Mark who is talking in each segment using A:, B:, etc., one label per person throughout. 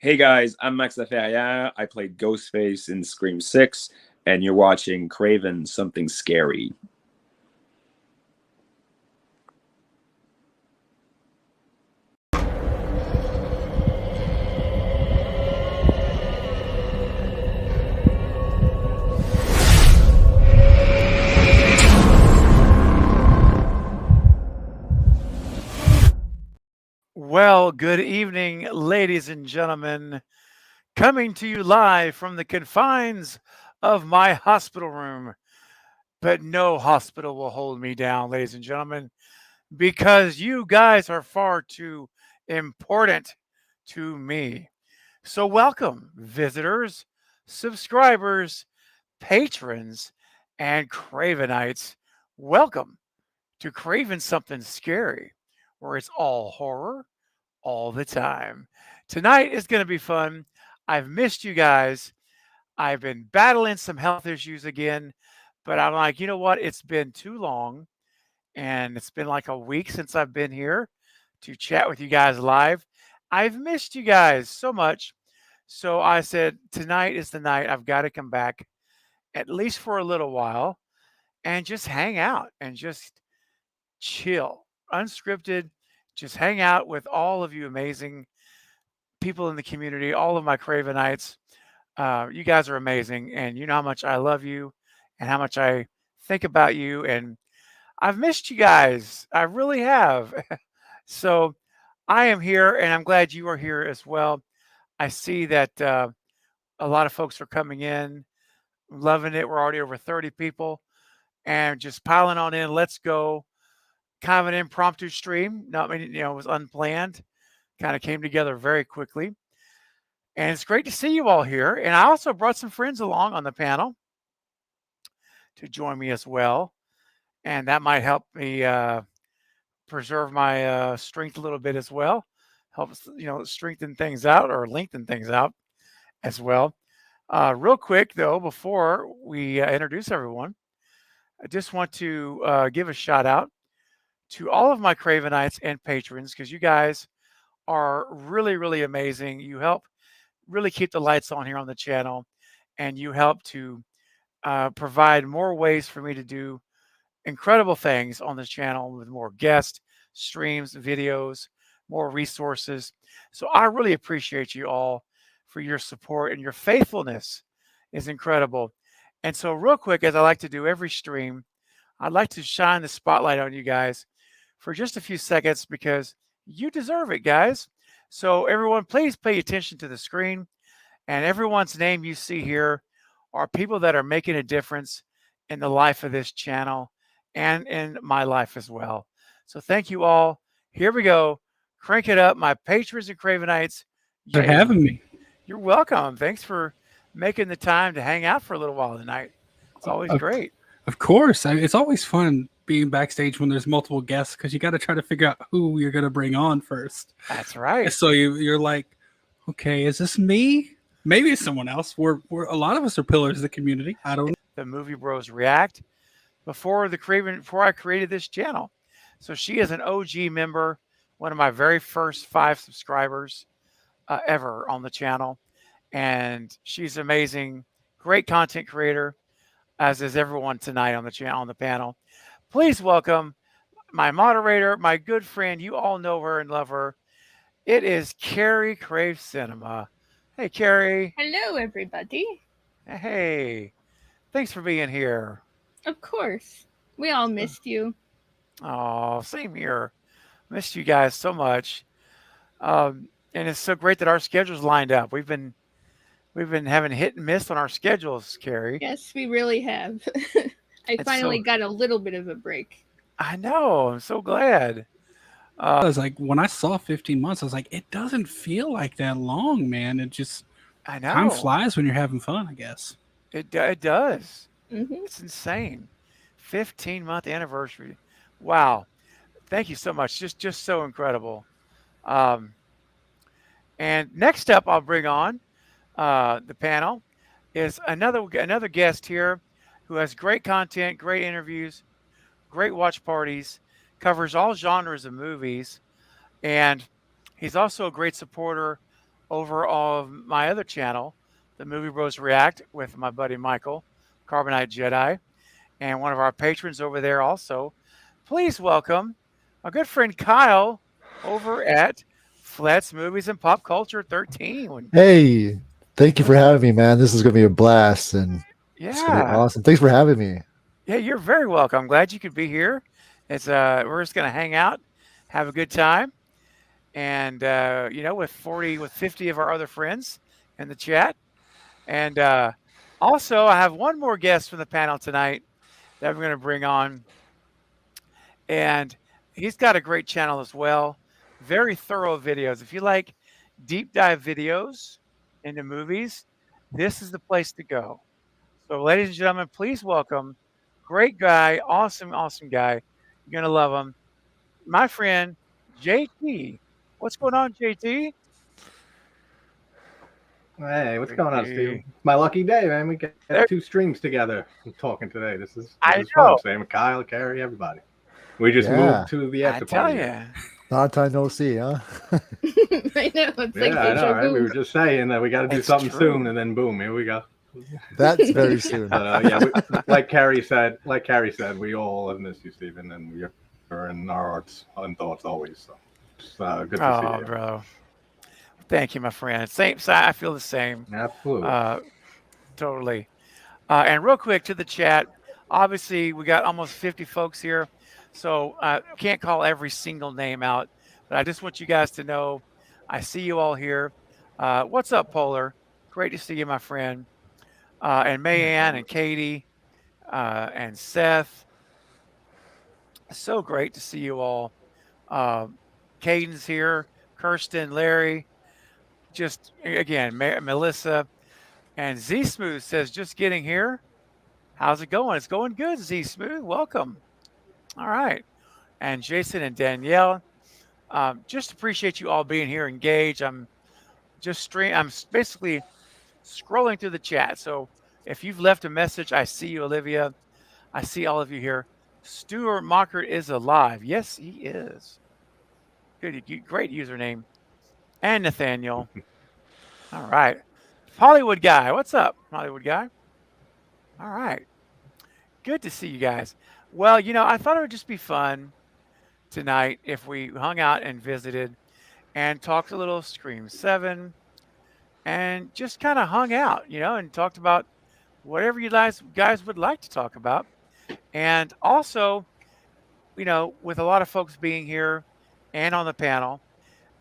A: Hey guys, I'm Max Laferriere. I played Ghostface in Scream 6, and you're watching Craven Something Scary.
B: Well, good evening, ladies and gentlemen. Coming to you live from the confines of my hospital room. But no hospital will hold me down, ladies and gentlemen, because you guys are far too important to me. So, welcome, visitors, subscribers, patrons, and Cravenites. Welcome to Craven Something Scary, where it's all horror all the time. Tonight is going to be fun. I've missed you guys. I've been battling some health issues again, but I'm like, you know what? It's been too long, and it's been like a week since I've been here to chat with you guys live. I've missed you guys so much. So I said, tonight is the night. I've got to come back at least for a little while and just hang out and just chill, unscripted, just hang out with all of you amazing people in the community, all of my Cravenites. You guys are amazing, and you know how much I love you and how much I think about you. And I've missed you guys. I really have. So I am here, and I'm glad you are here as well. I see that a lot of folks are coming in, loving it. We're already over 30 people and just piling on in. Let's go. Kind of an impromptu stream. Not many, it was unplanned. Kind of came together very quickly. And it's great to see you all here. And I also brought some friends along on the panel to join me as well. And that might help me preserve my strength a little bit as well. Helps, strengthen things out or lengthen things out as well. Real quick, though, before we introduce everyone, I just want to give a shout out to all of my Cravenites and patrons because you guys are really, really amazing. You help really keep the lights on here on the channel, and you help to provide more ways for me to do incredible things on this channel with more guests, streams, videos, more resources. So I really appreciate you all for your support, and your faithfulness is incredible. And so real quick, as I like to do every stream, I'd like to shine the spotlight on you guys for just a few seconds because you deserve it, guys. So everyone, please pay attention to the screen, and everyone's name you see here are people that are making a difference in the life of this channel and in my life as well. So thank you all. Here we go. Crank it up, my patrons and Cravenites.
C: For having me.
B: You're welcome. Thanks for making the time to hang out for a little while tonight. It's always great.
C: Of course. It's always fun being backstage when there's multiple guests because you got to try to figure out who you're going to bring on first.
B: That's right.
C: So you're like, okay, is this me? Maybe it's someone else. We're a lot of us are pillars of the community. I don't know.
B: The Movie Bros React before I created this channel. So she is an OG member, one of my very first 5 subscribers ever on the channel. And she's amazing, great content creator, as is everyone tonight on the channel, on the panel. Please welcome my moderator, my good friend. You all know her and love her. It is Carrie Crave Cinema. Hey, Carrie.
D: Hello, everybody.
B: Hey, thanks for being here.
D: Of course. We all missed you.
B: Oh, same here. Missed you guys so much. And it's so great that our schedules lined up. We've been having hit and miss on our schedules, Carrie.
D: Yes, we really have. I finally got a little bit of a break.
B: I know. I'm so glad.
C: I was like, when I saw 15 months, I was like, it doesn't feel like that long, man. It just,
B: I know.
C: Time flies when you're having fun, I guess.
B: It does.
D: Mm-hmm.
B: It's insane. 15-month anniversary. Wow. Thank you so much. Just so incredible. And next up, I'll bring on the panel is another guest here who has great content, great interviews, great watch parties, covers all genres of movies, and he's also a great supporter over on my other channel, the Movie Bros React, with my buddy Michael, Carbonite Jedi, and one of our patrons over there also. Please welcome our good friend Kyle over at Flet's Movies and Pop Culture 13.
E: Hey, thank you for having me, man. This is going to be a blast and it's going to be
B: Yeah.
E: awesome. Thanks for having me.
B: Yeah, you're very welcome. I'm glad you could be here. It's we're just gonna hang out, have a good time, and with 50 of our other friends in the chat. And also, I have one more guest from the panel tonight that we're gonna bring on, and he's got a great channel as well. Very thorough videos. If you like deep dive videos into movies, this is the place to go. So, ladies and gentlemen, please welcome. Great guy, awesome guy. You're gonna love him. My friend JT. What's going on, JT?
F: Hey, what's going on, Steve? It's my lucky day, man. We get two streams together. I'm talking today. This is fun. Same with Kyle, Carrie, everybody. We just moved to the after party.
B: I tell you.
E: Long time no see, huh?
D: I know. It's like
F: I know, right? We were just saying that we got to do something soon, and then boom, here we go.
E: That's very soon.
F: Like Carrie said, we all have missed you, Stephen, and you're in our hearts and thoughts always. So it's good to see you.
B: Oh, bro. Thank you, my friend. Same. I feel the same.
F: Absolutely.
B: Totally. And real quick to the chat. Obviously, we got almost 50 folks here, so can't call every single name out. But I just want you guys to know, I see you all here. What's up, Polar? Great to see you, my friend. And Mayanne and Katie and Seth. So great to see you all. Caden's here, Kirsten, Larry, just again, Melissa, and Z Smooth says, just getting here. How's it going? It's going good, Z Smooth. Welcome. All right. And Jason and Danielle, just appreciate you all being here, engaged. I'm basically scrolling through the chat. So if you've left a message, I see you, Olivia. I see all of you here. Stu Macher is alive. Yes, he is. Good, great username. And Nathaniel. All right. Hollywood guy. What's up, Hollywood guy? All right. Good to see you guys. Well, I thought it would just be fun tonight if we hung out and visited and talked a little Scream 7 and just kind of hung out, and talked about whatever you guys would like to talk about. And also, with a lot of folks being here and on the panel,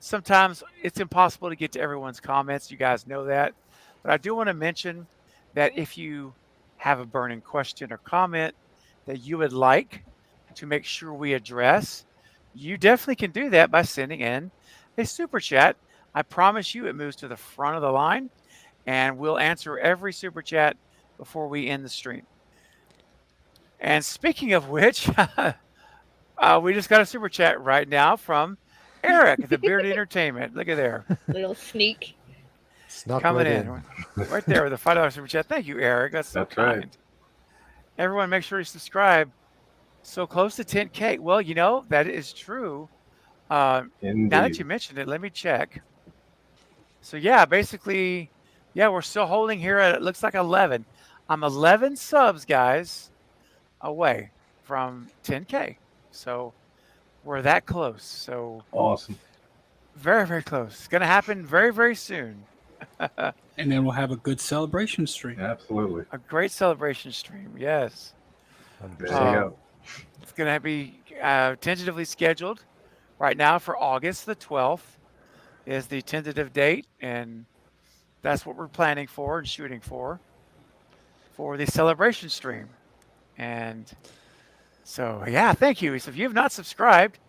B: sometimes it's impossible to get to everyone's comments. You guys know that. But I do want to mention that if you have a burning question or comment that you would like to make sure we address, you definitely can do that by sending in a super chat. I promise you it moves to the front of the line, and we'll answer every super chat before we end the stream. And speaking of which, we just got a super chat right now from Eric, the Beard Entertainment. Look at there.
D: Little sneak.
E: Snuck
B: Coming
E: right
B: in. Right there with a $5 super chat. Thank you, Eric. That's so kind. Right. Everyone, make sure you subscribe. So close to 10K. Well, that is true. Now that you mentioned it, let me check. So, yeah, basically, we're still holding here at, it looks like 11. I'm 11 subs, guys, away from 10K. So we're that close. So
F: awesome.
B: Very, very close. It's going to happen very, very soon.
C: And then we'll have a good celebration stream.
F: Absolutely.
B: A great celebration stream, yes.
F: There you go.
B: It's going to be tentatively scheduled right now for August the 12th is the tentative date, and that's what we're planning for and shooting for the celebration stream. And so, thank you. So if you have not subscribed,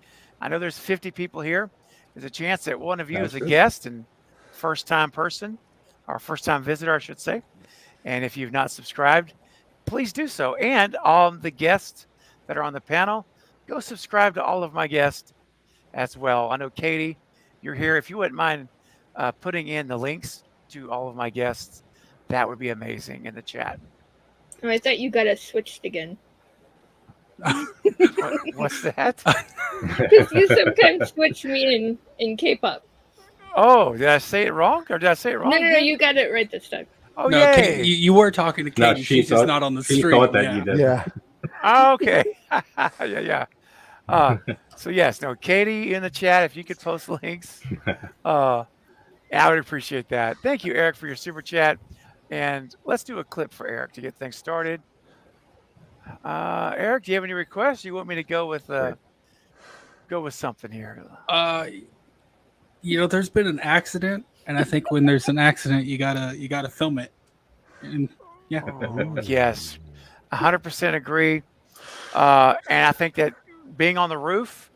B: I know there's 50 people here. There's a chance that one of you is a guest and first-time person, or first-time visitor, I should say. And if you've not subscribed, please do so. And all the guests that are on the panel, go subscribe to all of my guests as well. I know, Katie, you're here. If you wouldn't mind putting in the links to all of my guests, that would be amazing in the chat.
D: Oh, I thought you got us switched again.
B: What's that?
D: Because you sometimes switch me in K-pop.
B: Oh, did I say it wrong? Or did I say it wrong?
D: No, you got it right this time.
B: Oh,
C: no,
B: yay.
C: you were talking to Katie.
F: No,
C: She's just not on the
F: she
C: stream.
F: thought that you did.
E: Yeah.
B: Oh, okay. Yeah. So yes, no, Katie in the chat, if you could post links, I would appreciate that. Thank you, Eric, for your super chat. And let's do a clip for Eric to get things started. Eric, do you have any requests? You want me to go with something here?
C: There's been an accident, and I think when there's an accident, you gotta film it. And yeah.
B: Oh, yes, 100% agree. And I think that being on the roof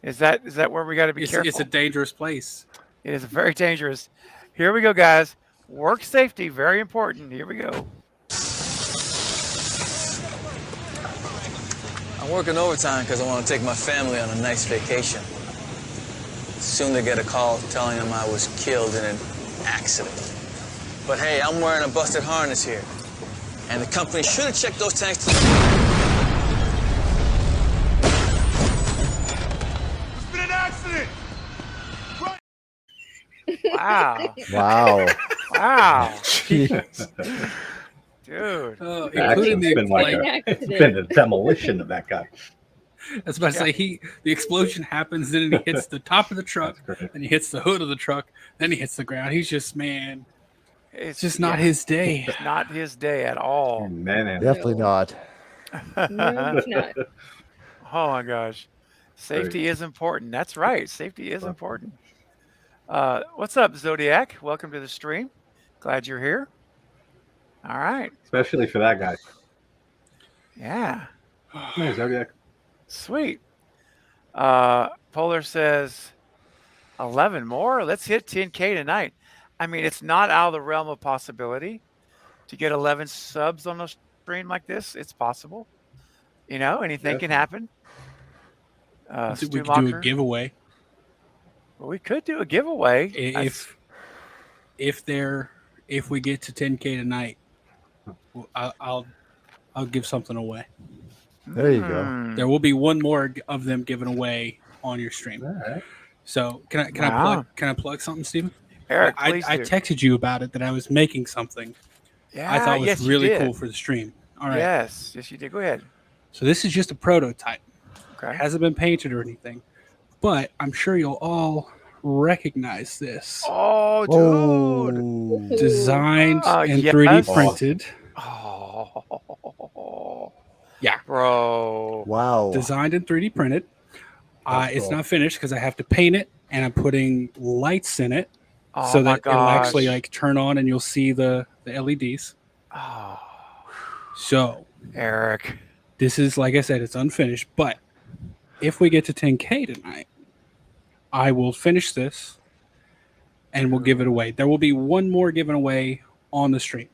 B: is that where we got to be careful.
C: It's a dangerous place.
B: It is very dangerous. Here we go, guys. Work safety, very important. Here we go.
G: I'm working overtime because I want to take my family on a nice vacation. Soon they get a call telling them I was killed in an accident. But hey, I'm wearing a busted harness here. And the company should have checked those tanks. There's
H: been an accident!
B: Wow.
E: Wow.
B: Wow.
E: Jeez.
B: Dude.
C: Including the
F: It's been a demolition of that guy.
C: I was about to say the explosion happens, then he hits the top of the truck, then he hits the hood of the truck, then he hits the ground. He's just it's just not his day.
B: It's not his day at all.
E: Definitely not.
D: No, it's not.
B: Oh my gosh. Safety is important. That's right. Safety is important. What's up, Zodiac? Welcome to the stream. Glad you're here. All right.
F: Especially for that guy.
B: Yeah.
F: Hey, Zodiac.
B: Sweet. Polar says 11 more. Let's hit 10K tonight. I mean, it's not out of the realm of possibility to get 11 subs on a stream like this. It's possible. Anything can happen.
C: We could do a giveaway.
B: Well, we could do a giveaway
C: if we get to 10K tonight. I'll give something away.
E: There you go.
C: There will be one more of them given away on your stream.
F: All right.
C: So can I plug something, Steven?
B: Eric,
C: I texted you about it that I was making something.
B: Yeah,
C: I thought was really cool for the stream. All right.
B: Yes, you did. Go ahead.
C: So this is just a prototype.
B: Okay.
C: It hasn't been painted or anything, but I'm sure you'll all recognize this.
B: Oh, dude!
E: Whoa.
C: Designed and
B: yes.
C: 3D printed.
B: Oh,
C: Yeah,
B: bro!
E: Wow.
C: Designed and 3D printed. It's not finished because I have to paint it, and I'm putting lights in it so that it'll actually turn on, and you'll see the LEDs.
B: Oh,
C: so
B: Eric,
C: this is, like I said, it's unfinished. But if we get to 10K tonight, I will finish this, and we'll give it away. There will be one more given away on the stream,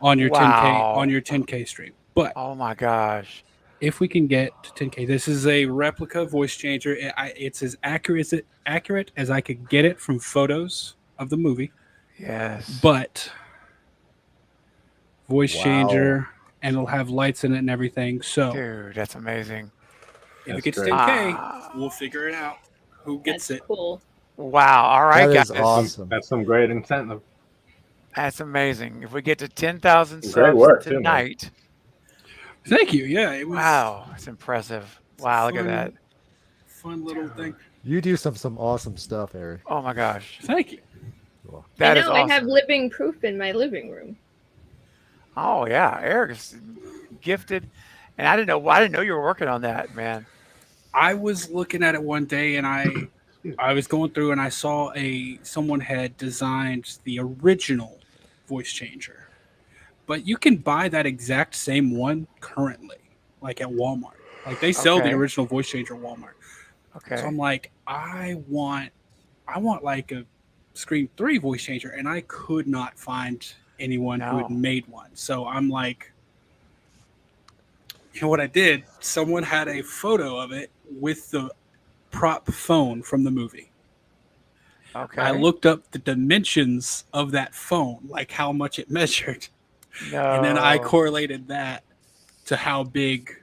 C: on your 10K stream. But
B: oh my gosh,
C: if we can get to 10K, this is a replica voice changer. It's as accurate as I could get it from photos of the movie.
B: Yes,
C: but voice changer, and it'll have lights in it and everything. So,
B: dude, that's amazing.
C: If it gets 10K, we'll figure it out. Who gets it?
D: Cool.
B: Wow. All right,
E: That
B: guys.
E: is awesome.
F: That's some great incentive.
B: That's amazing. If we get to 10,000
F: Great
B: subs
F: work,
B: tonight.
C: Thank you. Yeah, it was.
B: Wow, it's impressive. Wow, look at that.
C: Fun little thing.
E: You do some awesome stuff, Eric.
B: Oh my gosh.
C: Thank you.
B: That
D: I
B: is
D: know.
B: awesome.
D: I have living proof in my living room.
B: Oh yeah, Eric is gifted, and I didn't know you were working on that, man.
C: I was looking at it one day, and I was going through, and I saw someone had designed the original voice changer, but you can buy that exact same one currently, like at Walmart. Like they sell the original voice changer at Walmart.
B: Okay.
C: So I'm like, I want like a Scream 3 voice changer, and I could not find anyone who had made one. So I'm like, you know what I did? Someone had a photo of it with the prop phone from the movie.
B: Okay.
C: I looked up the dimensions of that phone, like how much it measured.
B: No.
C: And then I correlated that to how big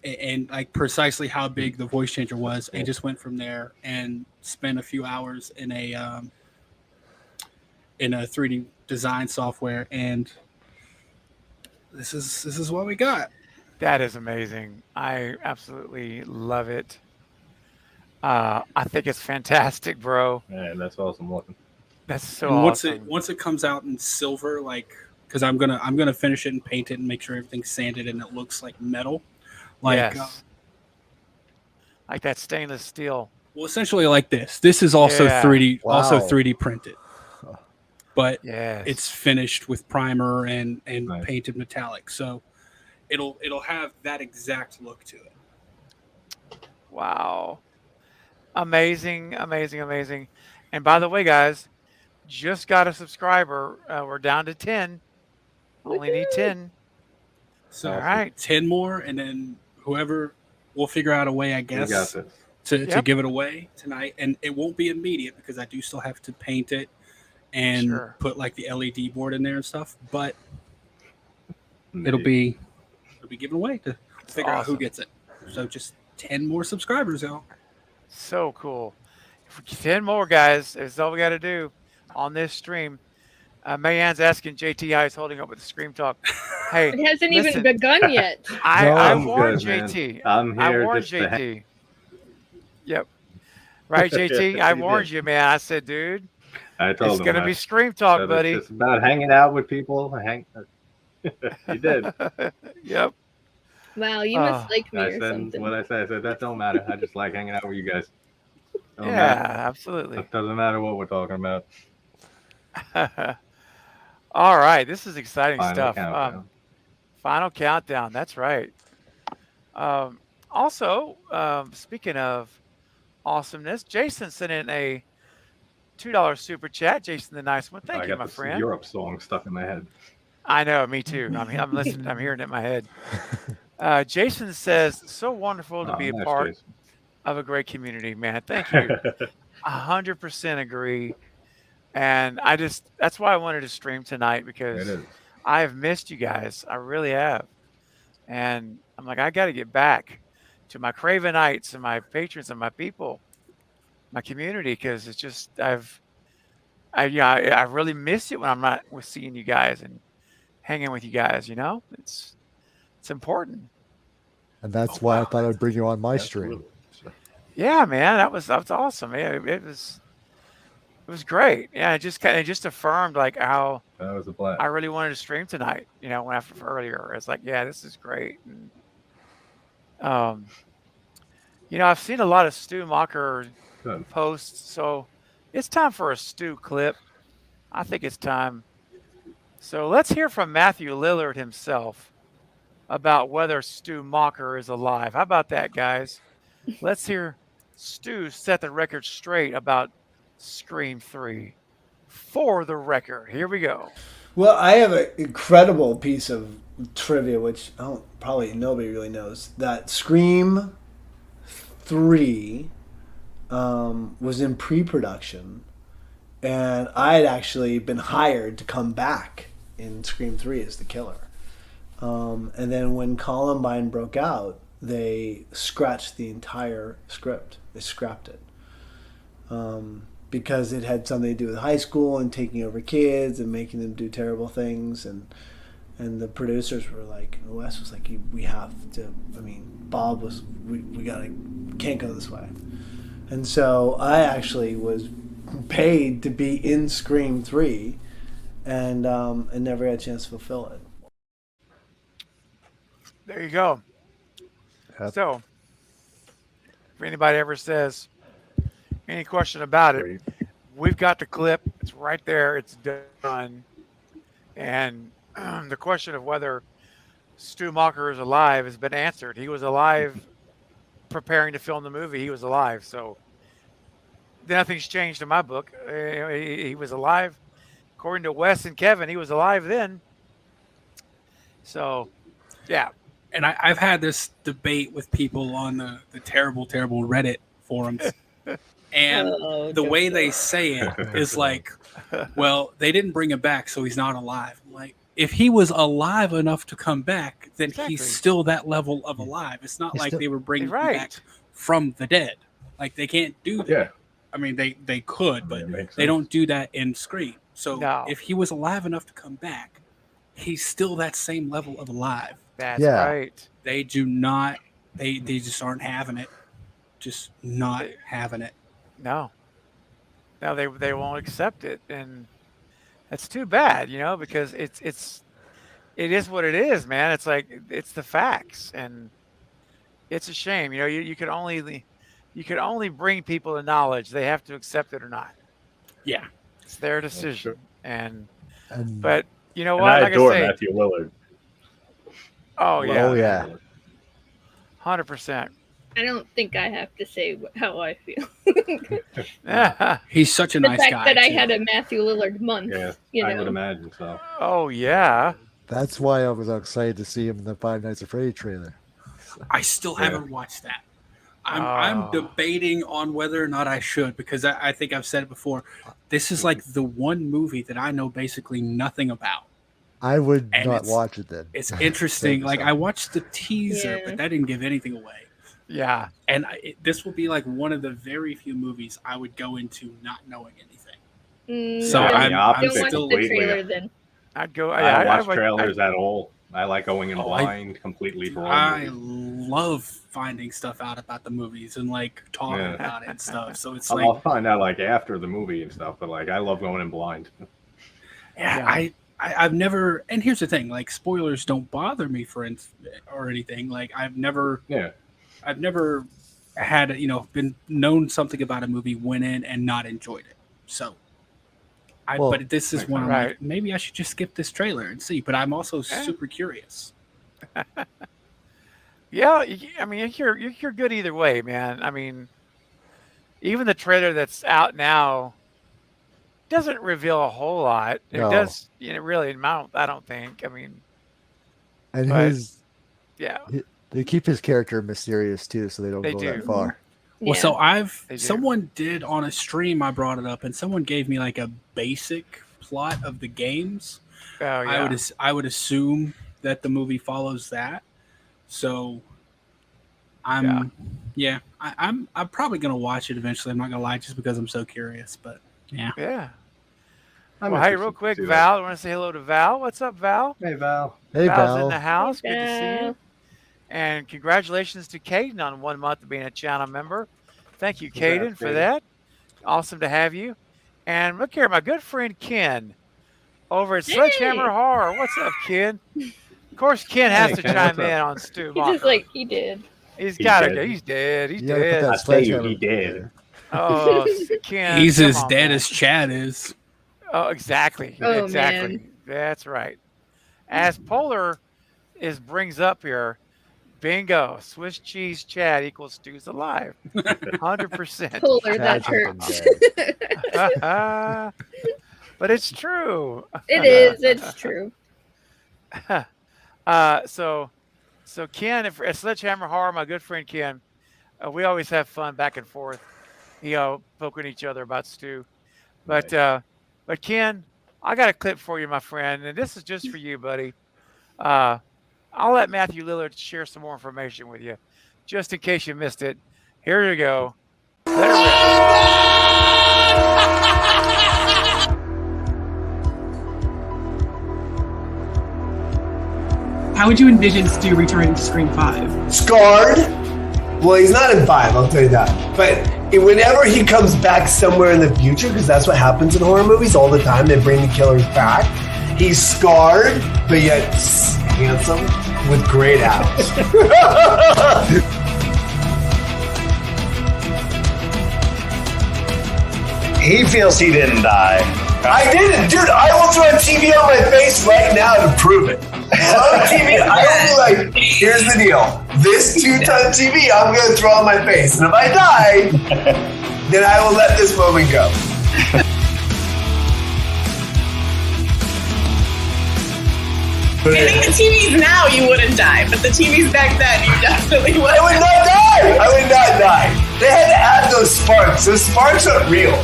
C: and like precisely how big the voice changer was, and just went from there and spent a few hours in a 3D design software, and this is what we got.
B: That is amazing. I absolutely love it. I think it's fantastic, bro.
F: Man, that's awesome looking.
B: That's so
C: And
B: awesome.
C: once it comes out in silver, like, because I'm gonna finish it and paint it and make sure everything's sanded and it looks like metal, like
B: yes. Like that stainless steel.
C: well, essentially like this. This is also
B: Yeah.
C: 3D,
E: Wow.
C: also 3D printed, but
B: Yes.
C: it's finished with primer and
F: Nice.
C: painted metallic, so it'll have that exact look to it.
B: Wow. Amazing, amazing, amazing. And by the way, guys, just got a subscriber. We're down to 10. Only need 10.
C: So
B: All right.
C: 10 more, and then whoever we'll figure out a way, I
F: We got
C: guess,
F: this.
C: to
B: Yep.
C: give it away tonight. And it won't be immediate because I do still have to paint it and
B: Sure.
C: put like the LED board in there and stuff. But it'll be given away to figure out who
B: awesome.
C: gets it. So just 10 more subscribers, y'all.
B: So cool. If we get 10 more, guys, that's all we got to do on this stream. Mayanne's asking JT how he's holding up with the Scream Talk. Hey,
D: It hasn't
B: listen,
D: even begun yet.
B: I
F: I'm
B: warned
F: good, man.
B: JT.
F: I'm
B: I
F: here
B: warned
F: just to
B: JT. Yep. Right, JT? I
F: You
B: warned
F: did.
B: you, man. I said, dude,
F: I told
B: it's
F: him
B: going to
F: that.
B: be Scream Talk,
F: Said
B: buddy.
F: It's just about hanging out with people. You did.
B: Yep.
D: Wow, you must like me
F: I
D: or
F: said
D: something.
F: what I said. I said that don't matter. I just like hanging out with you guys. Don't
B: Yeah,
F: matter.
B: absolutely.
F: It doesn't matter what we're talking about.
B: All right. This is exciting
F: Final
B: stuff.
F: countdown.
B: Final countdown. That's right. Also, speaking of awesomeness, Jason sent in a $2 super chat. Jason, the nice one. Thank
F: I
B: you,
F: got
B: my
F: this
B: friend.
F: Europe song stuck in my head.
B: I know, me too. I'm listening. I'm hearing it in my head. Jason says, "So wonderful to be a
F: nice,
B: part
F: Jason.
B: of a great community, man. Thank you. 100% agree." And that's why I wanted to stream tonight,
F: It
B: because
F: is.
B: I have missed you guys. I really have. And I'm like, I got to get back to my Cravenites and my patrons and my people, my community, because it's just, I really miss it when I'm not with seeing you guys and hanging with you guys, it's important.
E: And that's why I thought I'd bring you on my stream.
F: Absolutely.
B: Yeah, man, that was awesome. Yeah, it was great. Yeah, it just affirmed like how
F: That was a blast.
B: I really wanted to stream tonight. When after earlier, it's like, yeah, this is great. And, I've seen a lot of Stu Macher
F: Good.
B: posts, so it's time for a Stu clip. I think it's time. So let's hear from Matthew Lillard himself about whether Stu Macher is alive. How about that, guys? Let's hear Stu set the record straight about Scream 3 for the record. Here we go.
I: Well, I have an incredible piece of trivia, which probably nobody really knows, that Scream 3 was in pre-production, and I had actually been hired to come back in Scream 3 as the killer. And then when Columbine broke out, they scratched the entire script. They scrapped it. Because it had something to do with high school and taking over kids and making them do terrible things. And the producers were like, Wes was like, we have to, Bob was, we can't go this way. And so I actually was paid to be in Scream 3 and never had a chance to fulfill it.
B: There you go.
E: Yep.
B: So, if anybody ever says any question about it,
F: Great.
B: we've got the clip. It's right there. It's done. And the question of whether Stu Macher is alive has been answered. He was alive preparing to film the movie. He was alive. So nothing's changed in my book. He was alive. According to Wes and Kevin, he was alive then. So, yeah.
C: And I've had this debate with people on the terrible, terrible Reddit forums. And the way they say it is like, well, they didn't bring him back, so he's not alive. I'm like, if he was alive enough to come back, then he's still that level of alive. It's not like they were bringing him back from the dead. Like, they can't do that. Yeah. I mean, they could, but they don't do that in Scream. So if he was alive enough to come back, he's still that same level of alive.
B: That's right.
C: They do not. They just aren't having it. Just not having it.
B: No, they won't accept it, and that's too bad, because it is what it is, man. It's like, it's the facts, and it's a shame. You can only bring people to knowledge. They have to accept it or not.
C: Yeah,
B: it's their decision. But you know what?
F: I adore Matthew Lillard.
B: Oh yeah.
E: Oh yeah.
B: 100%.
D: I don't think I have to say how I feel.
C: He's such a nice guy.
D: The fact that I had a Matthew Lillard month.
F: Yeah, I would imagine so.
B: Oh yeah.
E: That's why I was excited to see him in the Five Nights at Freddy trailer.
C: I still haven't watched that. I'm debating on whether or not I should, because I think I've said it before. This is like the one movie that I know basically nothing about.
E: I would not watch it then.
C: It's interesting. Like, I watched the teaser, but that didn't give anything away.
B: Yeah.
C: And this will be like one of the very few movies I would go into not knowing anything. So I'm still waiting.
B: I'd go.
F: I don't watch trailers at all. I like going in blind, completely blind.
C: I love finding stuff out about the movies and like talking about it and stuff. So it's like,
F: I'll find out like after the movie and stuff, but like I love going in blind.
C: I've never, and here's the thing, like, spoilers don't bother me or anything. Like, I've never had, been known something about a movie, went in and not enjoyed it. So, but this is one I'm like, maybe I should just skip this trailer and see. But I'm also super curious.
B: Yeah, I mean, you're good either way, man. I mean, even the trailer that's out now doesn't reveal a whole lot. It does, really amount. I don't think. I mean,
E: and they keep his character mysterious too, so they don't go that far.
C: Well, so someone did on a stream. I brought it up, and someone gave me like a basic plot of the games.
B: Oh yeah.
C: I would assume that the movie follows that. So I'm probably gonna watch it eventually. I'm not gonna lie, just because I'm so curious. But
B: yeah. Well, hey, real quick, Val. I want to say hello to Val. What's up, Val?
F: Hey, Val.
E: Hey,
B: Val's
E: Val.
B: in the house. Good to see you. And congratulations to Caden on 1 month of being a channel member. Thank you, Caden, for that. Awesome to have you. And look here, my good friend Ken over at Sledgehammer Horror. What's up, Ken? Of course, Ken has to chime in on Stu Macher.
D: He's just like, he did.
B: He's got to go. He's dead. He's dead.
F: I tell you, he did.
B: Oh, Ken.
C: He's as dead as Chad is.
B: Oh, exactly.
D: Oh,
B: exactly.
D: Man.
B: That's right. As Polar brings up here, bingo, Swiss cheese Chad equals Stu's alive. 100%.
D: Polar, that hurts.
B: But it's true.
D: It is. It's true.
B: So Ken, at Sledgehammer Horror, my good friend Ken, we always have fun back and forth, poking each other about Stu. But Ken, I got a clip for you, my friend, and this is just for you, buddy. I'll let Matthew Lillard share some more information with you, just in case you missed it. Here you go.
J: How would you envision Stu returning to Scream 5?
I: Scarred? Well, he's not in 5, I'll tell you that. But whenever he comes back somewhere in the future, because that's what happens in horror movies all the time, they bring the killers back. He's scarred, but yet handsome with great abs.
K: He feels he didn't die.
I: I didn't, dude. I will throw a TV on my face right now to prove it. On TV, I will be like, here's the deal. This 2-ton TV, I'm going to throw on my face. And if I die, then I will let this moment go.
J: Getting the TVs now, you wouldn't die. But the TVs back then, you definitely would.
I: I would not die. I would not die. They had to add those sparks. Those sparks aren't real.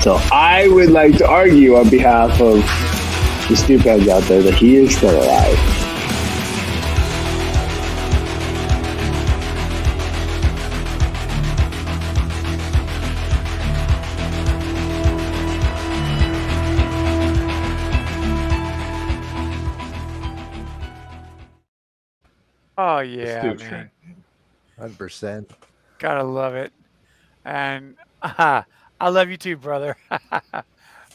L: So I would like to argue on behalf of the stupeheads out there that he is still alive.
B: Oh yeah, man.
E: 100%.
B: Gotta love it. And I love you too, brother.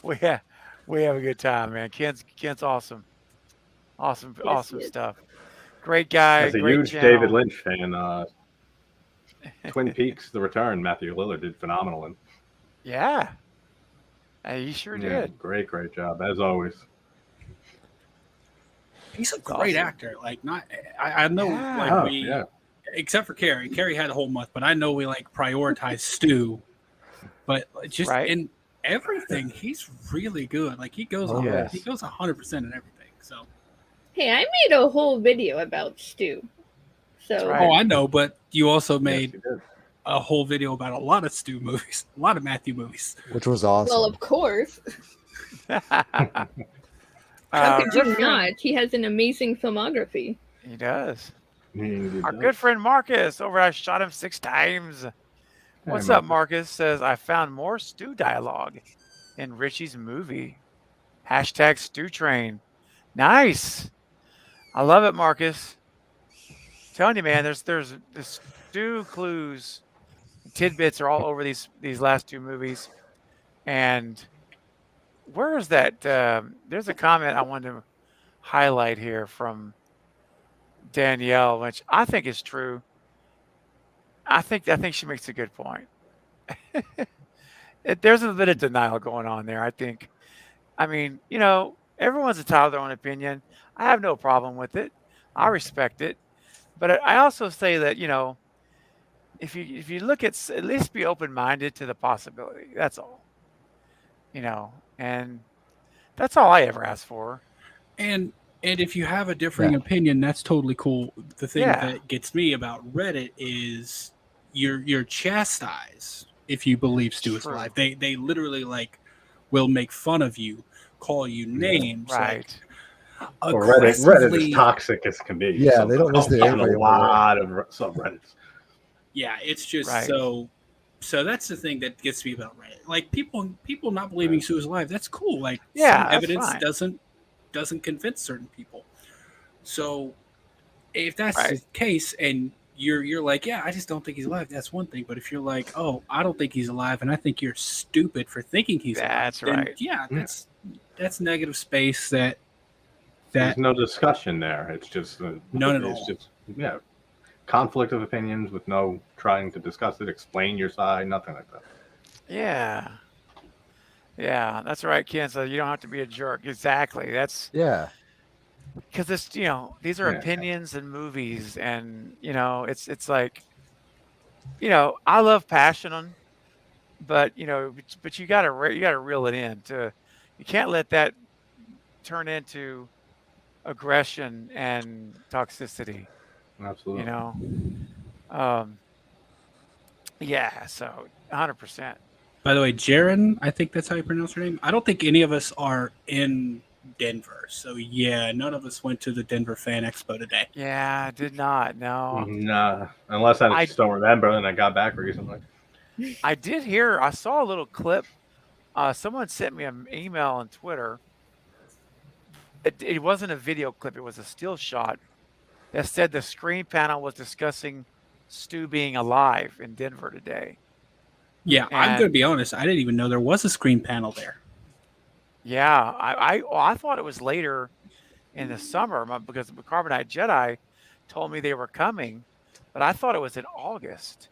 B: we have a good time, man. Kent's awesome. Awesome stuff. Great guy,
F: As a
B: great
F: huge
B: channel.
F: David Lynch fan, Twin Peaks: The Return, Matthew Lillard did phenomenal in.
B: Yeah. He sure did.
F: Great job as always.
C: He's a great actor. Like, not I know, except for Carrie. Carrie had a whole month, but I know we like prioritize Stu. But just in everything, he's really good. Like he goes 100% in everything. So.
D: Hey, I made a whole video about Stu. So.
C: Oh, I know, but you also made a whole video about a lot of Stu movies, a lot of Matthew movies,
E: which was awesome.
D: Well, of course. How could you not? He has an amazing filmography.
B: He does. Our good friend Marcus over at Shot Him 6 Times. What's up, Marcus? Says, I found more Stu dialogue in Richie's movie. Hashtag Stu Train. Nice. I love it, Marcus. I'm telling you, man, there's Stu clues, tidbits are all over these last two movies. And where is that? There's a comment I wanted to highlight here from Danielle, which I think is true. I think she makes a good point. There's a bit of denial going on there, I think. I mean, everyone's entitled to their own opinion. I have no problem with it. I respect it. But I also say that, if you look at least be open-minded to the possibility. That's all. And that's all I ever ask for.
C: And if you have a differing opinion, that's totally cool. The thing that gets me about Reddit is you're chastised if you believe Stu is alive. They literally will make fun of you, call you names.
B: Right.
F: Well, Reddit is toxic as can be.
E: Yeah, they don't listen to everybody.
F: A lot of subreddits.
C: Yeah, it's just so that's the thing that gets me about Reddit. Like people not believing Stu is alive, that's cool. Like some evidence doesn't convince certain people. So if that's the case and you're like, yeah, I just don't think he's alive, that's one thing. But if you're like, oh, I don't think he's alive and I think you're stupid for thinking he's alive, then that's negative space that
F: there's no discussion there. It's just
C: none at all.
F: Just conflict of opinions with no trying to discuss it, explain your side, nothing like that.
B: Yeah, that's right, Ken. So you don't have to be a jerk. Exactly. That's because it's these are opinions and movies, and it's like I love passion, but but you gotta reel it in. You can't let that turn into aggression and toxicity.
F: Absolutely.
B: So 100%.
C: By the way, Jaren, I think that's how you pronounce her name. I don't think any of us are in Denver. So, none of us went to the Denver Fan Expo today.
B: Yeah, I did not. No.
F: Nah, unless I just don't remember and I got back recently.
B: I did hear, I saw a little clip. Someone sent me an email on Twitter. It wasn't a video clip. It was a still shot that said the screen panel was discussing Stu being alive in Denver today.
C: Yeah, I'm going to be honest. I didn't even know there was a screen panel there.
B: Yeah, I thought it was later in the summer because Carbonite Jedi told me they were coming, but I thought it was in August.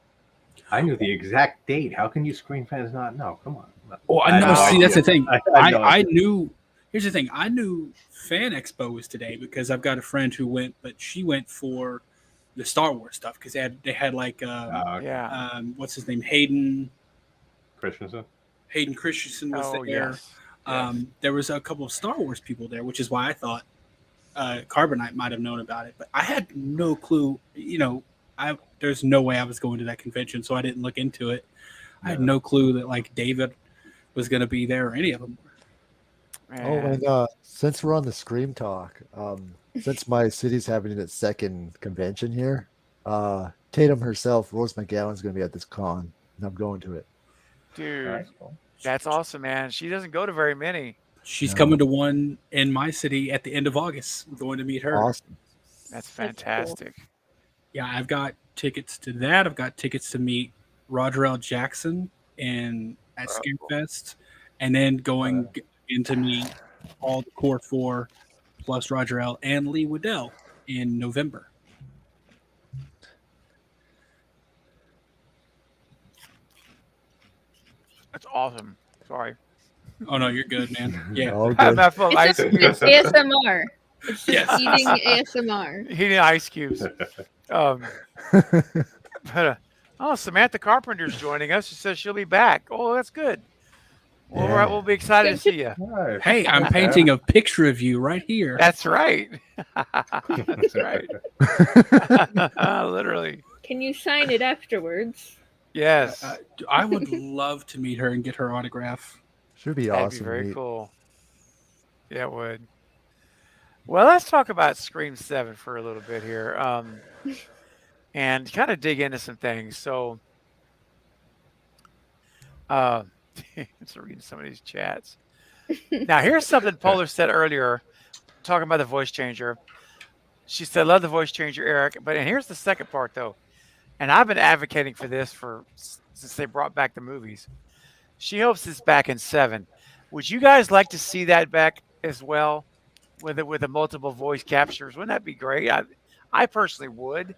F: I knew the exact date. How can you screen fans not know? Come on.
C: Oh, I know. See, that's the thing. I knew. Here's the thing. I knew Fan Expo was today because I've got a friend who went, but she went for the Star Wars stuff because they had like what's his name, Hayden Christensen was there. Yes. There was a couple of Star Wars people there, which is why I thought Carbonite might have known about it, but I had no clue. There's no way I was going to that convention, so I didn't look into it. I had no clue that like David was going to be there or any of them were.
E: Oh, and since we're on the Scream talk, since my city's having its second convention here, Tatum herself, Rose McGowan's going to be at this con, and I'm going to it.
B: Dude, that's awesome, man. She doesn't go to very many.
C: She's coming to one in my city at the end of August. I'm going to meet her.
E: Awesome.
B: That's fantastic.
C: Cool. Yeah, I've got tickets to that. I've got tickets to meet Roger L. Jackson at Scarefest, and then going in to meet all the core 4 plus Roger L. and Lee Waddell in November.
B: That's awesome. Sorry.
C: Oh no, you're good, man. Yeah.
B: It's
D: ASMR. It's just eating ASMR.
B: Eating ice cubes. Samantha Carpenter's joining us. She says she'll be back. Oh, that's good. Well, all right, we'll be excited to see you.
C: Hey, I'm painting a picture of you right here.
B: That's right. That's right. Literally.
D: Can you sign it afterwards?
B: Yes.
C: I would love to meet her and get her autograph.
E: Should be
B: That'd
E: awesome.
B: Be very cool. Yeah, it would. Well, let's talk about Scream 7 for a little bit here, and kind of dig into some things. So, just reading some of these chats. Now, here's something Polar said earlier, talking about the voice changer. She said, "Love the voice changer, Eric." And here's the second part, though. And I've been advocating for this since they brought back the movies. She hopes it's back in 7. Would you guys like to see that back as well, with the multiple voice captures? Wouldn't that be great? I personally would.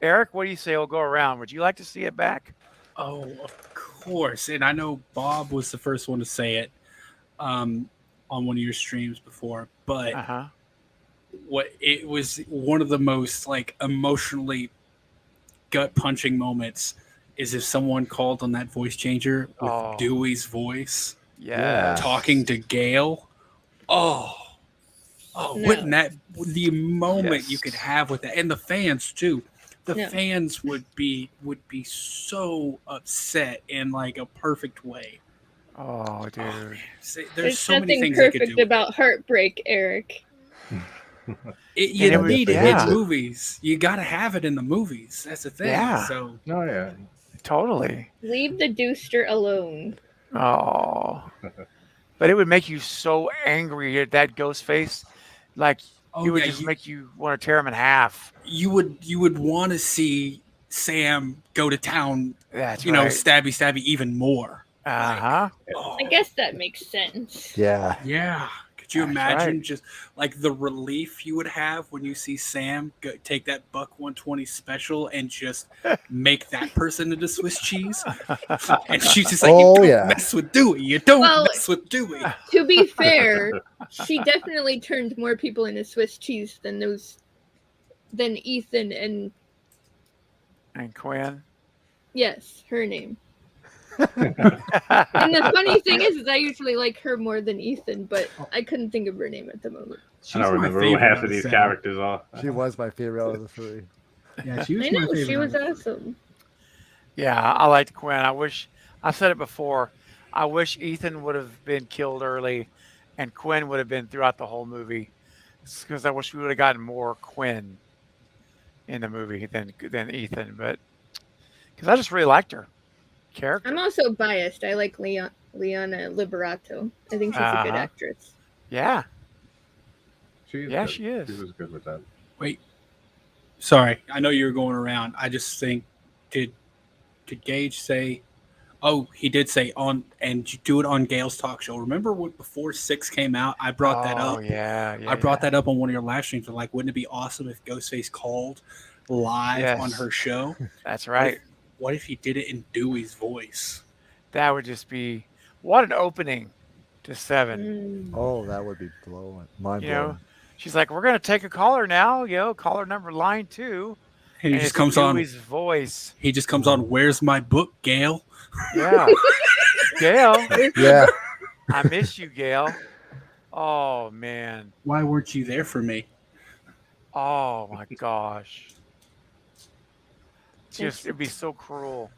B: Eric, what do you say? We'll go around. Would you like to see it back?
C: Oh, of course. And I know Bob was the first one to say it on one of your streams before, but what it was one of the most emotionally gut-punching moments is if someone called on that voice changer with Dewey's voice, talking to Gale. Wouldn't that the moment you could have with that, and the fans too. The fans would be so upset in a perfect way.
B: Oh, dude!
C: There's so many things
D: perfect
C: they could do
D: about heartbreak, Eric.
C: You need it in movies. You got to have it in the movies. That's the thing.
B: Yeah.
C: So.
B: Totally.
D: Leave the Dooster alone.
B: Oh. But it would make you so angry at that Ghostface. It would just make you want to tear him in half.
C: You would want to see Sam go to town.
B: That's
C: stabby even more.
D: I guess that makes sense.
E: Yeah.
C: Yeah. Could you imagine just the relief you would have when you see Sam take that Buck 120 special and just make that person into Swiss cheese? And she's just you don't mess with Dewey. You don't mess with Dewey.
D: To be fair, she definitely turned more people into Swiss cheese than Ethan and
B: Quinn.
D: Yes, her name. And the funny thing is I usually like her more than Ethan, but I couldn't think of her name at the moment.
F: I don't remember who half of these characters are.
E: She was my favorite out of the 3.
C: Yeah, she was
D: I know, she was awesome.
B: Yeah, I liked Quinn. I've said it before, I wish Ethan would have been killed early and Quinn would have been throughout the whole movie, because I wish we would have gotten more Quinn in the movie than Ethan, but because I just really liked her character.
D: I'm also biased. I like Liana Liberato. I think she's a good actress.
B: Yeah.
F: She is.
B: She is.
F: She was good with that.
C: Wait. Sorry. I know you were going around. I just think, did Gage say, he did say and you do it on Gale's talk show. Remember before 6 came out, I brought that up. I brought that up on one of your live streams. Wouldn't it be awesome if Ghostface called live on her show?
B: That's right.
C: What if he did it in Dewey's voice?
B: That would just be what an opening to 7.
E: Oh, that would be mind blowing.
B: She's like, we're gonna take a caller now. Caller number line 2.
C: And he just comes on
B: Dewey's voice.
C: He just comes on. Where's my book, Gale?
B: Yeah, Gale.
E: Yeah,
B: I miss you, Gale. Oh man.
C: Why weren't you there for me?
B: Oh my gosh. It'd be so cruel.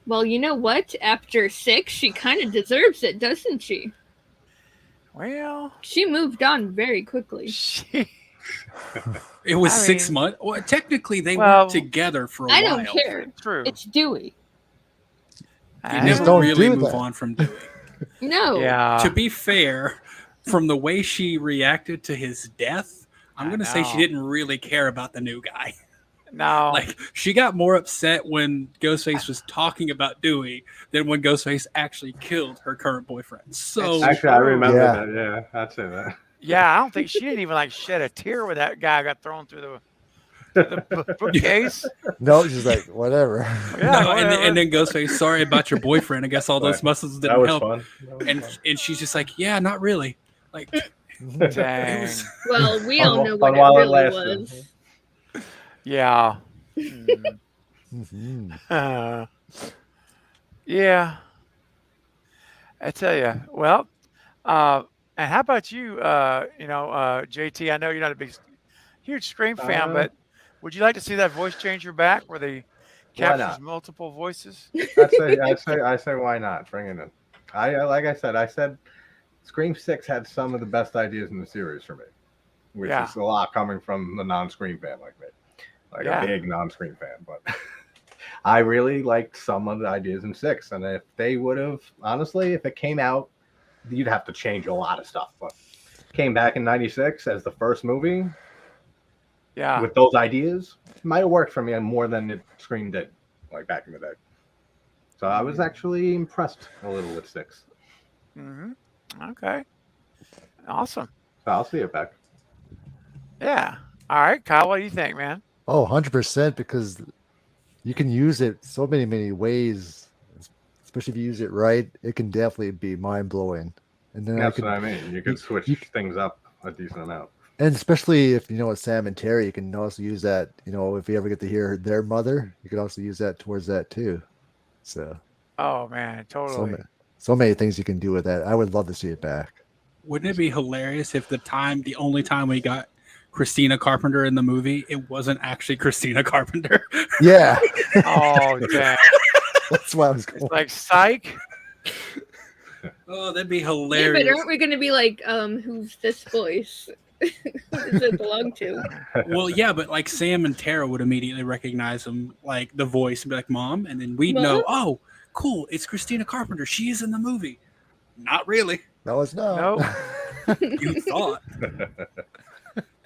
D: Well, you know what? After 6, she kind of deserves it, doesn't she?
B: Well,
D: she moved on very quickly.
C: It was 6 months. Well, technically, they worked together for a while.
D: I don't care.
B: True.
D: It's Dewey.
C: You never really move on from Dewey.
D: No.
B: Yeah.
C: To be fair, from the way she reacted to his death, I'm going to say she didn't really care about the new guy.
B: No.
C: Like, she got more upset when Ghostface was talking about Dewey than when Ghostface actually killed her current boyfriend. So
F: actually, I remember that. Yeah, I'd say that.
B: Yeah, I don't think she didn't even like shed a tear when that guy got thrown through the bookcase.
E: No, she's like, whatever.
B: Yeah,
C: no,
B: whatever.
C: And then Ghostface, sorry about your boyfriend. I guess all those muscles didn't help.
F: Fun.
C: And she's just like, yeah, not really. Like,
B: dang.
D: Well, we all know what it really was.
B: Yeah. Yeah. I tell you. Well, and how about you? JT. I know you're not a huge Scream fan, but would you like to see that voice changer back, where they captures multiple voices?
F: I say, why not? Bring it in. I said, Scream 6 had some of the best ideas in the series for me, which is a lot coming from the non-Scream fan like me. A big non-Scream fan, but I really liked some of the ideas in 6. And if they would have, honestly, if it came out, you'd have to change a lot of stuff. But came back in '96 as the first movie, with those ideas, it might have worked for me more than Scream did, like back in the day. So I was actually impressed a little with 6.
B: Okay, awesome.
F: So I'll see it back.
B: Yeah. All right, Kyle, what do you think, man?
E: Oh, 100%, because you can use it so many ways, especially if you use it right. It can definitely be mind-blowing. And then
F: That's what I mean. You can switch things up a decent amount.
E: And especially if you know it's Sam and Terry, you can also use that, if you ever get to hear their mother, you can also use that towards that too. So
B: oh man, totally.
E: So many things you can do with that. I would love to see it back.
C: Wouldn't it be hilarious if the only time we got Christina Carpenter in the movie, it wasn't actually Christina Carpenter?
E: Yeah.
B: Oh, dang.
E: That's why I was going.
B: It's like Psych.
C: Oh, that'd be hilarious.
D: Yeah, but aren't we going to be like, who's this voice? Who does it belong to?
C: Well, yeah, but like Sam and Tara would immediately recognize him, like the voice, and be like, "Mom," and then we'd know, oh, cool, it's Christina Carpenter. She is in the movie. Not really.
E: No, it's not.
B: Nope.
C: You thought.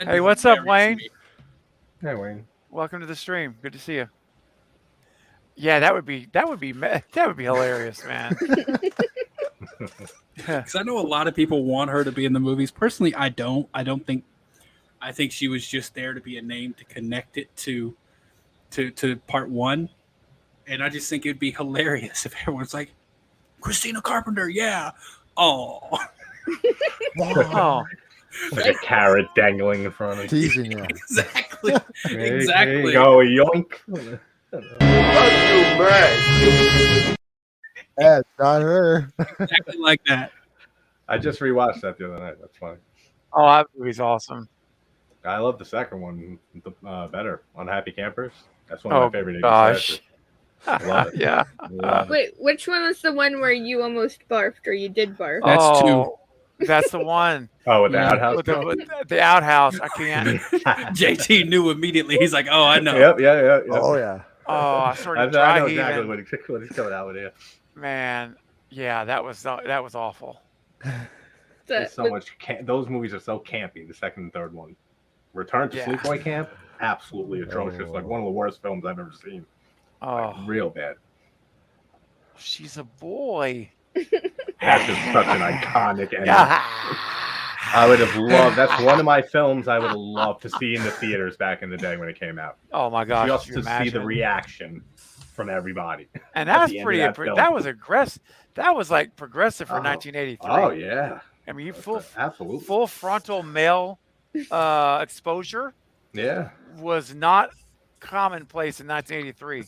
B: Hey, what's up, Wayne?
F: Hey, Wayne.
B: Welcome to the stream. Good to see you. Yeah, that would be hilarious, man.
C: Because I know a lot of people want her to be in the movies. Personally, I don't. I think she was just there to be a name to connect it to part 1, and I just think it'd be hilarious if everyone's like, Christina Carpenter, yeah. Oh.
B: Wow.
F: Like a carrot dangling in front of you.
E: Teasing you.
C: Exactly.
F: There
C: Exactly.
F: you go, yoink.
E: Yeah, it's not her.
C: Exactly like that.
F: I just rewatched that the other night. That's funny.
B: Oh, that movie's awesome.
F: I love the second one better. Unhappy Campers. That's one of my favorite.
B: Gosh.
F: Love it.
B: Yeah.
F: Love it.
D: Wait, which one was the one where you almost barfed or you did barf?
C: That's 2.
B: That's the one.
F: Oh, with the outhouse.
B: With the outhouse. I can't.
C: JT knew immediately. He's like, "Oh, I know."
F: Yep.
E: Oh yeah.
B: Oh, I started
F: I know
B: dry
F: exactly
B: heaving.
F: what he's coming out with here.
B: Man, yeah, that was awful.
F: There's so much. Those movies are so campy. The second and third one. Return to Sleepaway Camp, absolutely atrocious. Like one of the worst films I've ever seen.
B: Oh,
F: like, real bad.
B: She's a boy.
F: That's just such an iconic ending. I would have loved. That's one of my films I would have loved to see in the theaters back in the day when it came out.
B: Oh my gosh!
F: Just to see the reaction from everybody.
B: And that's pretty. That was aggressive. That was like progressive for 1983.
F: Oh yeah.
B: I mean,
F: absolutely
B: full frontal male exposure.
F: Yeah.
B: Was not commonplace in 1983.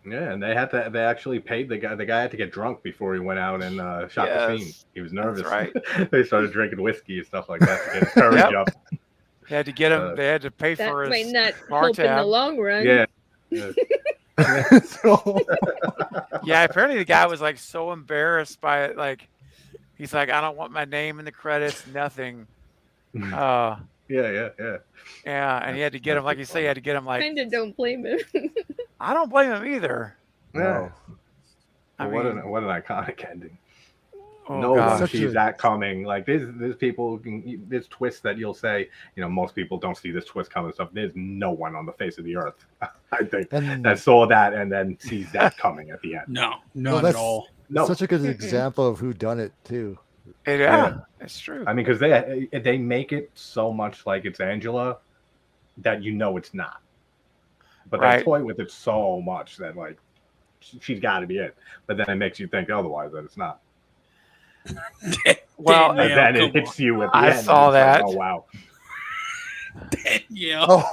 F: Yeah, and they actually paid the guy had to get drunk before he went out and shot the scene. He was nervous.
B: That's right.
F: They started drinking whiskey and stuff like that to get his courage up.
B: They had to get him. They had to pay
D: that
B: for his
D: might not
B: bar
D: help in the
B: tab.
D: long run.
F: Yeah.
E: So,
B: Yeah, apparently the guy was like so embarrassed by it. Like, he's like, I don't want my name in the credits, nothing.
F: yeah.
B: Yeah, and he had to get him, like you say, he had to get him like.
D: Kind of don't blame him.
B: I don't blame him either.
F: Yeah.
B: I
F: Well,
B: mean,
F: what an iconic ending.
B: oh
F: No one
B: gosh.
F: sees that coming. Like there's people, there's twists that you'll say, most people don't see this twist coming. Stuff. There's no one on the face of the earth, I think, that saw that and then sees that coming at the end.
C: No, not at all.
F: No.
E: Such a good example of who done it too.
B: Yeah, it's true.
F: I mean, because they make it so much like it's Angela that it's not. But they toy with it so much that like she's got to be it. But then it makes you think otherwise that it's not.
B: Well,
F: and then it hits you at the
B: I
F: end.
B: saw that.
F: Like, oh wow.
C: Danielle.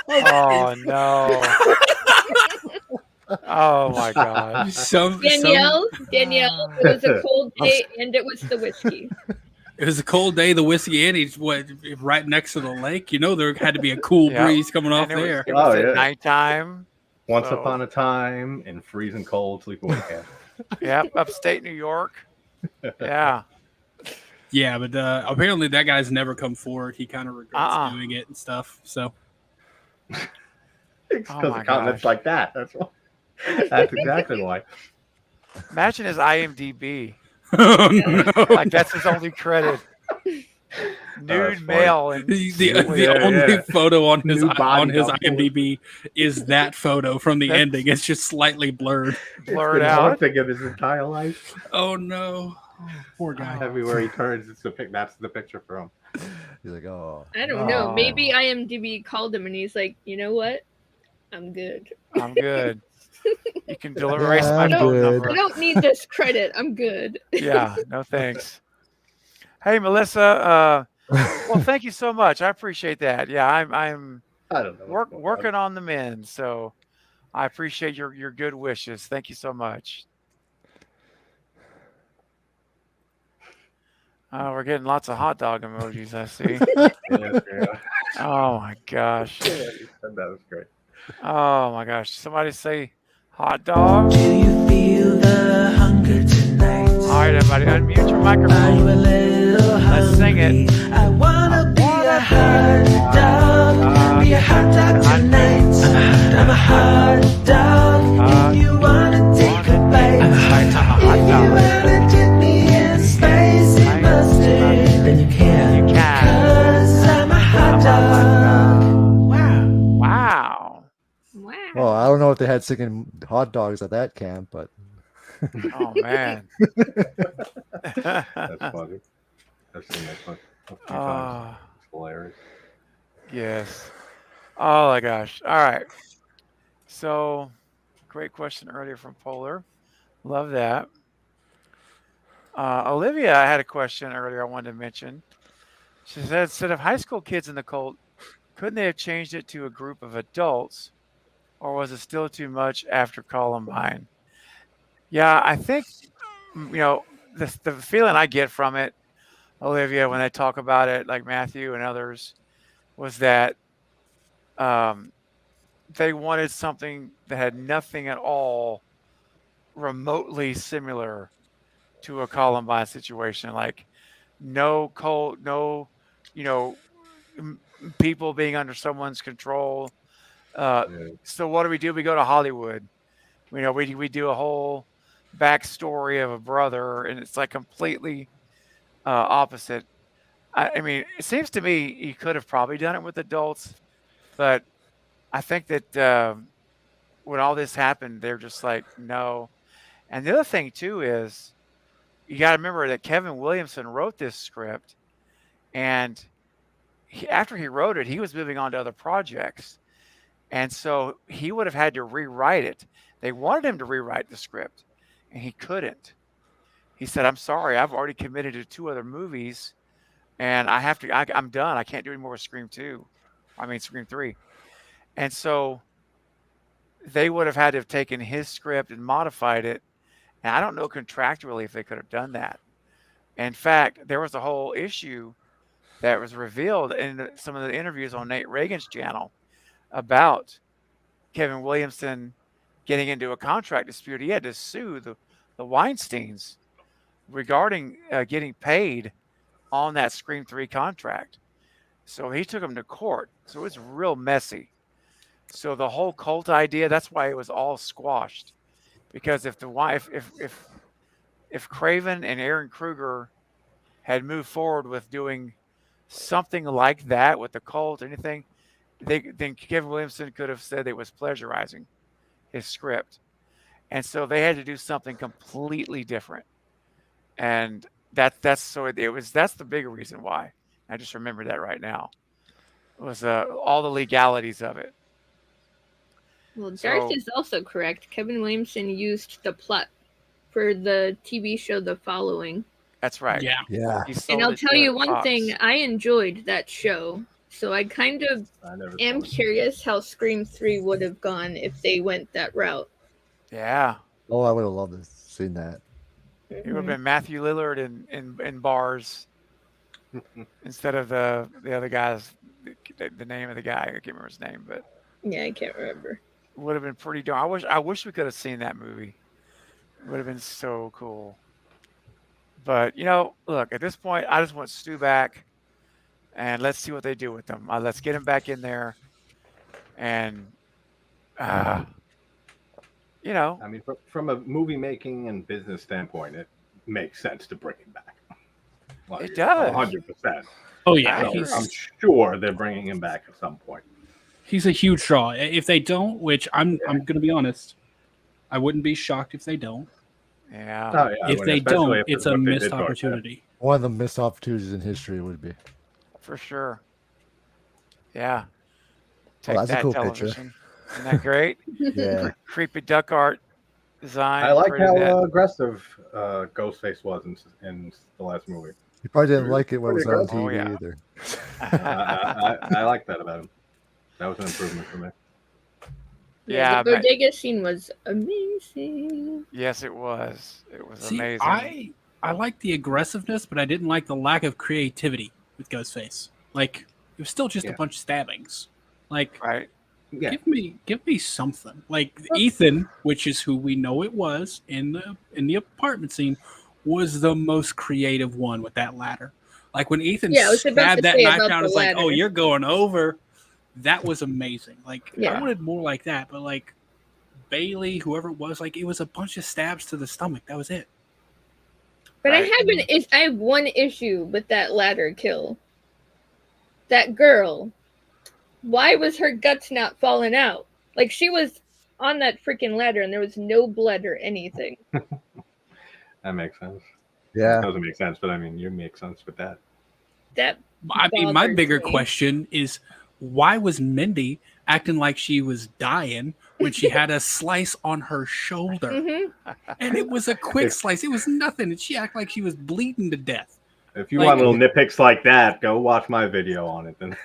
B: Oh no. Oh my god.
D: Danielle, it was a cold day and it was the whiskey.
C: It was a cold day, the whiskey, and he's right next to the lake. There had to be a cool breeze coming off there.
B: It was at nighttime.
F: Once upon a time in freezing cold sleepaway camp.
B: Yep, upstate New York. Yeah.
C: Yeah, but apparently that guy's never come forward. He kind of regrets doing it and stuff. So
F: it's because the comments like that. That's exactly why.
B: Imagine his IMDb.
C: Oh, no.
B: Like that's his only credit. Nude male and
C: the only photo on his IMDb is that photo from the ending. It's just slightly blurred
B: out.
F: Think of his entire life.
C: Oh no, poor guy.
F: Everywhere he turns, that's the picture for him.
E: He's like, oh.
D: I don't know. Maybe IMDb called him and he's like, you know what? I'm good.
B: I'm good. You can erase my phone number.
D: I don't need this credit. I'm good.
B: Yeah, no thanks. Hey, Melissa. Well, thank you so much. I appreciate that. Yeah, I'm working on the men, so I appreciate your good wishes. Thank you so much. We're getting lots of hot dog emojis, I see. Oh my gosh.
F: That was great.
B: Oh my gosh. Somebody say hot dog.
M: Do you feel the hunger tonight?
B: All right, everybody, unmute your microphone. Let's sing it.
M: I wanna be a hot dog. Be a hot dog tonight. I'm a hot dog. If you wanna take a bite. If you wanna dip me in spicy mustard, then you can. 'Cause I'm a hot dog.
B: Wow.
E: Well, I don't know if they had singing hot dogs at that camp, but.
B: Oh man.
F: That's funny. I've seen that one a few times. It's hilarious.
B: Yes. Oh my gosh. All right. So, great question earlier from Polar. Love that. Olivia had a question earlier I wanted to mention. She said, instead of high school kids in the cult, couldn't they have changed it to a group of adults, or was it still too much after Columbine? Yeah, I think, the feeling I get from it, Olivia, when they talk about it, like Matthew and others, was that they wanted something that had nothing at all remotely similar to a Columbine situation, like no cult, no, people being under someone's control. So what do? We go to Hollywood. We do a whole backstory of a brother, and it's like completely opposite. I mean, it seems to me you could have probably done it with adults, but I think that when all this happened, they're just like, no. And the other thing too is you got to remember that Kevin Williamson wrote this script, and after he wrote it, he was moving on to other projects, and so he would have had to rewrite it. They wanted him to rewrite the script, and he couldn't. He said, I'm sorry, I've already committed to 2 other movies, and I'm done. I can't do any more with Scream 3. And so they would have had to have taken his script and modified it. And I don't know contractually if they could have done that. In fact, there was a whole issue that was revealed in some of the interviews on Nate Reagan's channel about Kevin Williamson getting into a contract dispute. He had to sue the Weinsteins regarding getting paid on that Scream 3 contract. So he took him to court. So it's real messy. So the whole cult idea, that's why it was all squashed. Because if Craven and Aaron Kruger had moved forward with doing something like that with the cult or anything, then Kevin Williamson could have said it was plagiarizing his script. And so they had to do something completely different. And that's the bigger reason why. I just remember that right now. It was all the legalities of it.
D: Well, Darth is also correct. Kevin Williamson used the plot for the TV show The Following.
B: That's right.
E: Yeah.
D: And I'll tell you one thing, I enjoyed that show. So I kind of am curious how Scream 3 would have gone if they went that route.
B: Yeah.
E: Oh, I would have loved to seen that.
B: It would have been Matthew Lillard in bars instead of the other guys. The name of the guy, I can't remember his name, but
D: yeah, I can't remember.
B: Would have been pretty darn. I wish we could have seen that movie. It would have been so cool. But look, at this point, I just want Stu back, and let's see what they do with them. Let's get him back in there, and I
F: mean, from a movie making and business standpoint, it makes sense to bring him back. Like,
B: it does,
F: 100%.
C: Oh yeah,
F: so I'm sure they're bringing him back at some point.
C: He's a huge draw. If they don't, which I'm going to be honest, I wouldn't be shocked if they don't.
B: Yeah.
F: Oh, yeah,
C: if they don't, it's a missed opportunity.
E: One of the missed opportunities in history would be.
B: For sure. Yeah.
E: Oh, that's a cool picture.
B: Isn't that great?
E: Yeah.
B: Creepy duck art design.
F: I like how aggressive Ghostface was in the last movie.
E: You probably didn't like it when it was on
F: aggressive.
E: TV either.
F: I like that about him. That was an improvement for me.
B: Yeah,
D: the bodega scene was amazing.
B: Yes, it was. It was
C: See,
B: amazing.
C: I like the aggressiveness, but I didn't like the lack of creativity with Ghostface. Like, it was still just a bunch of stabbings. Like,
B: right.
C: Give me something. Like Ethan, which is who we know it was in the apartment scene, was the most creative one with that ladder. Like when Ethan stabbed that knife down, it's like, oh, you're going over. That was amazing. Like I wanted more like that, but like Bailey, whoever it was, like it was a bunch of stabs to the stomach. That was it.
D: But I have one issue with that ladder kill. That girl. Why was her guts not falling out? Like she was on that freaking ladder and there was no blood or anything.
F: That makes sense.
E: Yeah.
F: It doesn't make sense, but I mean, you make sense with that.
C: My bigger question is, why was Mindy acting like she was dying when she had a slice on her shoulder?
D: Mm-hmm.
C: And it was a quick slice. It was nothing. And she acted like she was bleeding to death.
F: If you want little nitpicks like that, go watch my video on it. Then.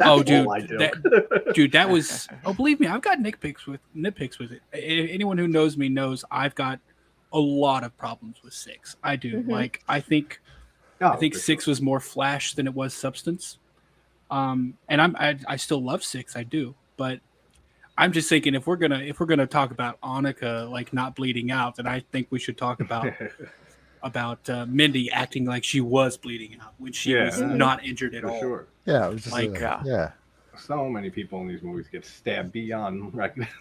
C: Oh, dude, that was. Oh, believe me, I've got nitpicks with it. Anyone who knows me knows I've got a lot of problems with 6. I do.
D: Mm-hmm.
C: Like, I think 6 was more flash than it was substance. And I still love 6. I do, but I'm just thinking if we're gonna talk about Annika like not bleeding out, then I think we should talk about Mindy acting like she was bleeding out when she was not injured at all.
F: Sure.
E: Yeah, it was just
C: like
F: so many people in these movies get stabbed beyond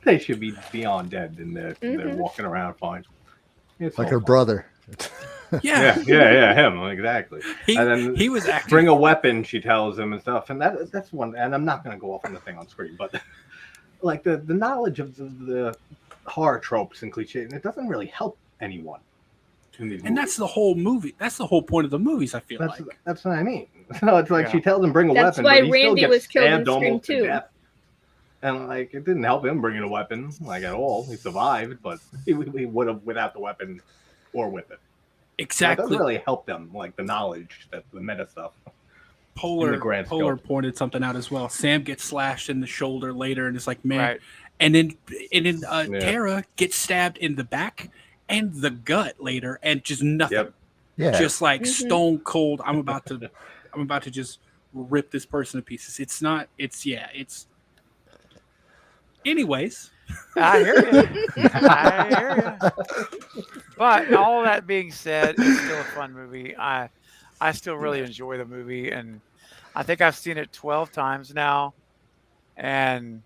F: they should be beyond dead, and they're walking around fine. It's
E: like her brother.
F: Yeah, him exactly. And then
C: he was acting.
F: Bring a weapon, she tells him and stuff, and that's one. And I'm not going to go off on the thing on screen, but like the knowledge of the horror tropes and cliches, it doesn't really help anyone.
C: And that's the whole movie. That's the whole point of the movies. I feel
F: that's what I mean. So it's like she tells him bring a weapon.
D: That's why
F: but he
D: Randy
F: still
D: was
F: gets
D: killed in
F: stabbed
D: Scream
F: almost to
D: 2.
F: death. And like it didn't help him bringing a weapon like at all. He survived, but he would have without the weapon or with it.
C: Exactly.
F: It doesn't really help them, like the knowledge that the meta stuff.
C: Polar pointed something out as well. Sam gets slashed in the shoulder later, and it's like, man. Right. And then Tara gets stabbed in the back and the gut later, and just nothing.
F: Yep.
E: Yeah.
C: Just like stone cold. I'm about to just rip this person to pieces. It's not. It's Anyways,
B: I hear you. I hear you. But all that being said, it's still a fun movie. I still really enjoy the movie, and I think I've seen it 12 times now, and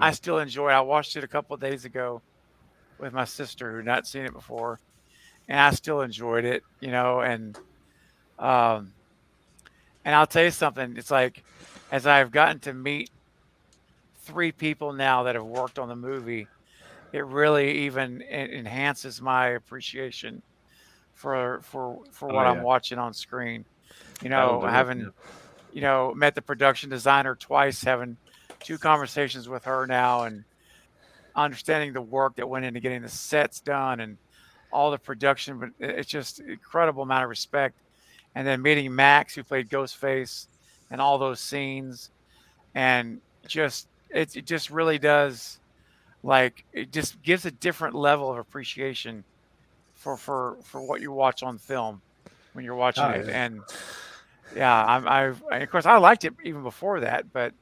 B: I still enjoy it. I watched it a couple of days ago with my sister who not seen it before, and I still enjoyed it, um, and I'll tell you something. It's like as I've gotten to meet 3 people now that have worked on the movie, it really even enhances my appreciation for what I'm watching on screen. Having met the production designer twice, having 2 conversations with her now, and understanding the work that went into getting the sets done and all the production. But it's just incredible amount of respect. And then meeting Max, who played Ghostface, and all those scenes, and it just really does, like, it just gives a different level of appreciation for what you watch on film when you're watching it.
F: Yeah.
B: And yeah, of course I liked it even before that, but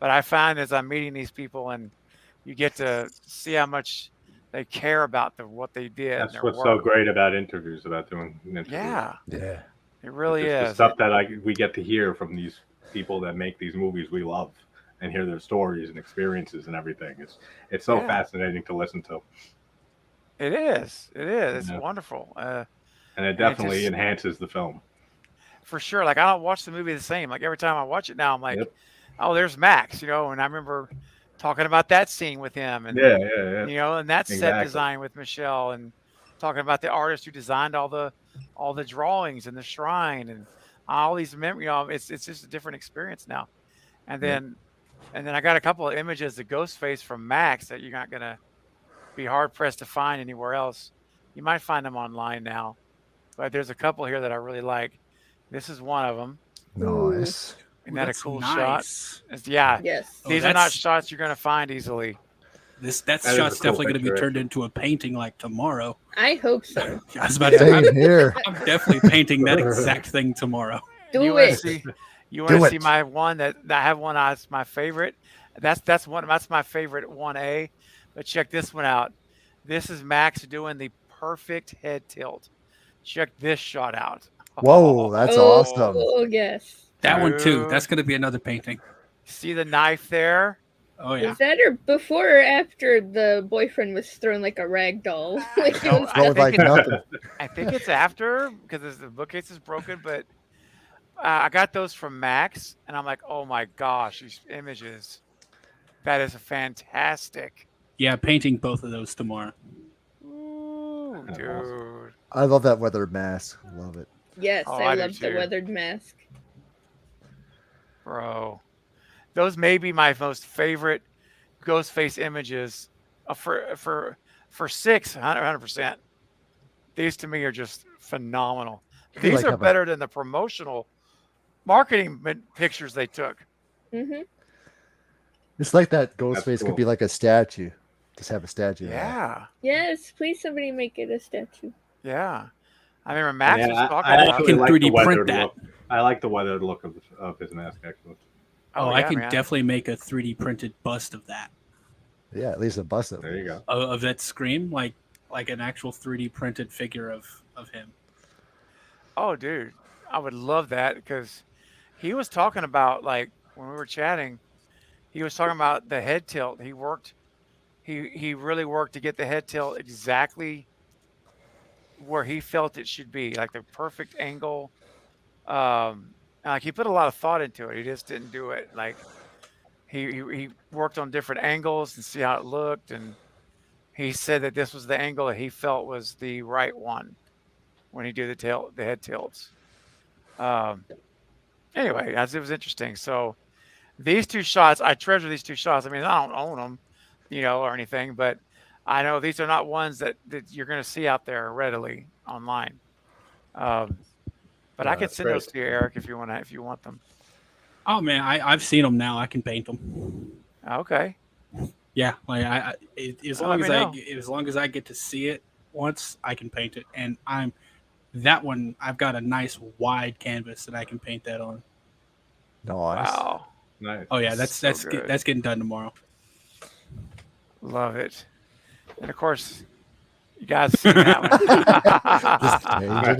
B: I find as I'm meeting these people and you get to see how much they care about what they did.
F: That's
B: and
F: what's
B: their
F: so
B: work.
F: great about interviews, about doing interviews.
B: Yeah,
E: Yeah.
B: it really
F: Just
B: is.
F: the stuff that we get to hear from these people that make these movies we love, and hear their stories and experiences and everything. It's so fascinating to listen to.
B: It is. It's wonderful.
F: And it definitely enhances the film.
B: For sure. Like, I don't watch the movie the same. Like, every time I watch it now, I'm like, oh, there's Max, and I remember talking about that scene with him, and and that set design with Michelle, and talking about the artist who designed all the drawings and the shrine and all these memories. It's just a different experience now. And then I got a couple of images of Ghostface from Max that you're not gonna be hard pressed to find anywhere else. You might find them online now, but there's a couple here that I really like. This is one of them.
E: Nice.
B: Isn't that a cool
C: nice.
B: shot? Yeah.
D: Yes.
B: These are not shots you're going to find easily.
C: That shot's definitely going to be turned into a painting like tomorrow.
D: I hope so.
C: I was about to say,
E: I'm
C: definitely painting that exact thing tomorrow.
D: Do it.
B: You want to see my one that I have one that's my favorite? That's my favorite 1A. But check this one out. This is Max doing the perfect head tilt. Check this shot out.
E: Whoa, that's awesome.
D: Oh, yes.
C: That one too. That's going to be another painting.
B: See the knife there?
C: Oh yeah.
D: Is that before or after the boyfriend was thrown like a rag doll?
B: I think it's after, because the bookcase is broken. But I got those from Max, and I'm like, oh my gosh, these images. That is fantastic.
C: Yeah, painting both of those tomorrow.
B: Ooh, dude.
E: I love that weathered mask. Love it.
D: Yes,
B: Oh,
D: I
B: I do
D: love the
B: too.
D: weathered mask.
B: Bro, those may be my most favorite Ghostface images for 100%. These to me are just phenomenal. These are better than the promotional marketing pictures they took.
D: Mm-hmm.
E: It's like that Ghostface could be like a statue. Just have a statue.
B: Yeah.
D: Yes, please somebody make it a statue.
B: Yeah. I remember Max was talking
F: I
B: about
F: actually like
C: 3D
F: the weathered
C: print that.
F: look. I like the weathered look of his mask, actually.
C: Oh,
B: yeah,
C: I can
B: man.
C: definitely make a 3D printed bust of that.
E: Yeah, at least a bust of it.
F: There you go.
C: Of that Scream, like an actual 3D printed figure of him.
B: Oh, dude, I would love that, because he was talking about, like, when we were chatting, he was talking about the head tilt. He really worked to get the head tilt exactly where he felt it should be, like the perfect angle. Like, he put a lot of thought into it. He just didn't do it. Like, he worked on different angles and see how it looked, and he said that this was the angle that he felt was the right one when he did the head tilts. Anyway, it was interesting. So these 2 shots, I treasure these 2 shots. I mean, I don't own them, or anything, but I know these are not ones that you're going to see out there readily online. But I could send those to you, Eric, if you want them.
C: Oh man, I've seen them now. I can paint them.
B: Okay.
C: Yeah, like as
B: Well,
C: long as I get to see it once, I can paint it. And I've got a nice wide canvas that I can paint that on.
E: Nice.
B: Wow.
F: Nice.
C: Oh yeah, that's
B: So good.
C: that's getting done tomorrow.
B: Love it. And of course, you guys seen that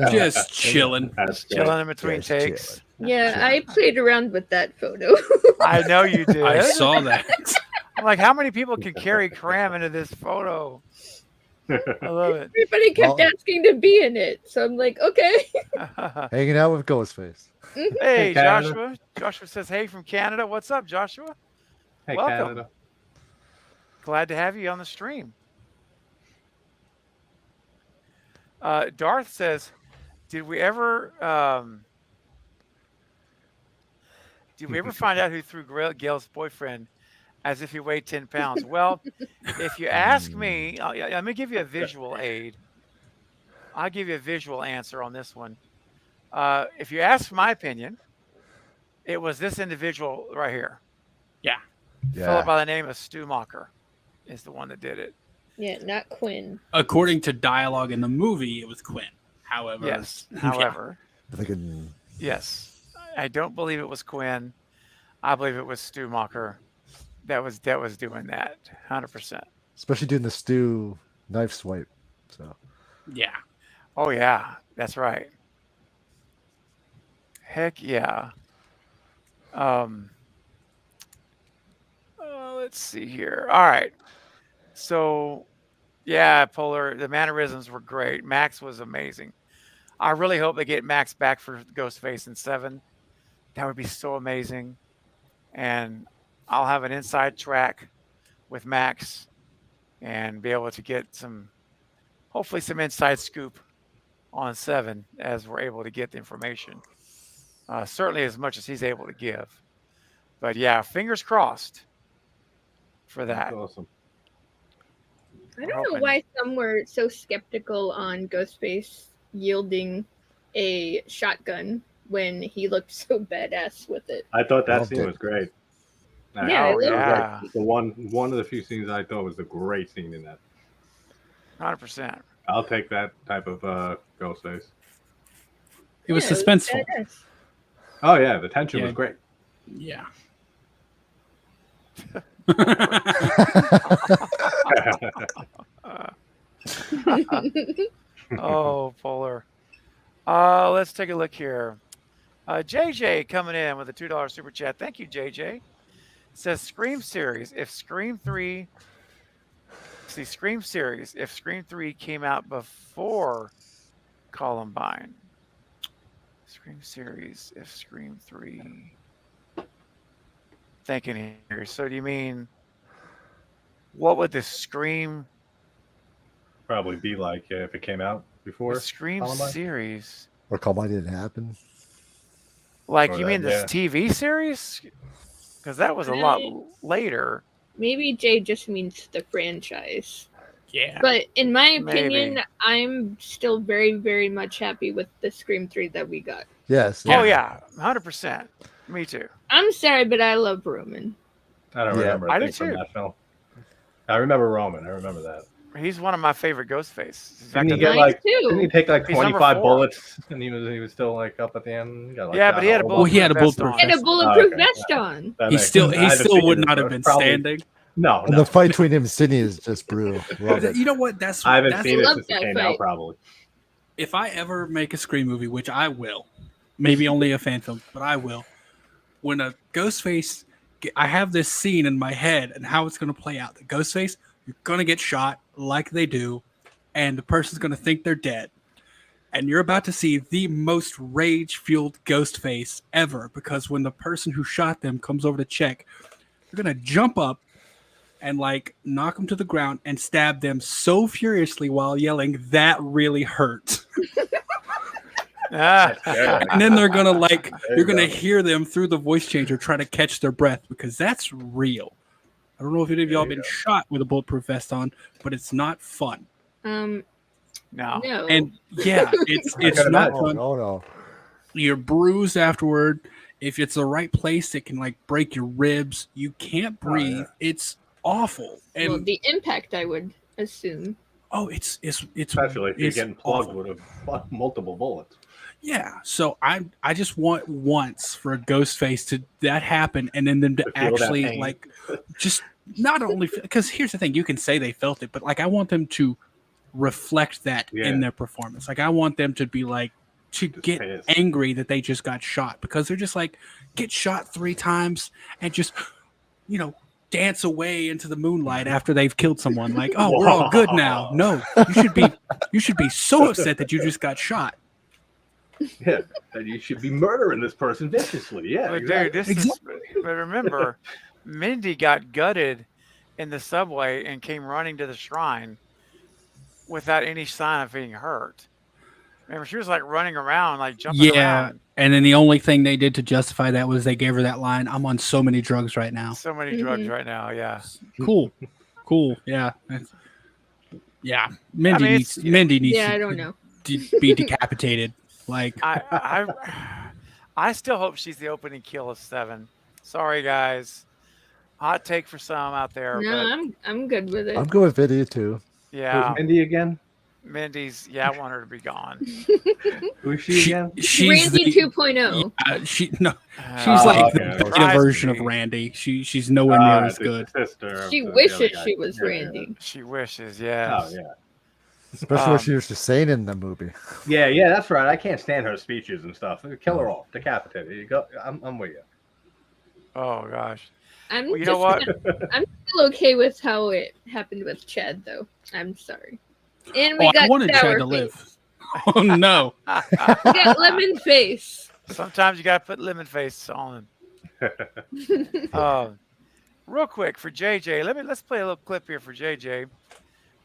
B: one.
C: Just chilling.
B: Chilling in between takes.
D: Yeah, I played around with that photo.
B: I know you did.
C: I saw that.
B: I'm like, how many people can carry Cram into this photo? I love it.
D: Everybody kept asking to be in it, so I'm like, okay.
E: Hanging out with Ghostface.
B: Hey,
F: Canada.
B: Joshua. Joshua says, hey, from Canada. What's up, Joshua?
F: Hey,
B: Welcome.
F: Canada.
B: Glad to have you on the stream. Darth says, did we ever find out who threw Gale's boyfriend as if he weighed 10 pounds? Well, if you ask me, let me give you a visual aid. I'll give you a visual answer on this one. If you ask my opinion, it was this individual right here.
C: Yeah.
B: Fellow by the name of Stu Macher is the one that did it.
D: Yeah, not Quinn.
C: According to dialogue in the movie, it was Quinn. However,
B: Yes. However,
E: Fucking
B: yes, I don't believe it was Quinn. I believe it was Stu Macher that was doing that 100%.
E: especially doing the Stu knife swipe. So
C: yeah.
B: Oh yeah, that's right. Heck yeah. Let's see here. All right. So, yeah, Polar, the mannerisms were great. Max was amazing. I really hope they get Max back for Ghostface in 7. That would be so amazing. And I'll have an inside track with Max and be able to get hopefully some inside scoop on 7 as we're able to get the information. Certainly as much as he's able to give. But yeah, fingers crossed for that.
F: That's awesome.
D: I don't know why some were so skeptical on Ghostface yielding a shotgun when he looked so badass with it.
F: I thought that scene was great.
D: Yeah, I loved
F: it. The one of the few scenes I thought was a great scene in that.
B: 100%.
F: I'll take that type of Ghostface.
C: It was suspenseful.
F: Oh yeah, the tension was great.
C: Yeah.
B: Oh, Polar. Let's take a look here. JJ coming in with a $2 super chat. Thank you, JJ. It says Scream series. If Scream 3 came out before Columbine. Scream series, if Scream 3. Thinking here. So do you mean what would the Scream
F: probably be like if it came out before
B: the Scream
F: Columbine?
B: series?
E: or Columbine didn't happen.
B: Like
F: Or
B: you
F: that,
B: mean this
F: yeah.
B: TV series? Because that was a lot later.
D: Maybe Jay just means the franchise.
C: Yeah.
D: But in my opinion,
B: Maybe.
D: I'm still very, very much happy with the Scream 3 that we got.
E: Yes.
B: Oh yeah, 100%. Me too.
D: I'm sorry, but I love Roman.
F: I don't remember
B: I
F: a
B: do
F: thing from
B: too.
F: that film. I remember Roman. I remember that.
B: He's one of my favorite Ghostface.
F: Didn't he get didn't he take like 25 bullets and he was still like up at the end? He got, like,
B: Yeah, but he had a
C: Well, he had a bulletproof
D: He had a
C: vest.
D: bulletproof
F: okay.
D: vest on.
F: That
C: He
F: makes
C: still
F: sense. I haven't seen
C: would
F: it,
C: not
F: so
C: have been
F: it's probably-
C: standing.
F: No,
E: And the fight between him and Sydney is just brutal. Love it.
C: You know what? That's
F: I haven't
C: that's
F: seen it
D: love
F: since it
D: that
F: came
D: fight.
F: out. Probably.
C: if I ever make a Scream movie, which I will, maybe only a fan film, but I will. When a Ghostface, I have this scene in my head and how it's going to play out. The Ghostface, you're going to get shot like they do, and the person's going to think they're dead. And you're about to see the most rage-fueled Ghostface ever, because when the person who shot them comes over to check, they're going to jump up and like knock them to the ground and stab them so furiously while yelling, "That really hurt." And then they're gonna you're gonna hear them through the voice changer try to catch their breath, because that's real. I don't know if any of y'all been shot with a bulletproof vest on, but it's not fun.
B: No.
C: And yeah, it's not fun.
E: Oh no.
C: You're bruised afterward. If it's the right place, it can like break your ribs. You can't breathe. It's awful. And
D: Well, the impact, I would assume.
C: Oh, it's
F: Especially if you're getting plugged
C: awful.
F: with multiple bullets.
C: Yeah, so I just want once for a Ghostface to that happen, and then them to
F: To feel that
C: actually
F: pain.
C: like just not only because here's the thing, you can say they felt it, but like I want them to reflect that in their performance. Like I want them to be like to
F: Just
C: get
F: pissed.
C: angry that they just got shot because they're just like get shot 3 times and just dance away into the moonlight after they've killed someone. Like, oh, we're all good now. No, you should be so upset that you just got shot.
F: Yeah, and you should be murdering this person viciously. Yeah,
B: But
F: exactly.
B: dude, but remember, Mindy got gutted in the subway and came running to the shrine without any sign of being hurt. Remember, she was like running around, like jumping around.
C: And then the only thing they did to justify that was they gave her that line, "I'm on so many drugs right now."
B: So many drugs right now. Yeah.
C: Cool. Yeah. Yeah. Mindy needs
D: I don't know.
C: to be decapitated. Like
B: I still hope she's the opening kill of 7. Sorry, guys. Hot take for some out there.
D: No,
B: but
D: I'm good with it.
E: I'm going with Vinny too.
B: Yeah.
F: Who's Mindy again?
B: Mindy's. Yeah, I want her to be gone.
F: Who's she again?
C: She's
D: Randy 2.0.
C: She's like the version of Randy. She's nowhere near as good.
D: She wishes she was Randy.
B: She wishes, yes.
F: Oh yeah.
E: Especially what she was just saying in the movie.
F: Yeah, that's right. I can't stand her speeches and stuff. Kill her off, decapitate her. You go. I'm with you.
B: Oh gosh.
D: You know what? I'm still okay with how it happened with Chad, though. I'm sorry. And we got
C: I wanted Chad to
D: Sour
C: live.
D: Face.
C: Oh no.
D: We got Lemon Face.
B: Sometimes you gotta put lemon face on. Real quick for JJ. Let's play a little clip here for JJ.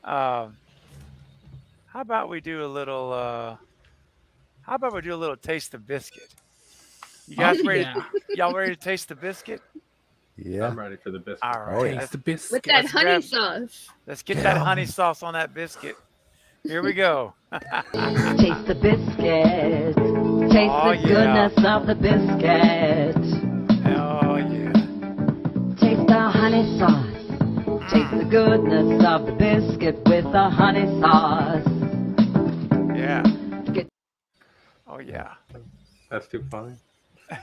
B: How about we do a little taste the biscuit? You guys ready? Y'all ready to taste the biscuit?
E: Yeah.
F: I'm ready for the biscuit.
B: All right.
C: Taste the biscuit.
D: With that honey sauce.
B: Let's get that honey sauce on that biscuit. Here we go.
N: Taste the biscuit. Taste the goodness of the biscuit.
B: Oh yeah.
N: Taste the honey sauce. Taste the goodness of the biscuit with the honey sauce.
B: Yeah. Oh yeah.
F: That's too funny. You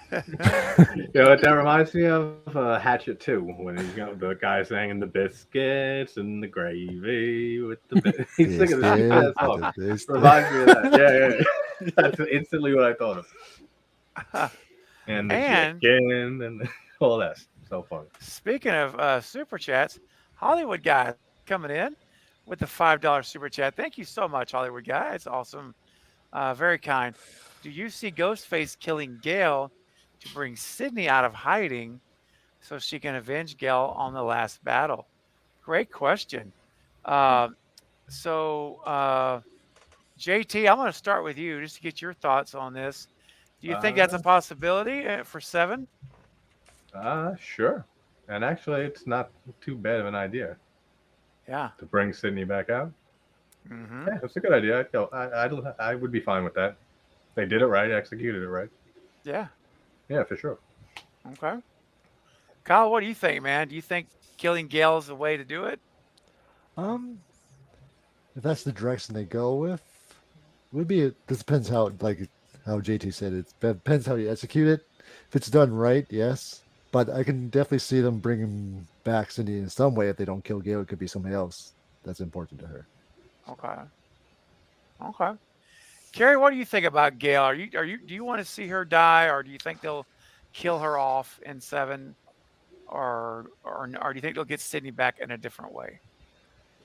F: know what that reminds me of? Hatchet 2, when the guy singing the biscuits and the gravy with the he's singing the song. Reminds me of that. Yeah. That's instantly what I thought of. And the chicken and all that. So funny.
B: Speaking of super chats, Hollywood guy coming in with the $5 super chat. Thank you so much, Hollywood guy. It's awesome. Very kind. Do you see Ghostface killing Gale to bring Sydney out of hiding so she can avenge Gale on the last battle? Great question. JT, I'm going to start with you just to get your thoughts on this. Do you think that's a possibility for 7?
F: Sure. And actually, it's not too bad of an idea.
B: Yeah.
F: To bring Sydney back out.
B: Mm-hmm.
F: Yeah, that's a good idea. I would be fine with that. They did it right, executed it right.
B: Yeah.
F: Yeah, for sure.
B: Okay. Kyle, what do you think, man? Do you think killing Gale is the way to do it?
E: If that's the direction they go with, this depends how JT said it. Depends how you execute it. If it's done right, yes. But I can definitely see them bringing back Cindy in some way. If they don't kill Gale, it could be somebody else that's important to her.
B: Okay. Carrie, what do you think about Gale? Do you want to see her die, or do you think they'll kill her off in 7, or do you think they'll get Sydney back in a different way?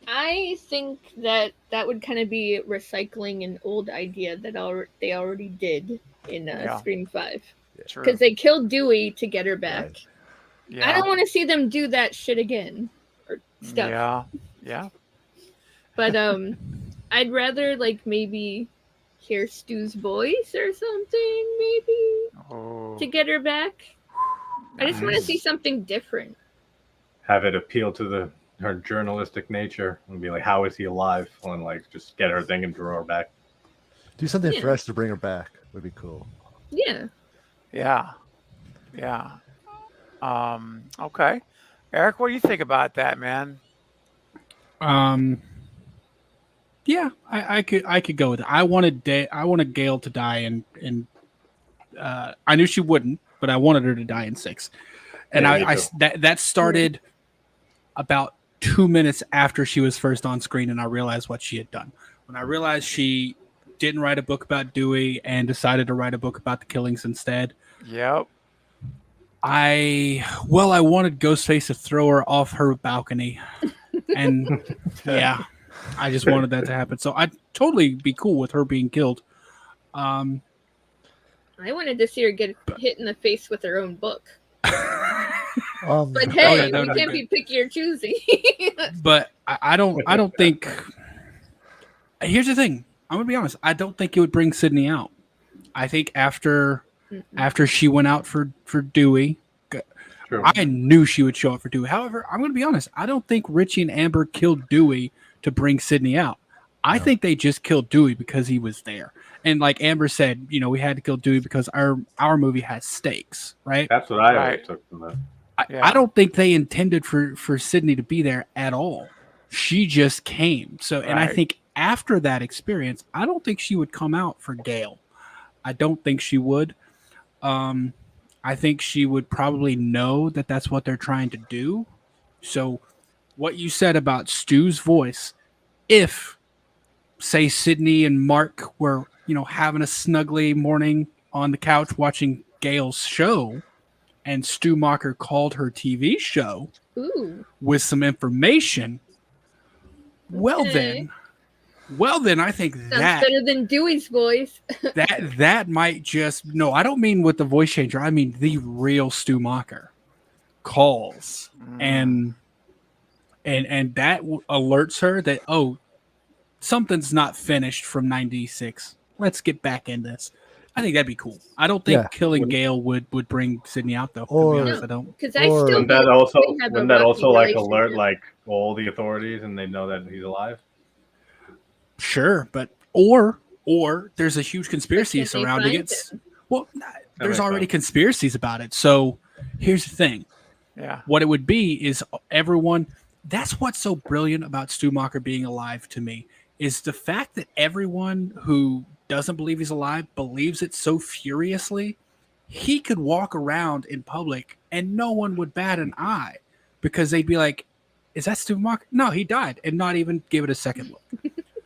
D: I think that would kind of be recycling an old idea that they already did in Scream 5. Because they killed Dewey to get her back. Right. Yeah. I don't want to see them do that shit again or stuff.
B: Yeah.
D: But I'd rather maybe hear Stu's voice or something, maybe to get her back. I just want to see something different.
F: Have it appeal to her journalistic nature and be like, how is he alive? And just get her thing and draw her back.
E: Do something fresh to bring her back would be cool.
D: Yeah.
B: Okay. Eric, what do you think about that, man?
C: Yeah, I could go with it. I wanted Gale to die, and I knew she wouldn't, but I wanted her to die in 6. And
F: Yeah,
C: that started about 2 minutes after she was first on screen, and I realized what she had done. When I realized she didn't write a book about Dewey and decided to write a book about the killings instead.
B: Yep.
C: I wanted Ghostface to throw her off her balcony, and yeah, I just wanted that to happen. So I'd totally be cool with her being killed.
D: I wanted to see her get hit in the face with her own book. But hey, we can't be picky or choosy.
C: But I don't think. Here's the thing. I'm gonna be honest. I don't think it would bring Sydney out. I think after she went out for Dewey, I knew she would show up for Dewey. However, I'm gonna be honest. I don't think Richie and Amber killed Dewey to bring Sydney out. I think they just killed Dewey because he was there. And like Amber said, we had to kill Dewey because our movie has stakes, right?
F: That's what I always took from that.
C: I don't think they intended for Sydney to be there at all. She just came. So, and I think after that experience, I don't think she would come out for Gale. I don't think she would. I think she would probably know that that's what they're trying to do. So what you said about Stu's voice, if, say, Sydney and Mark were, having a snuggly morning on the couch watching Gale's show, and Stu Macher called her TV show with some information, well then, I think
D: sounds
C: that
D: better than Dewey's voice.
C: that might just I don't mean with the voice changer. I mean the real Stu Macher calls and that alerts her that something's not finished from 96. Let's get back in this. I think that'd be cool. I don't think killing Gale would bring Sydney out though. To be honest, I don't.
D: Because I still
F: wouldn't that also like alert like all the authorities and they know that he's alive?
C: Sure, but or there's a huge conspiracy surrounding it. Well, there's already conspiracies about it. So here's the thing.
B: Yeah.
C: What it would be is everyone. That's what's so brilliant about Stu Macher being alive to me is the fact that everyone who doesn't believe he's alive believes it so furiously. He could walk around in public and no one would bat an eye because they'd be like, "Is that Stu Macher? No, he died," and not even give it a second look.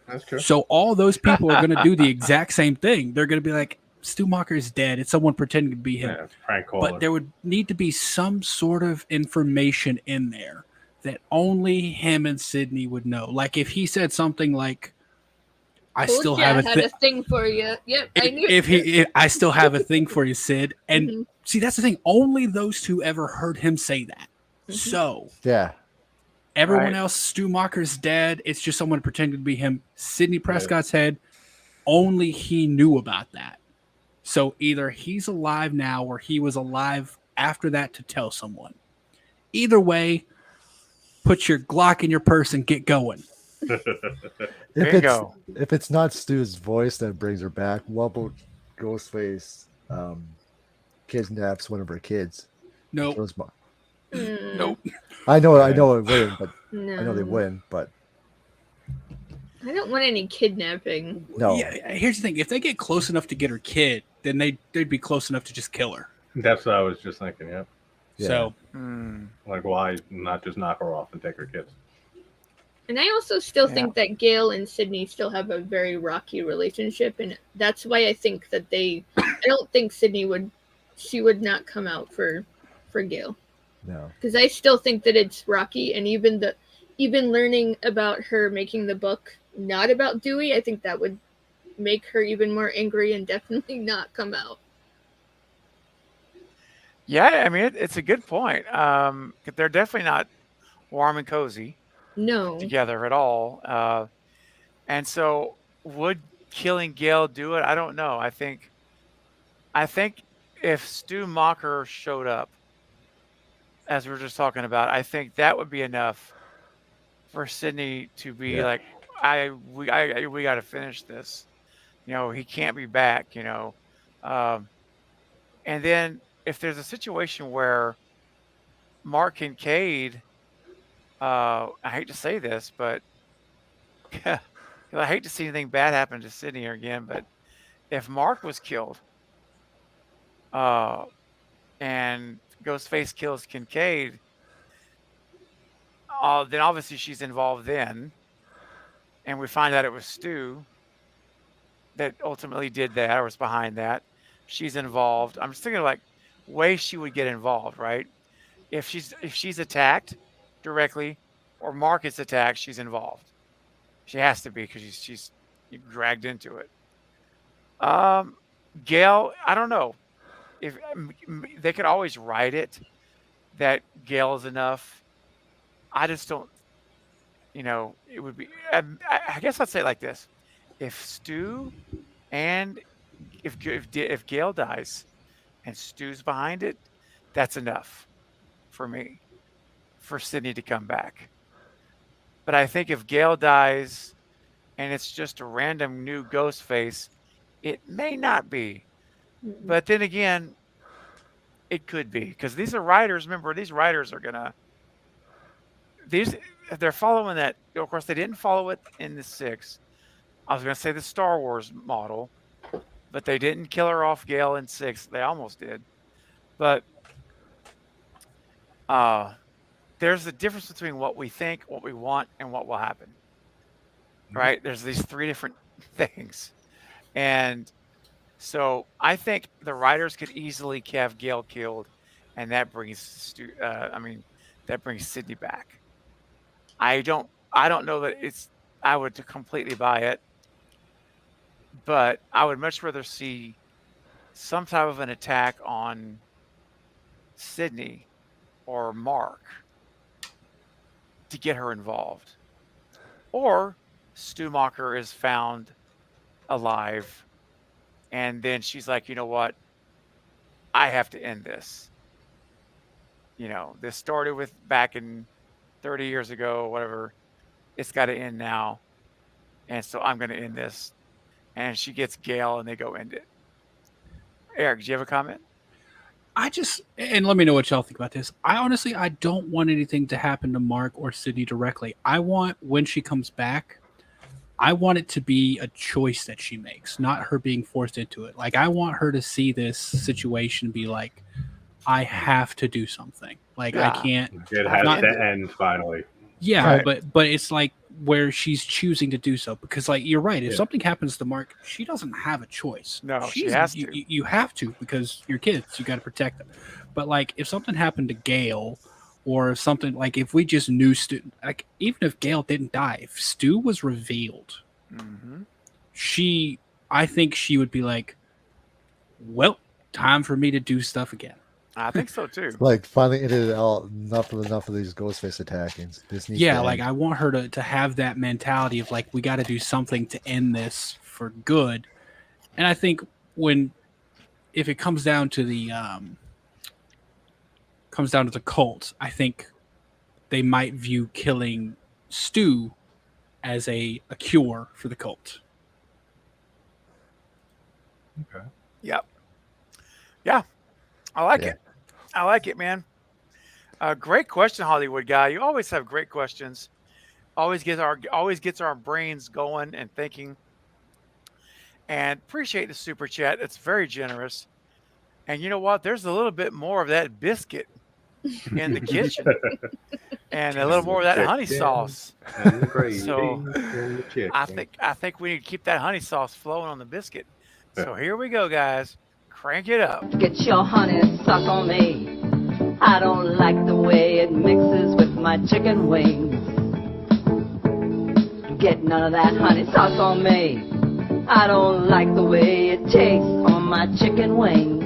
F: That's true.
C: So all those people are going to do the exact same thing. They're going to be like, Stu Macher is dead. It's someone pretending to be him.
F: Yeah, prank caller.
C: But there would need to be some sort of information in there that only him and Sydney would know. Like if he said something like, "I still have
D: a thing for you." Yep, I knew.
C: If I still have a thing for you, Sid. And see, that's the thing. Only those two ever heard him say that. So everyone else, Stu Macher's dead. It's just someone pretending to be him. Sidney Prescott's head. Only he knew about that. So either he's alive now or he was alive after that to tell someone. Either way, put your Glock in your purse and get going.
E: If it's not Stu's voice that brings her back, what about Ghostface kidnaps one of her kids?
C: Nope. Nope.
E: I know it wouldn't, but I know they wouldn't, but
D: I don't want any kidnapping.
E: No.
C: Yeah, here's the thing. If they get close enough to get her kid, then they'd be close enough to just kill her.
F: That's what I was just thinking, yeah.
C: So
F: like why not just knock her off and take her kids?
D: And I also still think that Gale and Sydney still have a very rocky relationship, and that's why I think that I don't think Sydney would not come out for Gale.
E: No.
D: Because I still think that it's rocky, and even learning about her making the book not about Dewey, I think that would make her even more angry and definitely not come out.
B: Yeah, I mean it's a good point. They're definitely not warm and cozy.
D: No.
B: Together at all. And so would killing Gale do it? I don't know. I think if Stu Macher showed up, as we were just talking about, I think that would be enough for Sydney to be like, we got to finish this. He can't be back. And then if there's a situation where Mark Kincaid, I hate to say this, but I hate to see anything bad happen to Sydney again, but if Mark was killed, and Ghostface kills Kincaid, then obviously she's involved then, and we find out it was Stu that ultimately did that or was behind that. She's involved. I'm just thinking like ways she would get involved, right? If she's attacked directly or Mark is attacked, she's involved. She has to be because she's dragged into it. Gale, I don't know if they could always write it that Gale is enough. I just don't. It would be. I guess I'd say it like this: if Stu and if Gale dies and Stu's behind it, that's enough for me for Sydney to come back. But I think if Gale dies and it's just a random new Ghostface, it may not be. But then again, it could be because these are writers. Remember, these writers are gonna they're following that. Of course, they didn't follow it in the 6. I was gonna say the Star Wars model, but they didn't kill her off Gale in 6. They almost did, but there's a difference between what we think, what we want, and what will happen. Right? There's these 3 different things, and so I think the writers could easily have Gale killed, and that brings that brings Sydney back. I don't know that I would completely buy it, but I would much rather see some type of an attack on Sydney or Mark to get her involved, or Stu Macher is found alive, and then she's like, you know what? I have to end this. This started with back in 30 years ago, whatever. It's got to end now. And so I'm going to end this. And she gets Gale and they go end it. Eric, do you have a comment?
C: And let me know what y'all think about this. I don't want anything to happen to Mark or Sydney directly. I want, when she comes back, I want it to be a choice that she makes, not her being forced into it. Like, I want her to see this situation be like, I have to do something. Like, I can't.
F: It has to end finally.
C: Yeah, right. but it's like where she's choosing to do so because, like, you're right. If something happens to Mark, she doesn't have a choice.
B: No, she has to.
C: You have to because you're kids. You got to protect them. But like, if something happened to Gale, or if something like if we just knew Stu, like even if Gale didn't die, if Stu was revealed, I think she would be like, well, time for me to do stuff again.
B: I think so too.
E: Like finally ended it all. Enough of these Ghostface attackings.
C: Yeah, like I want her to have that mentality of like we got to do something to end this for good. And I think if it comes down to the cult, I think they might view killing Stu as a cure for the cult.
F: Okay.
B: Yep. Yeah. I like it. I like it, man. Great question, Hollywood guy. You always have great questions. Always gets our brains going and thinking. And appreciate the super chat. It's very generous. And you know what? There's a little bit more of that biscuit in the kitchen, and a little more of that honey sauce. So I think we need to keep that honey sauce flowing on the biscuit. So here we go, guys. Crank it up.
N: Get your honey suck on me. I don't like the way it mixes with my chicken wings. Get none of that honey sauce on me. I don't like the way it tastes on my chicken wings.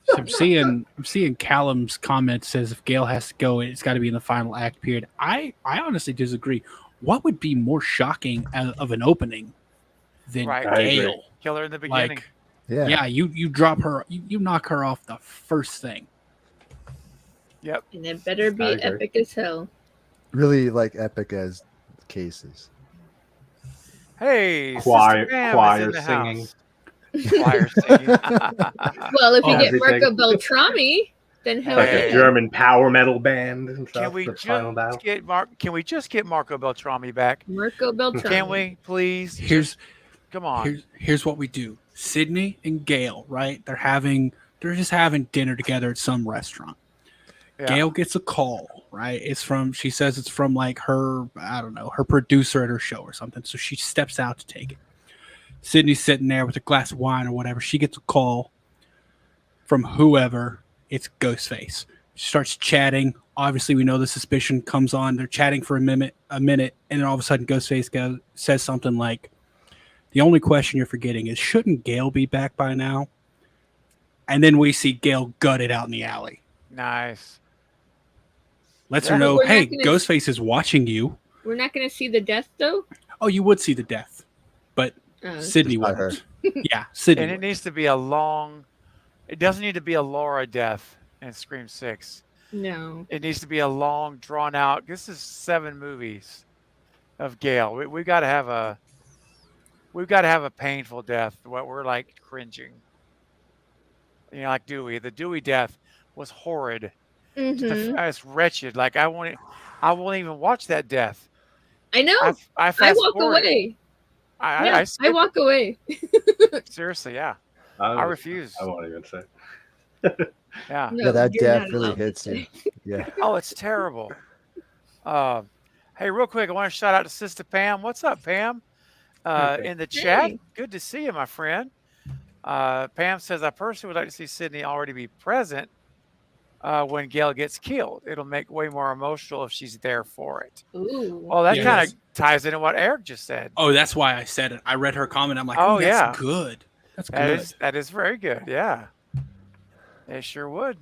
C: So I'm seeing Callum's comment says if Gale has to go, it's got to be in the final act period. I honestly disagree. What would be more shocking of an opening than Gale?
B: Kill her in the beginning.
C: Like, yeah, you drop her, you knock her off the first thing.
B: Yep.
D: And it better be epic as hell.
E: Really like epic as cases.
B: Hey,
F: choir singing.
B: Choir singing.
D: Well, if you get Marco Beltrami. Then hell
F: Like
B: Hey.
F: a German power metal band and stuff.
B: Can we
F: The final battle.
B: just get Can we just get Marco Beltrami back?
D: Marco Beltrami.
B: Can we, please? Come on.
C: Here's what we do. Sydney and Gale, right? They're just having dinner together at some restaurant.
B: Yeah.
C: Gale gets a call, right? She says it's from like her, I don't know, her producer at her show or something. So she steps out to take it. Sydney's sitting there with a glass of wine or whatever. She gets a call from whoever. It's Ghostface. She starts chatting. Obviously, we know the suspicion comes on. They're chatting for a minute, and then all of a sudden Ghostface says something like, "The only question you're forgetting is, shouldn't Gale be back by now?" And then we see Gale gutted out in the alley.
B: Nice.
C: Lets her know,
D: We're not
C: hey,
D: gonna-
C: Ghostface is watching you.
D: We're not going to see the death, though?
C: Oh, you would see the death, but Sydney
E: Just not her.
C: wouldn't. Yeah, Sydney.
B: And it needs to be a long. It doesn't need to be a Laura death in Scream 6.
D: No.
B: It needs to be a long, drawn out. This is 7 movies of Gale. We've got to have a painful death. What we're like cringing. You know, like Dewey. The Dewey death was horrid.
D: Mm-hmm.
B: It's wretched. Like I won't even watch that death.
D: I know.
B: I
D: I
B: fast
D: walk
B: forward.
D: away.
B: I skip
D: walk away.
B: Seriously, yeah. I refuse.
F: I won't even say.
B: Yeah.
E: Yeah, that
D: you're
E: death
D: not
E: really
D: allowed to
E: hits you. Yeah.
B: Oh, it's terrible. Hey, real quick, I want to shout out to Sister Pam. What's up, Pam? In the chat.
D: Hey.
B: Good to see you, my friend. Pam says, I personally would like to see Sydney already be present when Gale gets killed. It'll make way more emotional if she's there for it.
D: Ooh.
B: Well, that
C: Yeah,
B: kind
C: that's-
B: of ties into what Eric just said.
C: Oh, that's why I said it. I read her comment. I'm like,
B: Oh,
C: oh,
B: yeah.
C: that's good. That's good.
B: That is very good. Yeah. They sure would.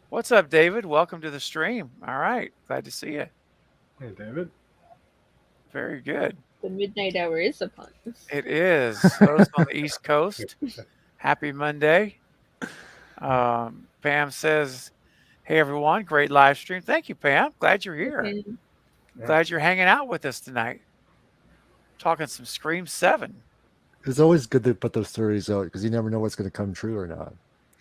B: What's up, David? Welcome to the stream. All right. Glad to see you.
F: Hey, David.
B: Very good.
D: The midnight hour is upon us.
B: It is. Those on the East Coast. Happy Monday. Pam says, hey, everyone. Great live stream. Thank you, Pam. Glad you're here.
D: Okay.
B: Glad you're hanging out with us tonight. Talking some Scream 7.
E: It's always good to put those stories out because you never know what's going to come true or not.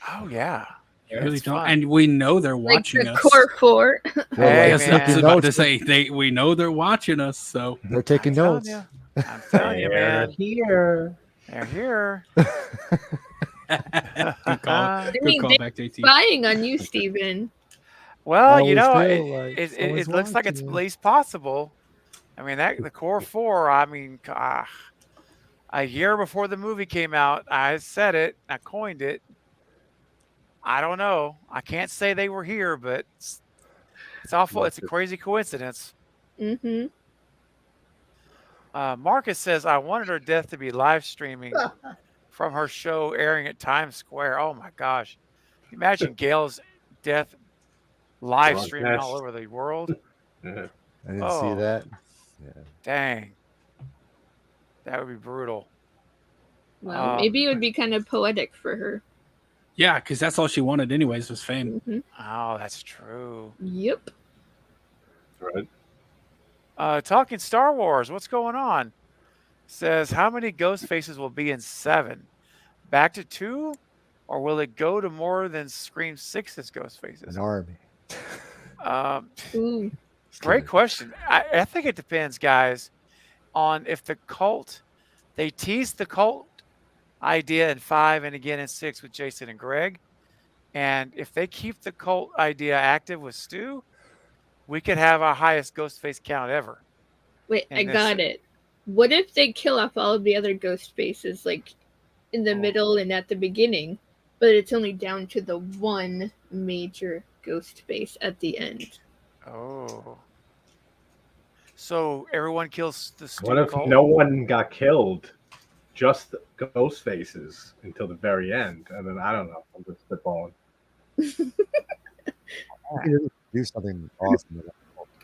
B: Oh, yeah.
C: You really
B: It's
C: don't.
B: fun.
C: And we know they're
D: Like
C: watching
D: the
C: us.
D: core 4.
B: Hey,
C: Yes, I was
B: man.
C: about to say we know they're watching us. So
E: They're taking
B: telling
E: notes.
B: you. I'm telling you, man.
F: Here.
B: They're here.
C: good call.
D: I
C: Good
D: mean,
C: call
D: they're
C: back to AT.
D: spying on you, Steven.
B: Well, you know,
E: always feel like
B: it
E: someone's
B: looks like it's
E: watching
B: at
E: you.
B: least possible. I mean, the core 4, I mean, a year before the movie came out, I said it, I coined it. I don't know. I can't say they were here, but it's awful. It's a crazy coincidence.
D: Mm-hmm.
B: Marcus says, I wanted her death to be live streaming from her show airing at Times Square. Oh, my gosh. Imagine Gale's death live streaming all over the world.
F: Yeah.
E: I didn't
B: Oh.
E: see that. Yeah.
B: Dang. That would be brutal.
D: Well, maybe it would be kind of poetic for her.
C: Yeah, because that's all she wanted, anyways, was fame.
D: Mm-hmm.
B: Oh, that's true.
D: Yep.
F: Right.
B: Talking Star Wars, what's going on? Says, how many ghost faces will be in 7? Back to 2? Or will it go to more than Scream 6's ghost faces?
E: An army.
D: Ooh.
B: Great question. I think it depends, guys, on if the cult, they teased the cult idea in 5 and again in 6 with Jason and Greg. And if they keep the cult idea active with Stu, we could have our highest ghost face count ever.
D: Wait,
B: in
D: I
B: this.
D: got it. What if they kill off all of the other ghost faces, like in the middle and at the beginning, but it's only down to the one major ghost face at the end?
B: Oh. So everyone kills the Stu
F: What if
B: cult?
F: no one got killed? Just ghost faces until the very end. And then I don't know. I'm just spitballing.
E: Do something awesome. with that.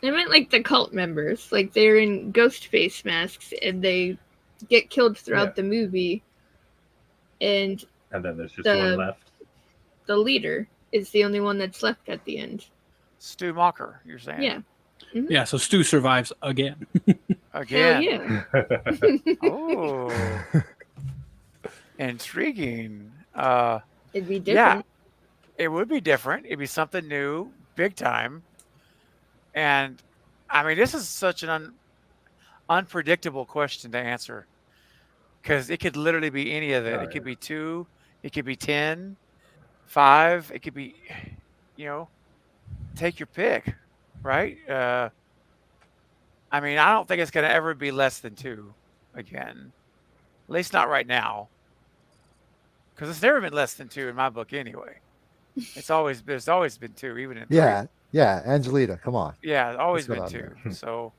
D: I meant like the cult members, like they're in ghost face masks and they get killed throughout the movie, and
F: And then there's just
D: The-
F: one left.
D: the leader is the only one that's left at the end.
B: Stu Macher, you're saying?
D: Yeah.
C: Yeah, so Stu survives again.
B: Again.
D: Hell yeah.
B: Oh. Intriguing.
D: It'd be
B: Yeah.
D: different.
B: It would be different. It'd be something new, big time. And I mean, this is such an unpredictable question to answer because it could literally be any of it. It could be 2, it could be 10, 5, it could be, take your pick, right? I mean, I don't think it's going to ever be less than 2 again, at least not right now, because it's never been less than 2 in my book anyway. There's always been 2, even in 3.
E: Yeah, Angelita, come on.
B: Yeah, it's always been 2. So,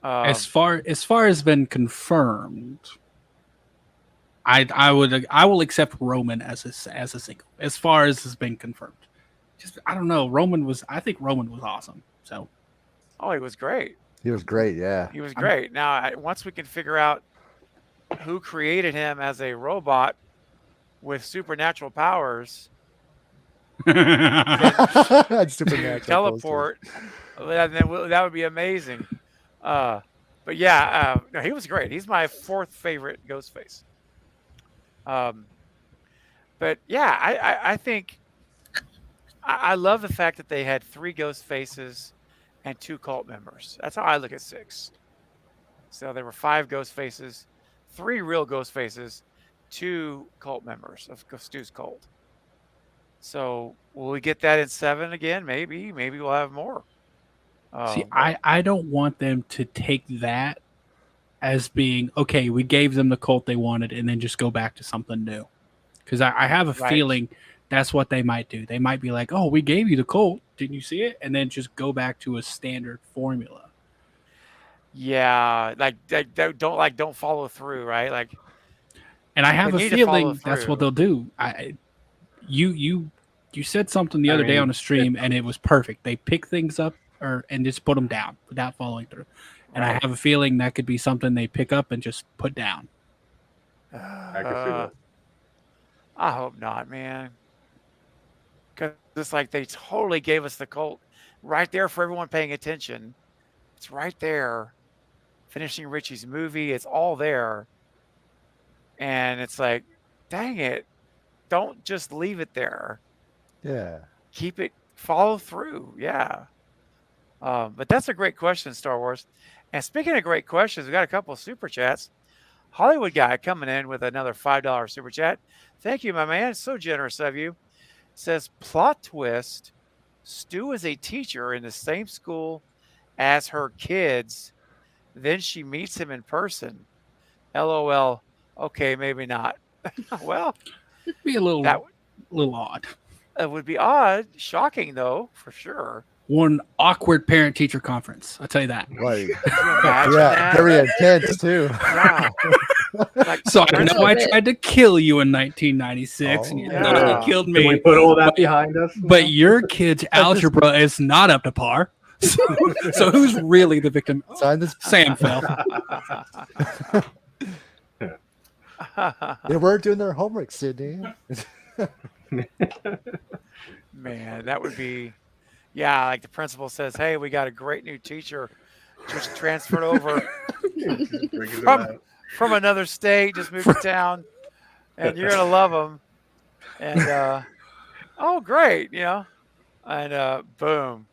C: as far as been confirmed, I will accept Roman as a single. As far as has been confirmed, just I don't know. I think Roman was awesome. So,
B: he was great.
E: He was great. Yeah,
B: he was great. Now, once we can figure out who created him as a robot with supernatural powers. Teleport, and then that would be amazing. But yeah, no, he was great. He's my 4th favorite Ghostface. But yeah, I think I love the fact that they had 3 Ghostfaces and 2 cult members. That's how I look at 6. So there were 5 Ghostfaces, 3 real Ghostfaces, 2 cult members of Stu's cult. So will we get that in 7 again? Maybe we'll have more.
C: See, I don't want them to take that as being, okay, we gave them the cult they wanted and then just go back to something new. Because I have a feeling that's what they might do. They might be like, oh, we gave you the cult. Didn't you see it? And then just go back to a standard formula.
B: Yeah, don't follow through, right? Like,
C: and I have a feeling that's what they'll do. You said something the other day on a stream, and it was perfect. They pick things up and just put them down without following through. And I have a feeling that could be something they pick up and just put down.
F: I can see that.
B: I hope not, man. Because it's like they totally gave us the cult right there for everyone paying attention. It's right there. Finishing Richie's movie, it's all there. And it's like, dang it. Don't just leave it there.
E: Yeah.
B: Keep it, follow through. Yeah. But that's a great question, Star Wars. And speaking of great questions, we got a couple of super chats. Hollywood Guy coming in with another $5 super chat. Thank you, my man. So generous of you. Says, plot twist, Stu is a teacher in the same school as her kids. Then she meets him in person. LOL. Okay, maybe not. Well,
C: it'd be a little odd.
B: It would be odd. Shocking, though, for sure.
C: One awkward parent-teacher conference. I'll tell you that.
E: Right. Yeah, very intense, too.
B: Wow.
C: So I know I tried to kill you in 1996, and you killed me.
F: Can we put all that behind us?
C: But your kid's algebra is not up to par. So who's really the victim? Sam fell.
E: They weren't doing their homework, Sydney.
B: Man, that would be, like the principal says, hey, we got a great new teacher just transferred over from another state, just moved to town, and you're going to love them. And, oh, great, and boom.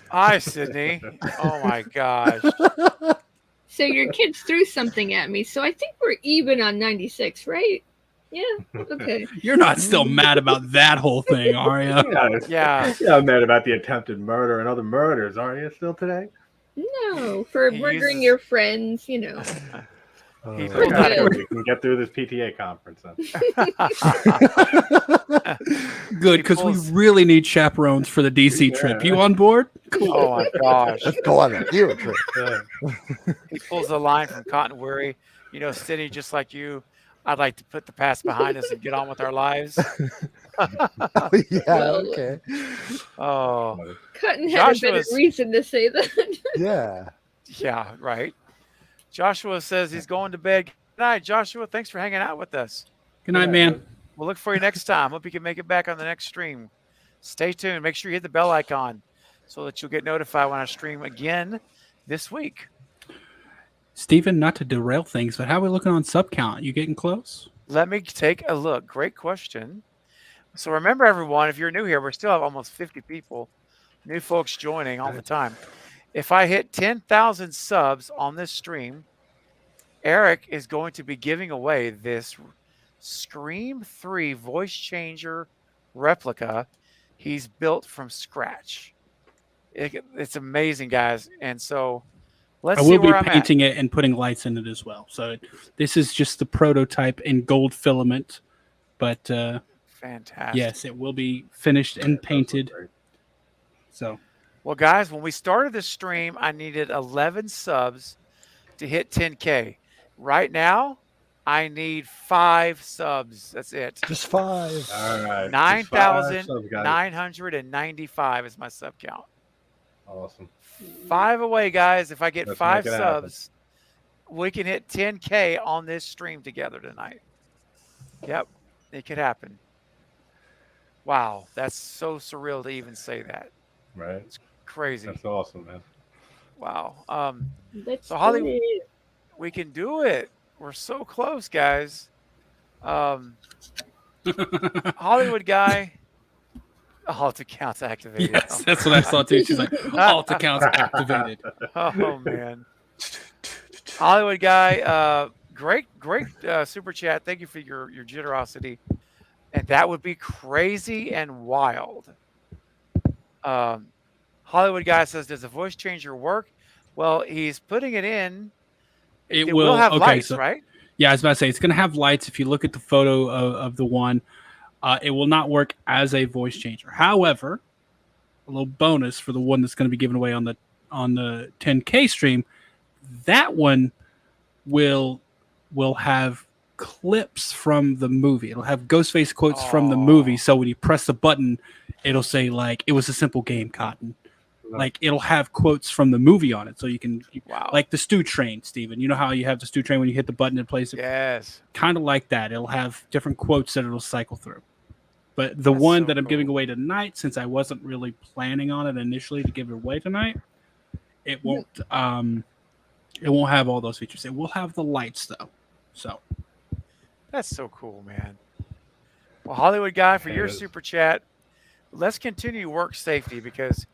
B: Hi, Sydney. Oh, my gosh.
D: So your kids threw something at me, so I think we're even on 96, right? Yeah, okay.
C: You're not still mad about that whole thing, are you?
B: Yeah.
F: Yeah, I'm mad about the attempted murder and other murders, aren't you still today?
D: No, for murdering your friends,
F: We can get through this PTA conference then.
C: Good, because we really need chaperones for the DC trip. You on board?
B: Cool. Oh my gosh.
E: Let's go on a field trip.
B: He pulls the line from Cotton Weary. Sydney, just like you, I'd like to put the past behind us and get on with our lives.
E: Okay.
B: Oh.
D: Cotton had a better reason to say that.
E: Yeah.
B: Yeah, right. Joshua says he's going to bed. Good night, Joshua. Thanks for hanging out with us.
C: Good night, man.
B: We'll look for you next time. Hope you can make it back on the next stream. Stay tuned. Make sure you hit the bell icon so that you'll get notified when I stream again this week.
C: Stephen, not to derail things, but how are we looking on sub count? You getting close?
B: Let me take a look. Great question. So remember, everyone, if you're new here, we still have almost 50 people, new folks joining all the time. If I hit 10,000 subs on this stream, Eric is going to be giving away this Scream 3 voice changer replica he's built from scratch. It's amazing, guys. And so let's
C: I
B: see
C: will be
B: where I'm at.
C: painting it and putting lights in it as well. So this is just the prototype in gold filament, but
B: Fantastic.
C: yes, it will be finished and painted. So,
B: well, guys, when we started this stream, I needed 11 subs to hit 10K. Right now, I need 5 subs. That's it.
E: Just 5.
F: All right.
B: 9,995 is my sub count.
F: Awesome.
B: 5 away, guys. If I get
F: Let's
B: 5
F: make it happen.
B: subs, we can hit 10K on this stream together tonight. Yep, it could happen. Wow, that's so surreal to even say that.
F: Right.
B: It's crazy.
F: That's awesome, man.
B: Wow.
D: Let's
B: So Hollywood,
D: do it.
B: we can do it. We're so close, guys. Hollywood guy. Alt accounts activated.
C: yes, that's what I saw too. She's like, alt accounts activated.
B: Oh man. Hollywood guy, great super chat. Thank you for your generosity. And that would be crazy and wild. Hollywood guy says, does the voice changer work? Well, he's putting it in.
C: It
B: will have
C: okay,
B: lights,
C: so,
B: right?
C: Yeah, I was about to say it's going to have lights. If you look at the photo of the one, it will not work as a voice changer. However, a little bonus for the one that's going to be given away on the 10K stream, that one will have clips from the movie. It'll have Ghostface quotes from the movie. So when you press the button, it'll say like, "It was a simple game, Cotton." Like it'll have quotes from the movie on it, so you can like the Stu Train, Steven. You know how you have the Stu Train when you hit the button and plays it.
B: Yes,
C: kind of like that. It'll have different quotes that it'll cycle through. But the one that I'm giving away tonight, since I wasn't really planning on it initially to give it away tonight, it won't have all those features. It will have the lights though. So
B: that's so cool, man. Well, Hollywood guy, for your super chat, let's continue work safety because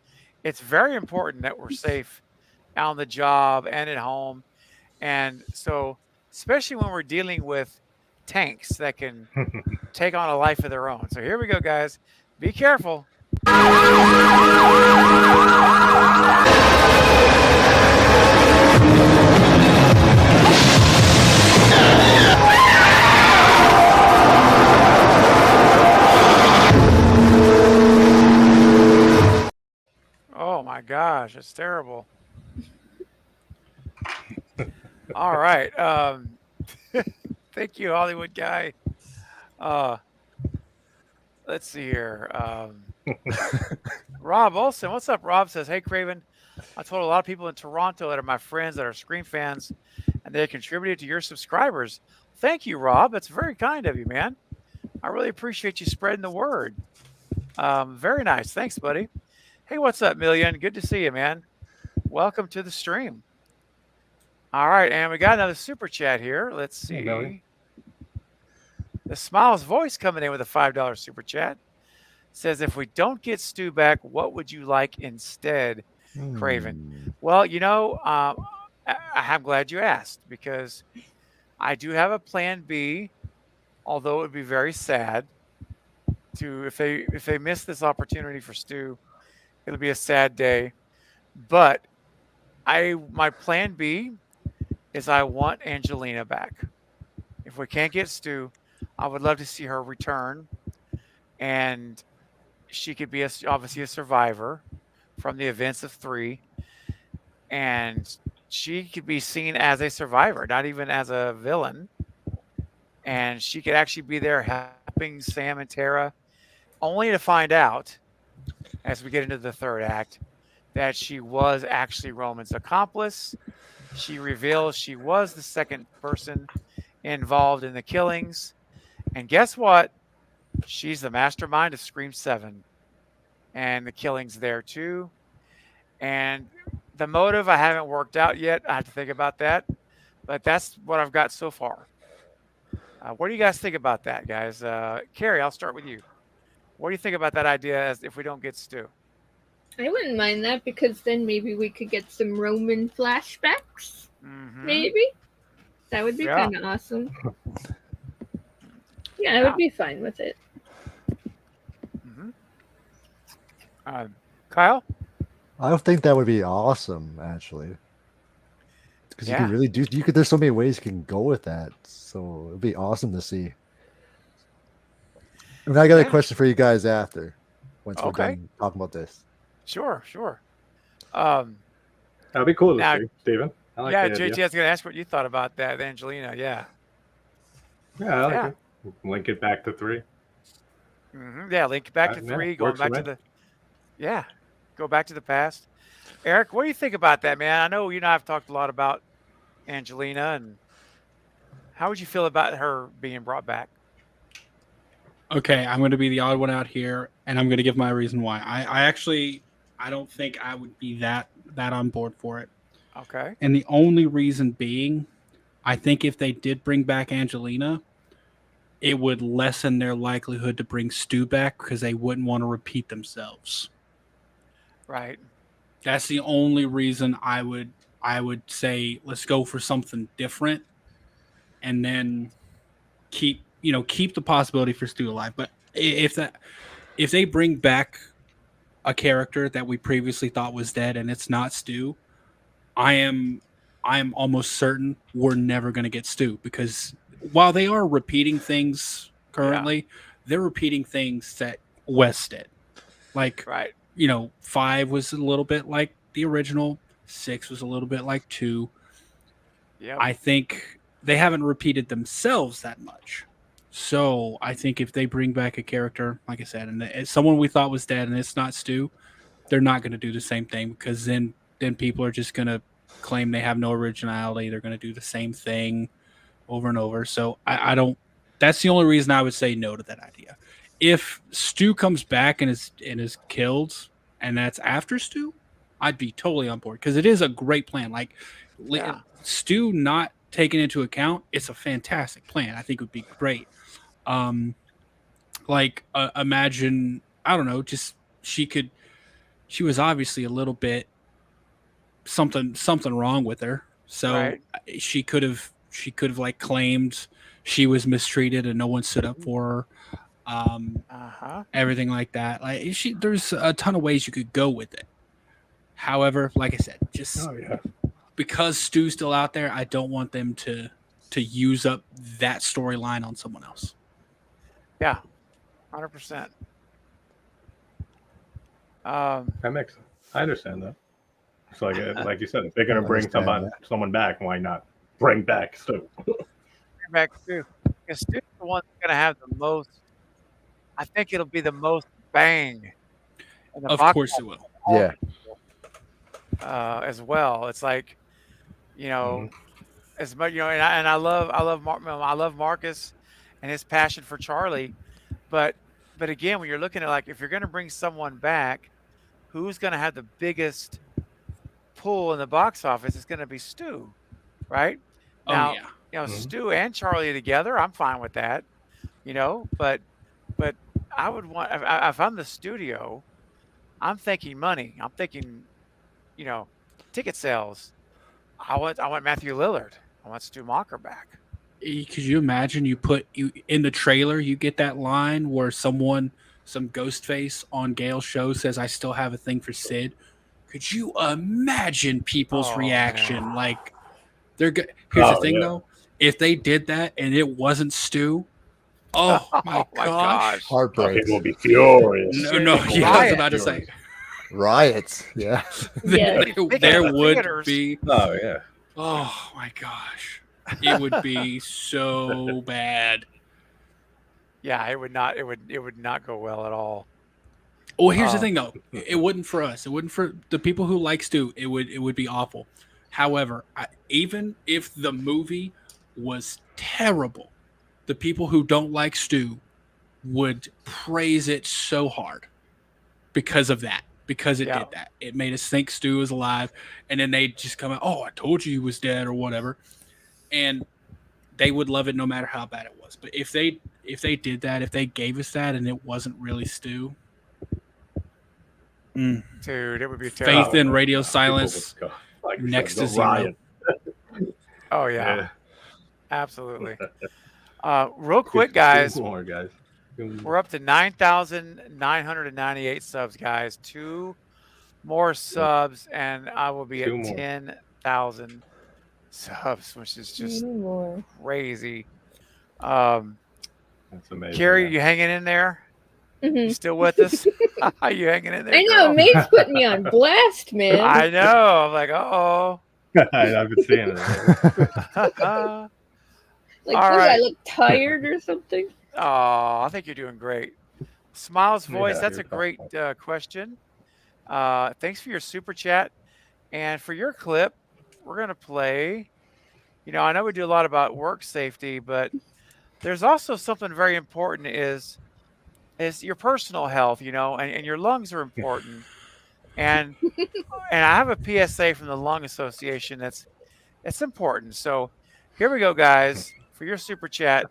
B: it's very important that we're safe on the job and at home. And so, especially when we're dealing with tanks that can take on a life of their own. So here we go, guys. Be careful. Oh my gosh, it's terrible. All right. Thank you, Hollywood guy. Let's see here. Rob Olson, what's up? Rob says, "Hey Craven, I told a lot of people in Toronto that are my friends that are Scream fans, and they contributed to your subscribers. Thank you, Rob. That's very kind of you, man. I really appreciate you spreading the word. Very nice. Thanks, buddy. Hey, what's up, Million? Good to see you, man. Welcome to the stream. All right, and we got another super chat here. Let's see. The Smiles Voice coming in with a $5 super chat. Says, if we don't get Stu back, what would you like instead, Craven? Well, you know, I'm glad you asked because I do have a plan B, although it would be very sad to if they miss this opportunity for Stu, it'll be a sad day. But my plan B is I want Angelina back. If we can't get Stu, I would love to see her return, and she could be obviously a survivor from the events of 3, and she could be seen as a survivor, not even as a villain, and she could actually be there helping Sam and Tara, only to find out as we get into the 3rd act that she was actually Roman's accomplice. She reveals she was the second person involved in the killings. And guess what? She's the mastermind of Scream 7. And the killings there too. And the motive I haven't worked out yet. I have to think about that. But that's what I've got so far. What do you guys think about that, guys? Carrie, I'll start with you. What do you think about that idea as if we don't get Stu?
D: I wouldn't mind that because then maybe we could get some Roman flashbacks. Maybe that would be kind of awesome. Yeah, I would be fine with it.
B: Kyle?
E: I think that would be awesome, actually. Because you can really do. You could. There's so many ways you can go with that. So it'd be awesome to see. And I got a question for you guys after, once we're done talking about this.
B: Sure.
F: That'd be cool
B: now,
F: to see, Steven. I like
B: JT,
F: the idea.
B: I was going to ask what you thought about that, Angelina. Yeah,
F: I like it. Link it back to 3.
B: Yeah, link it back to 3. Going back to go back to the past. Eric, what do you think about that, man? I know you and I have talked a lot about Angelina, and how would you feel about her being brought back?
C: Okay, I'm going to be the odd one out here, and I'm going to give my reason why. I don't think I would be that on board for it.
B: Okay.
C: And the only reason being, I think if they did bring back Angelina, it would lessen their likelihood to bring Stu back because they wouldn't want to repeat themselves.
B: Right.
C: That's the only reason I would say let's go for something different, and then keep the possibility for Stu alive. But if they bring back a character that we previously thought was dead and it's not Stu, I am almost certain we're never going to get Stu, because while they are repeating things currently, they're repeating things that Wes did. Like, 5 was a little bit like the original, 6 was a little bit like 2.
B: Yeah,
C: I think they haven't repeated themselves that much. So I think if they bring back a character, like I said, and it's someone we thought was dead and it's not Stu, they're not going to do the same thing, because then people are just going to claim they have no originality. They're going to do the same thing over and over. So I don't. That's the only reason I would say no to that idea. If Stu comes back and is killed, and that's after Stu, I'd be totally on board, because it is a great plan. Like Stu not taken into account, it's a fantastic plan. I think it would be great. Imagine, I don't know, just she was obviously a little bit something wrong with her, so she could have like claimed she was mistreated and no one stood up for her. Everything like that. Like there's a ton of ways you could go with it. However, like I said, just because Stu's still out there, I don't want them to use up that storyline on someone else.
B: Yeah, 100%.
F: That makes sense. I understand that. So like you said, if they're going to bring someone back, why not bring back Stu?
B: Bring back Stu. Because Stu's the one that's going to have the most. I think it'll be the most bang. In the
C: of
B: box
C: course it will.
E: Yeah.
B: As well, it's like, as much and I love Marcus and his passion for Charlie, but again, when you're looking at, like, if you're going to bring someone back, who's going to have the biggest pull in the box office? It's going to be Stu, right? Now, Stu and Charlie together, I'm fine with that, but I would want, if I'm the studio, I'm thinking money. I'm thinking, ticket sales. I want Matthew Lillard. I want Stu Macher back.
C: Could you imagine you in the trailer, you get that line where some Ghostface on Gale's show says, "I still have a thing for Sid." Could you imagine people's reaction? Man. Like, here's the thing though. If they did that and it wasn't Stu, oh my gosh.
E: Heartbreak.
F: People will be furious.
C: No, I was about to say.
E: Riots. Yeah.
C: There would be.
F: Oh yeah.
C: Oh my gosh. It would be so bad.
B: Yeah, it would not. It would not go well at all.
C: Well, here's the thing though. It wouldn't for us. It wouldn't for the people who like Stu. It would be awful. However, even if the movie was terrible, the people who don't like Stu would praise it so hard because of that. Because it did that. It made us think Stu was alive, and then they just come out, "Oh, I told you he was dead," or whatever. And they would love it no matter how bad it was. But if they did that, if they gave us that and it wasn't really Stu,
B: Dude, it would be terrible.
C: faith in radio silence
F: like
C: next
F: said,
C: to zero.
F: Ryan.
B: Oh yeah. Absolutely. Real quick, guys.
F: More, guys.
B: We're up to 9,998 subs, guys. 2 more subs, and I will be at 10,000 subs, which is just crazy.
F: That's amazing.
B: Carrie, you hanging in there? You still with us? Are you hanging in there?
D: I know, Maeve's putting me on blast, man.
B: I know. I'm like, uh-oh.
F: I've been seeing it.
D: Like,
B: All
D: do
B: right.
D: I look tired or something?
B: Oh, I think you're doing great. Smiles voice,
F: Yeah,
B: that's a
F: you're
B: great question. Thanks for your super chat. And for your clip, we're going to play. You know, I know we do a lot about work safety, but there's also something very important is your personal health, you know, and your lungs are important. And I have a PSA from the Lung Association it's important. So here we go, guys, for your super chat,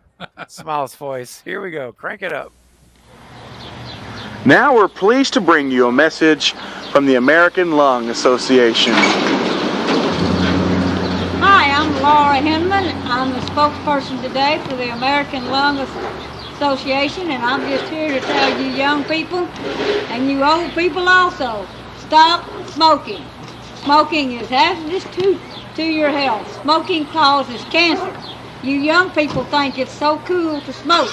B: Smiles voice. Here we go. Crank it up.
O: Now we're pleased to bring you a message from the American Lung Association.
P: Hi, I'm Laura Hinman. I'm the spokesperson today for the American Lung Association, and I'm just here to tell you young people, and you old people also, stop smoking. Smoking is hazardous to your health. Smoking causes cancer. You young people think it's so cool to smoke,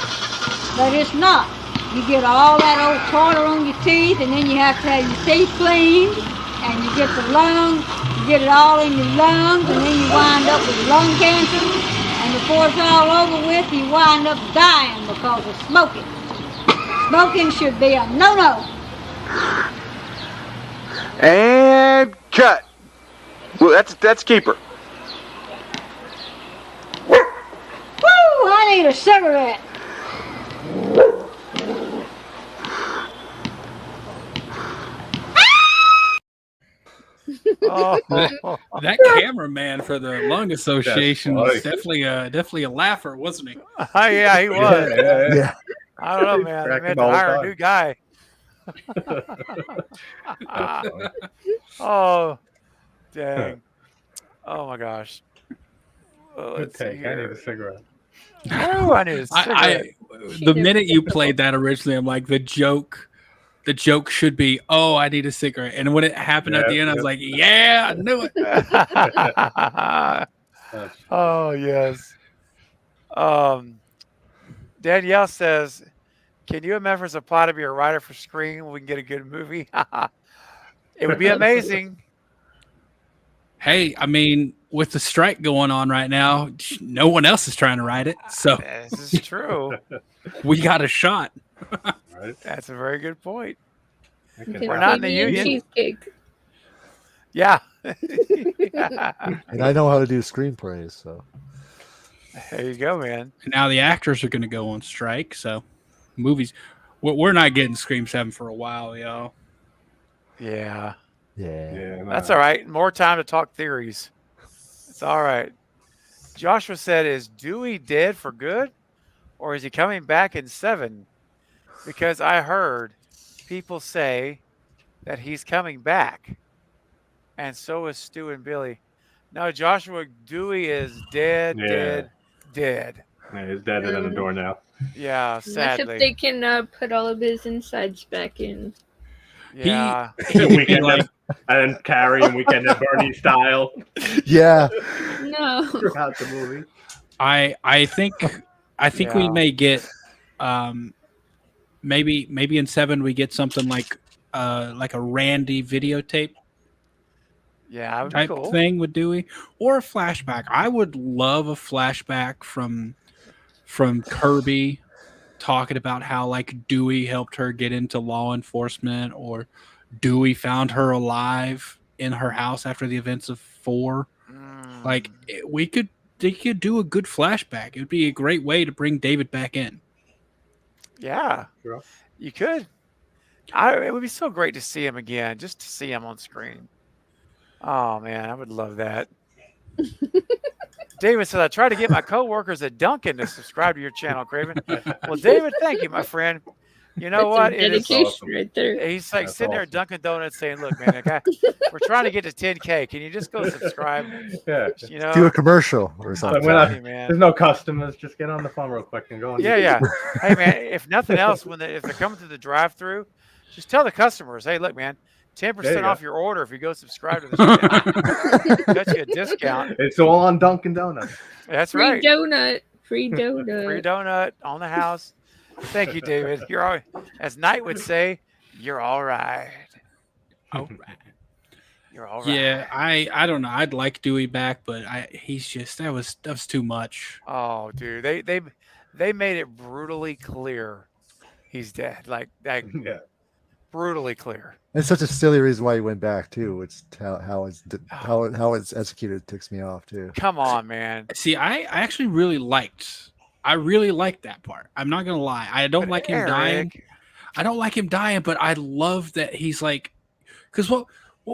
P: but it's not. You get all that old tartar on your teeth, and then you have to have your teeth cleaned, and you get the lung, you get it all in your lungs, and then you wind up with lung cancer, and before it's all over with, you wind up dying because of smoking. Smoking should be a no-no.
O: And cut. Well, that's keeper.
P: Woo! I need a cigarette.
C: That cameraman for the Lung Association was definitely a laugher, wasn't he?
B: Yeah, he was.
E: Yeah.
B: I don't know, man. They had to hire a new guy. Oh, dang. Oh, my gosh. Let's see
F: I need
B: here.
F: a cigarette.
B: Oh, I need a cigarette.
C: The minute you played that originally, I'm like, the joke should be, oh, I need a cigarette. And when it happened at the end, I was like, yeah, I knew it.
B: Oh, yes. Danielle says, can you and Memphis apply to be a writer for Scream? We can get a good movie. It would be amazing.
C: Hey, I mean, with the strike going on right now, no one else is trying to write it. So
B: This is true.
C: we got a shot.
F: Right?
B: That's a very good point.
D: We're
B: We're not in the union.
D: Cheesecake.
B: Yeah.
E: And I know how to do screenplays, so.
B: There you go, man.
C: Now the actors are going to go on strike. So movies, we're not getting Scream 7 for a while, y'all.
B: Yeah.
E: Yeah.
B: That's all right. More time to talk theories. It's all right. Joshua said, is Dewey dead for good? Or is he coming back in 7? Because I heard people say that he's coming back. And so is Stu and Billy. No, Joshua, Dewey is dead, dead.
F: Yeah, he's deader than a doornail.
B: Yeah, sadly.
D: Unless if they can put all of his insides back in.
B: Yeah.
F: And then Carrie and Weekend at Bernie style.
E: Yeah.
D: No.
F: Throughout the movie.
C: I think we may get maybe in 7 we get something like a Randy videotape.
B: Yeah, that would be
C: type
B: cool.
C: thing with Dewey, or a flashback. I would love a flashback from Kirby talking about how like Dewey helped her get into law enforcement, or Dewey found her alive in her house after the events of 4. Like they could do a good flashback. It would be a great way to bring David back in.
B: Yeah,
F: Sure.
B: You could. It would be so great to see him again, just to see him on screen. Oh man, I would love that. David said, I tried to get my coworkers at Dunkin' to subscribe to your channel, Craven. Well, David, thank you, my friend. You know
D: That's
B: what?
D: some
B: It is
D: dedication right there.
B: He's like
F: That's
B: sitting there at Dunkin' Donuts saying, "Look, man, we're trying to get to 10K. Can you just go subscribe?"
F: Yeah.
B: You know,
E: Do a commercial or
B: I'm
E: something.
B: telling you, man.
F: There's no customers. Just get on the phone real quick and go on.
B: Yeah. Hey, man, if nothing else, if they're coming through the drive-through, just tell the customers, "Hey, look, man, 10% off your order if you go subscribe to this channel. Got you a discount."
F: It's all on Dunkin' Donuts.
B: That's
D: Free
B: right.
D: donut. Free donut.
B: Free donut on the house. Thank you, David. You're all, as Knight would say, you're all right.
C: All right.
B: You're all right.
C: Yeah, I don't know. I'd like Dewey back, but he's just that was too much.
B: Oh, dude, they made it brutally clear he's dead. Like
F: Yeah.
B: brutally clear.
E: It's such a silly reason why he went back too. It's how it's executed ticks me off too.
B: Come on, man.
C: See, I actually really liked that part. I'm not gonna lie. I don't like him dying. I don't like him dying, but I love that he's like, because what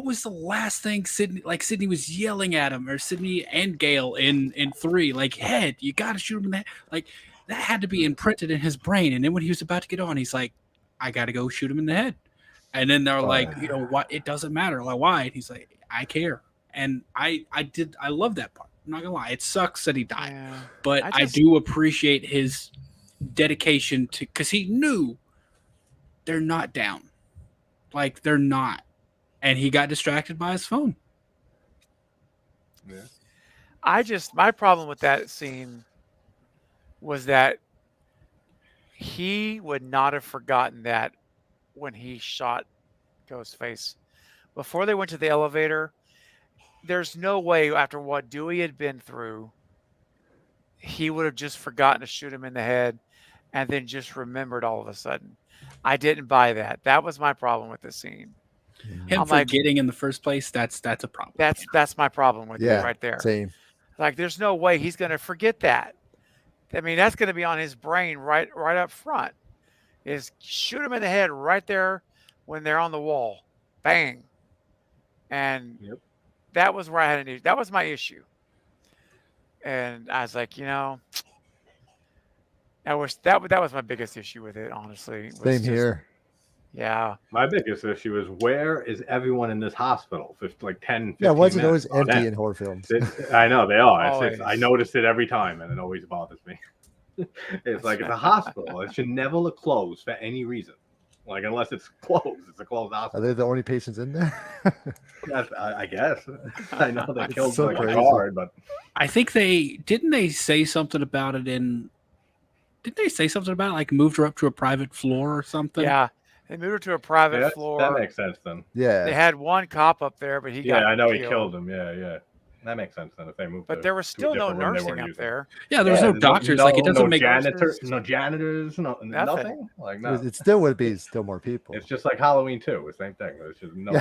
C: was the last thing Sydney was yelling at him, or Sydney and Gale in 3, like, head, you gotta shoot him in the head. Like, that had to be imprinted in his brain. And then when he was about to get on, he's like, I gotta go shoot him in the head. And then they're like, you know what? It doesn't matter. Like, why? And he's like, I care. And I love that part. I'm not gonna lie. It sucks that he died, but I do appreciate his dedication to, because he knew they're not down. Like, they're not. And he got distracted by his phone.
F: Yeah.
B: My problem with that scene was that he would not have forgotten that when he shot Ghostface. Before they went to the elevator, there's no way, after what Dewey had been through, he would have just forgotten to shoot him in the head and then just remembered all of a sudden. I didn't buy that. That was my problem with the scene.
C: Him forgetting in the first place, that's a problem.
B: That's my problem with it right there.
E: Same.
B: Like, there's no way he's going to forget that. I mean, that's going to be on his brain right up front. Is shoot him in the head right there when they're on the wall. Bang. And that was where I had an issue. That was my issue. And I was like, that was my biggest issue with it, honestly.
E: Same here.
B: Yeah.
F: My biggest issue is, where is everyone in this hospital? Like 10, 15
E: Yeah, why is it
F: minutes
E: always empty in horror films?
F: I know they are.
B: Always.
F: I noticed it every time, and it always bothers me. It's like, it's a hospital. It should never look closed for any reason. Like, unless it's closed, it's a closed hospital.
E: Are they the only patients in there?
F: I guess. I know they killed
E: so
F: like
E: crazy.
F: hard, but
C: I think they say something about it didn't they say something about it, like moved her up to a private floor or something?
B: Yeah. They moved her to a private floor.
F: That makes sense then.
E: Yeah.
B: They had one cop up there, but he got
F: I know
B: killed.
F: he killed him. Yeah. That makes sense then, if they moved.
B: But there was still no nursing up there.
C: Yeah, there was no doctors. Like, it doesn't make
F: no janitors, nothing. Like, no.
E: It still would be still more people.
F: It's just like Halloween 2, the same thing. It's just no.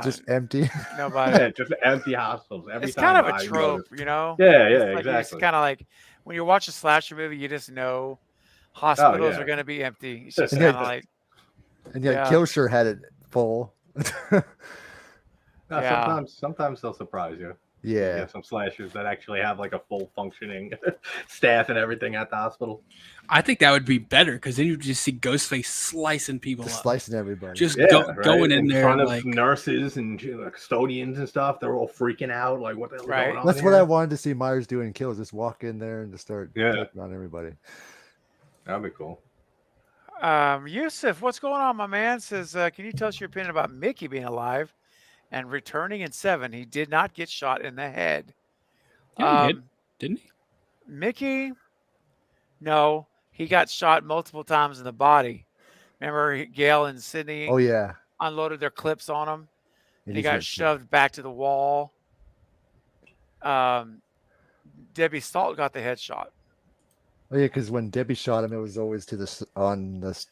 E: Just empty.
B: Nobody.
F: Yeah, just empty hospitals.
B: It's kind of a trope,
F: Yeah,
B: exactly.
F: exactly.
B: It's kind of like when you watch a slasher movie, you just know hospitals are going to be empty. It's just kind of like.
E: And yet, Killshare had it full.
F: Sometimes they'll surprise you.
E: Yeah.
F: You get some slashers that actually have like a full functioning staff and everything at the hospital.
C: I think that would be better, because then you just see Ghostface slicing people up.
E: Slicing everybody.
C: Just going in there
F: front of
C: like
F: nurses and custodians and stuff. They're all freaking out. Like, what the hell is going on?
E: That's what I wanted to see Myers do in Kills. Just walk in there and just start taking on everybody.
F: That'd be cool.
B: Yusuf, what's going on, my man? Says, can you tell us your opinion about Mickey being alive and returning in 7? He did not get shot in the head.
C: Yeah, he did. Didn't he?
B: Mickey, no, he got shot multiple times in the body. Remember, Gale and Sydney unloaded their clips on him, and he got shoved back to the wall. Debbie Salt got the headshot.
E: Oh yeah, because when Debbie shot him, it was always on the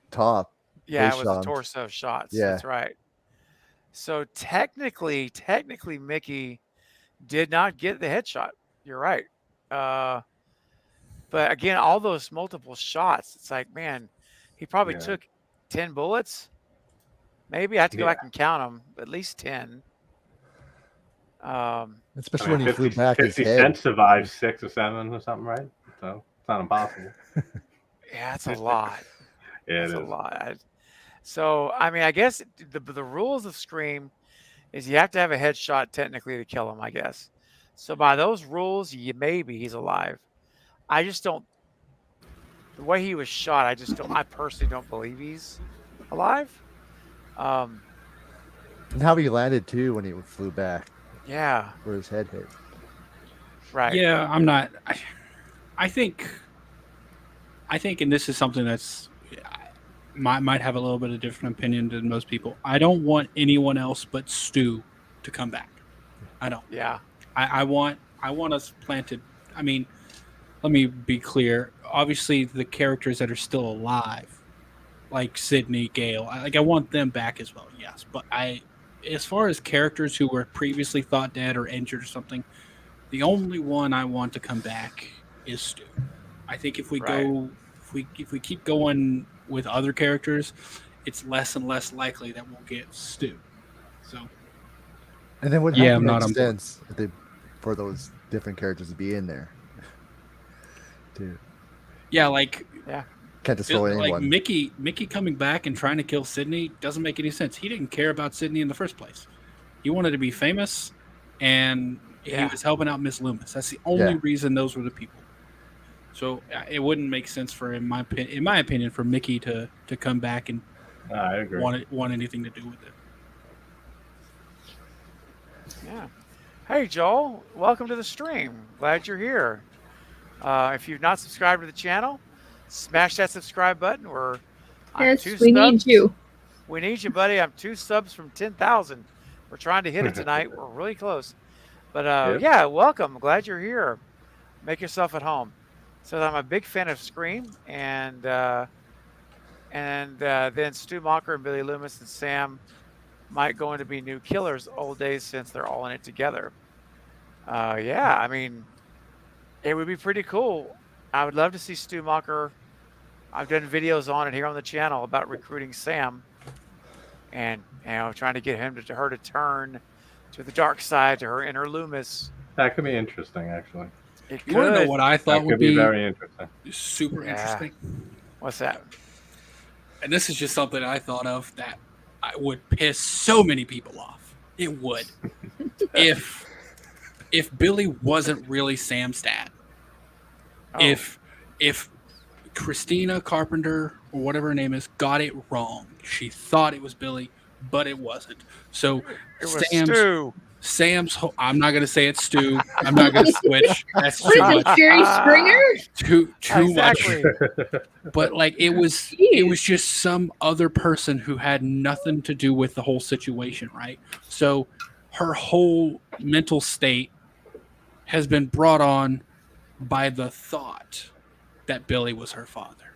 E: top.
B: Yeah, it was the torso shots.
E: Yeah.
B: That's right. So technically, Mickey did not get the headshot. You're right. But again, all those multiple shots, it's like, man, he probably took 10 bullets. Maybe I have to go back and count them. At least 10.
E: Especially when he flew back his
F: 50
E: head.
F: Cent survived 6 or 7 or something, right? So it's not impossible.
B: Yeah, it's a lot.
F: Yeah,
B: It's
F: it
B: a
F: is.
B: lot. So, I mean, I guess the rules of Scream is you have to have a headshot technically to kill him, I guess. So by those rules, maybe he's alive. I just don't. The way he was shot, I just don't. I personally don't believe he's alive.
E: And how he landed too when he flew back.
B: Yeah.
E: Where his head hit.
B: Right.
C: Yeah, I'm not. I think, and this is something that's might have a little bit of different opinion than most people. I don't want anyone else but Stu to come back. I don't.
B: Yeah.
C: I want us planted. I mean, let me be clear. Obviously, the characters that are still alive, like Sydney, Gale, I want them back as well. Yes, but as far as characters who were previously thought dead or injured or something, the only one I want to come back is Stu. I think if we go, if we keep going with other characters, it's less and less likely that we'll get Stu. So,
E: and then would
C: yeah,
E: have
C: I'm
E: to
C: not
E: make sense for those different characters to be in there. Too.
C: Yeah,
E: can't destroy anyone.
C: Like Mickey coming back and trying to kill Sydney doesn't make any sense. He didn't care about Sydney in the first place. He wanted to be famous, and he was helping out Miss Loomis. That's the only reason those were the people. So it wouldn't make sense for, in my opinion, for Mickey to come back and
F: I agree.
C: want anything to do with it.
B: Yeah. Hey, Joel. Welcome to the stream. Glad you're here. If you've not subscribed to the channel, smash that subscribe button.
D: Yes, we need you.
B: We need you, buddy. I'm 2 subs from 10,000. We're trying to hit it tonight. We're really close. But yeah, welcome. Glad you're here. Make yourself at home. So I'm a big fan of Scream, and then Stu Macher and Billy Loomis and Sam might go into be new killers old days since they're all in it together. Yeah, I mean, it would be pretty cool. I would love to see Stu Macher. I've done videos on it here on the channel about recruiting Sam, and trying to get her to turn to the dark side, to her inner Loomis.
F: That could be interesting, actually.
C: You want to know what I thought would be
F: very interesting?
C: Super interesting.
B: What's that?
C: And this is just something I thought of that I would piss so many people off. It would. if Billy wasn't really Sam's dad.
B: Oh.
C: If Christina Carpenter or whatever her name is got it wrong. She thought it was Billy, but it wasn't. So
B: it was Stu.
C: Sam's I'm not gonna say it's Stu. I'm not gonna switch. That's too much.
D: Jerry Springer?
C: Too
B: exactly.
C: much. But it was just some other person who had nothing to do with the whole situation, right? So her whole mental state has been brought on by the thought that Billy was her father.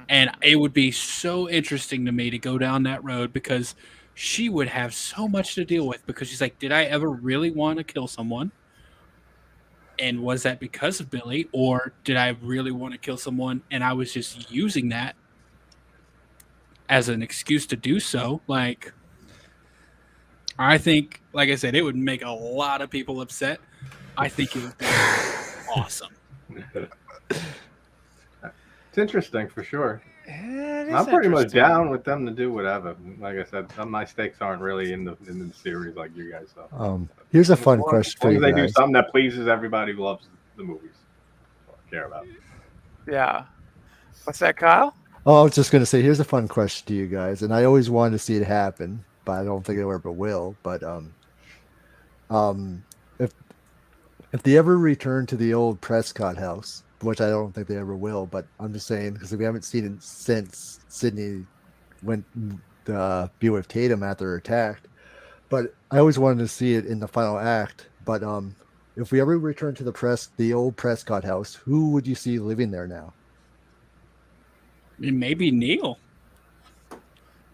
C: And it would be so interesting to me to go down that road, because she would have so much to deal with, because she's like, did I ever really want to kill someone? And was that because of Billy? Or did I really want to kill someone and I was just using that as an excuse to do so? I think, like I said, it would make a lot of people upset. I think it would be awesome.
F: It's interesting for sure. I'm pretty much down with them to do whatever. Like I said, my stakes aren't really in the series like you guys. So
E: here's a fun question for you
F: they
E: guys.
F: do something that pleases everybody who loves the movies. I care about it.
B: Yeah. What's that, Kyle?
E: Oh, I was just gonna say, here's a fun question to you guys, and I always wanted to see it happen, but I don't think it ever will. But if they ever return to the old Prescott house, which I don't think they ever will, but I'm just saying, because we haven't seen it since Sydney went to be with Tatum after her attacked. But I always wanted to see it in the final act. But if we ever return to the old Prescott house, who would you see living there now?
C: Maybe Neil.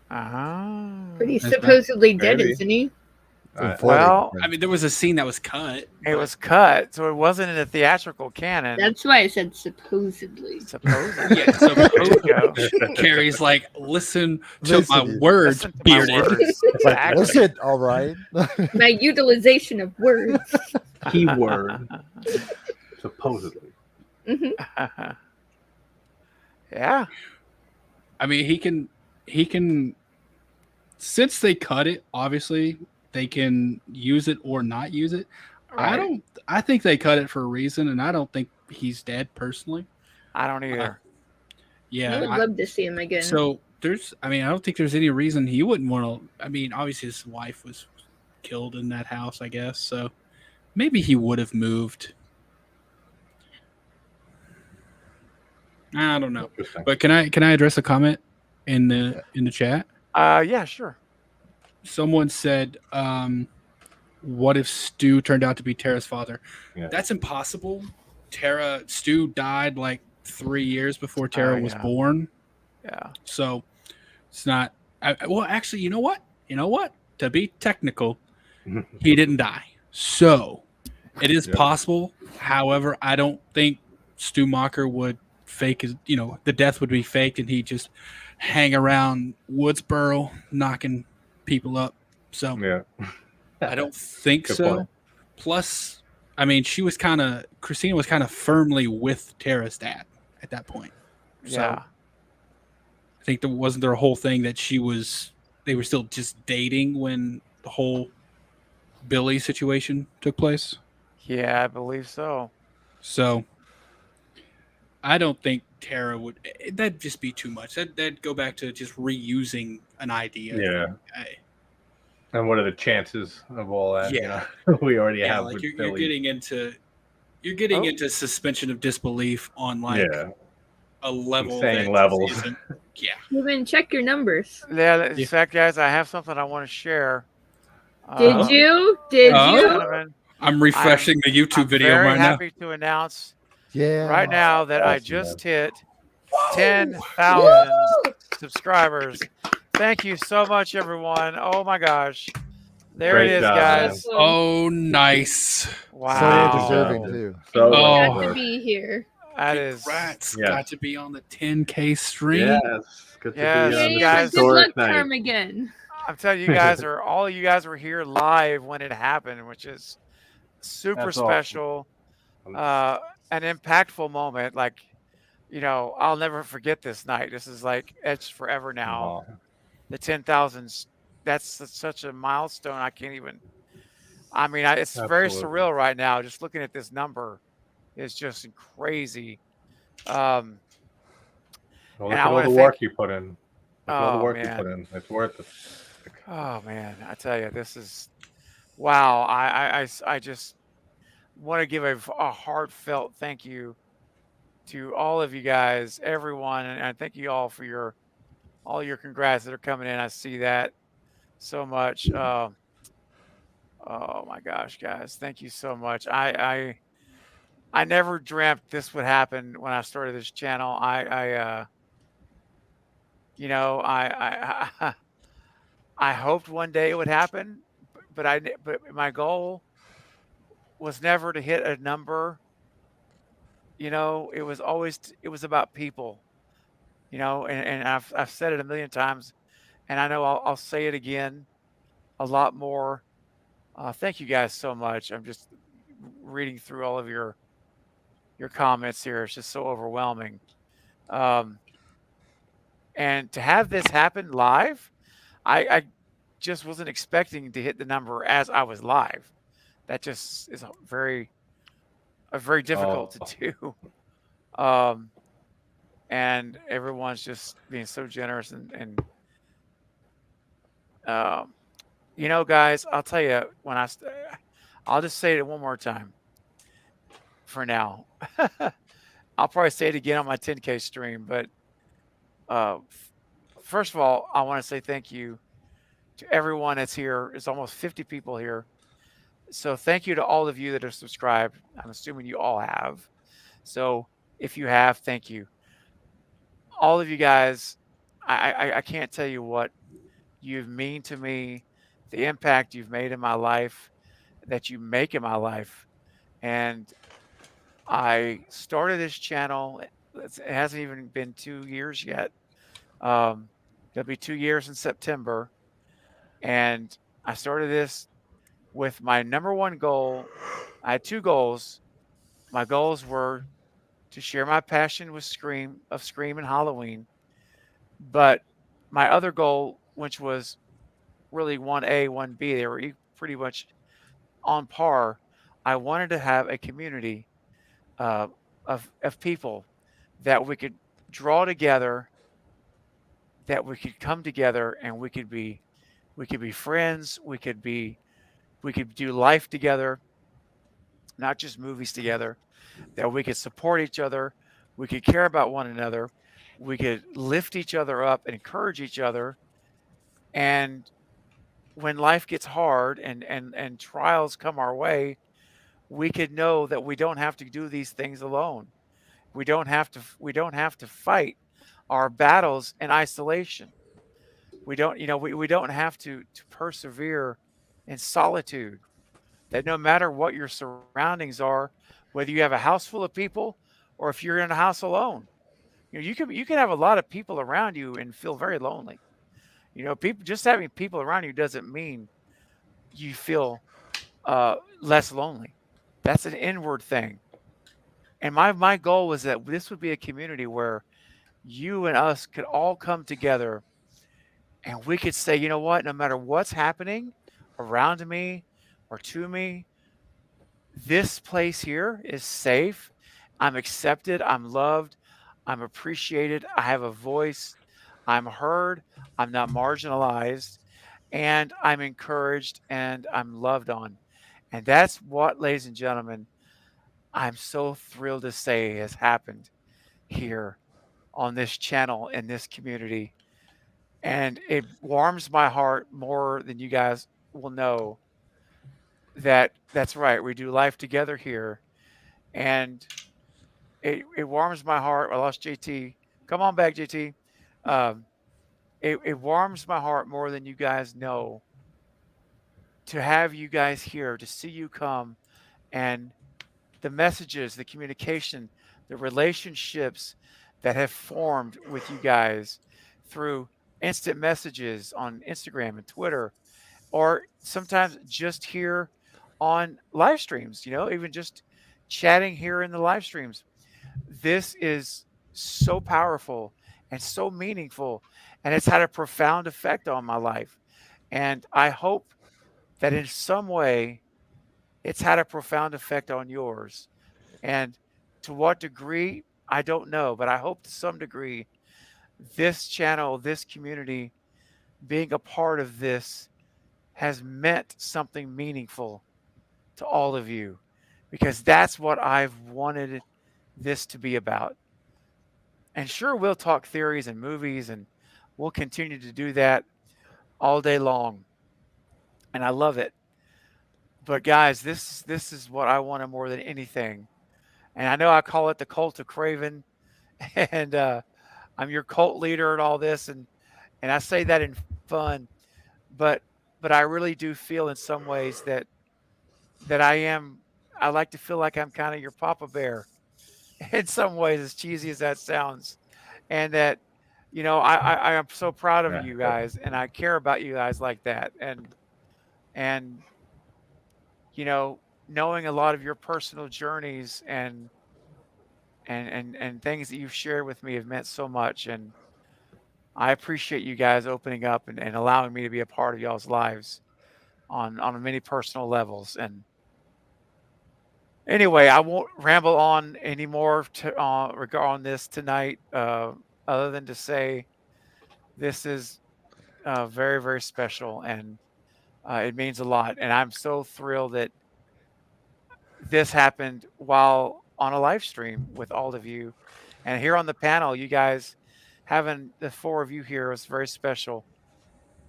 D: But he's supposedly dead, isn't he?
B: Well,
C: I mean, there was a scene that was cut.
B: It was cut, so it wasn't in the theatrical canon.
D: That's why I said supposedly.
B: Supposedly.
C: Yeah, so Carrie's like, listen to my words, bearded.
E: Like, listen, all right.
D: My utilization of words.
F: Keyword. Supposedly.
B: Yeah.
C: I mean, he can. Since they cut it, obviously they can use it or not use it.
B: Right.
C: I think they cut it for a reason, and I don't think he's dead personally.
B: I don't either.
C: Yeah,
D: I would love to see him again.
C: So I don't think there's any reason he wouldn't want to. I mean, obviously his wife was killed in that house, I guess. So maybe he would have moved. I don't know. But can I address a comment in the chat?
B: Yeah, sure.
C: Someone said, what if Stu turned out to be Tara's father?
F: Yeah.
C: That's impossible. Stu died like 3 years before Tara was born.
B: Yeah.
C: So it's not. Well, actually, you know what? To be technical, he didn't die. So it is possible. However, I don't think Stu Macher would fake his. The death would be faked, and he'd just hang around Woodsboro knocking people up. So I don't think
F: Good
C: so.
F: point.
C: Plus, I mean, Christina was kind of firmly with Tara's dad at that point. So
B: Yeah.
C: I think wasn't there a whole thing that they were still just dating when the whole Billy situation took place?
B: Yeah, I believe so.
C: So I don't think Tara would. That'd just be too much. That'd go back to just reusing an idea.
F: Yeah. And what are the chances of all that?
C: Yeah.
F: We already have.
C: Like
F: with
C: you're
F: Billy.
C: getting into suspension of disbelief on like a level.
F: Insane levels.
C: Yeah.
D: Even check your numbers.
B: Yeah. In fact, guys, I have something I want to share.
D: Did you?
B: Gentlemen,
C: I'm refreshing the YouTube video
B: very
C: right now.
B: happy to announce
E: Yeah.
B: right now that I just hit 10,000 subscribers. Thank you so much, everyone. Oh my gosh. There
F: Great
B: it is,
F: job,
B: guys.
F: man.
C: Oh, nice.
B: Wow.
E: So deserving too.
F: So
D: Got to be here.
B: That is.
C: Congrats.
F: Yeah.
C: Got to be on the 10K stream.
F: Yes. Good to
B: Yes,
F: be on this
B: guys.
D: Good luck,
F: historic night.
D: Charm again.
B: I'm telling you, all of you guys were here live when it happened, which is super
F: That's awesome.
B: special, an impactful moment. Like, I'll never forget this night. This is like etched forever now. The 10,000. That's such a milestone. I can't even. I mean, it's very
F: Absolutely.
B: surreal right now. Just looking at this number is just crazy.
F: Well, look
B: And
F: at
B: I
F: all
B: wanna
F: the
B: thank-
F: work you put in. Look at all the work you
B: man.
F: put in. It's worth it.
B: Oh man, I tell you, this is wow. I just want to give a heartfelt thank you to all of you guys, everyone, and I thank you all for all your congrats that are coming in. I see that so much. Oh my gosh, guys, thank you so much. I never dreamt this would happen when I started this channel. I hoped one day it would happen, but my goal was never to hit a number. It was always it was about people. And I've said it a million times, and I know I'll say it again a lot more. Thank you guys so much. I'm just reading through all of your comments here. It's just so overwhelming. And to have this happen live, I just wasn't expecting to hit the number as I was live. That just is very difficult to do. And everyone's just being so generous and guys, I'll tell you I'll just say it one more time for now. I'll probably say it again on my 10K stream, but first of all, I want to say thank you to everyone that's here. It's almost 50 people here. So thank you to all of you that are subscribed. I'm assuming you all have. So if you have, thank you. All of you guys, I can't tell you what you mean to me. the impact you've made in my life, that you make in my life. And I started this channel. It hasn't even been 2 years yet. It'll be 2 years in September. And I started this with my number one goal. I had 2 goals. My goals were to share my passion with Scream and Halloween. But my other goal, which was really 1A, 1B, they were pretty much on par. I wanted to have a community uh, of people that we could draw together, that we could come together, and we could be friends. We could do life together, not just movies together. That we could support each other. We could care about one another. We could lift each other up and encourage each other. And when life gets hard and trials come our way, we could know that we don't have to do these things alone. We don't have to fight our battles in isolation. We don't, we don't have to persevere in solitude. That no matter what your surroundings are, whether you have a house full of people or if you're in a house alone, you can have a lot of people around you and feel very lonely. People, just having people around you doesn't mean you feel less lonely. That's an inward thing. And my goal was that this would be a community where you and us could all come together and we could say, you know what, no matter what's happening around me or to me, this place here is safe. I'm accepted. I'm loved. I'm appreciated. I have a voice. I'm heard. I'm not marginalized. And I'm encouraged and I'm loved on. And that's what, ladies and gentlemen, I'm so thrilled to say has happened here on this channel in this community. And it warms my heart more than you guys will know that that's right. We do life together here. And it warms my heart. I lost JT. Come on back, JT. Um, it warms my heart more than you guys know to have you guys here, to see you come, and the messages, the communication, the relationships that have formed with you guys through instant messages on Instagram and Twitter, or sometimes just here on live streams, even just chatting here in the live streams. This is so powerful and so meaningful, and it's had a profound effect on my life. And I hope that in some way it's had a profound effect on yours. And to what degree, I don't know, but I hope to some degree this channel, this community, being a part of this has meant something meaningful to all of you, because that's what I've wanted this to be about. And sure, we'll talk theories and movies, and we'll continue to do that all day long. And I love it. But guys, this is what I wanted more than anything. And I know I call it the cult of Craven, and I'm your cult leader and all this, and I say that in fun, but I really do feel in some ways that I like to feel like I'm kind of your Papa Bear in some ways, as cheesy as that sounds. And that, I am so proud of you guys, and I care about you guys like that. And knowing a lot of your personal journeys and things that you've shared with me have meant so much. And I appreciate you guys opening up and allowing me to be a part of y'all's lives on many personal levels. And anyway, I won't ramble on anymore regarding this tonight, other than to say this is very, very special, and it means a lot. And I'm so thrilled that this happened while on a live stream with all of you. And here on the panel, you guys, having the 4 of you here was very special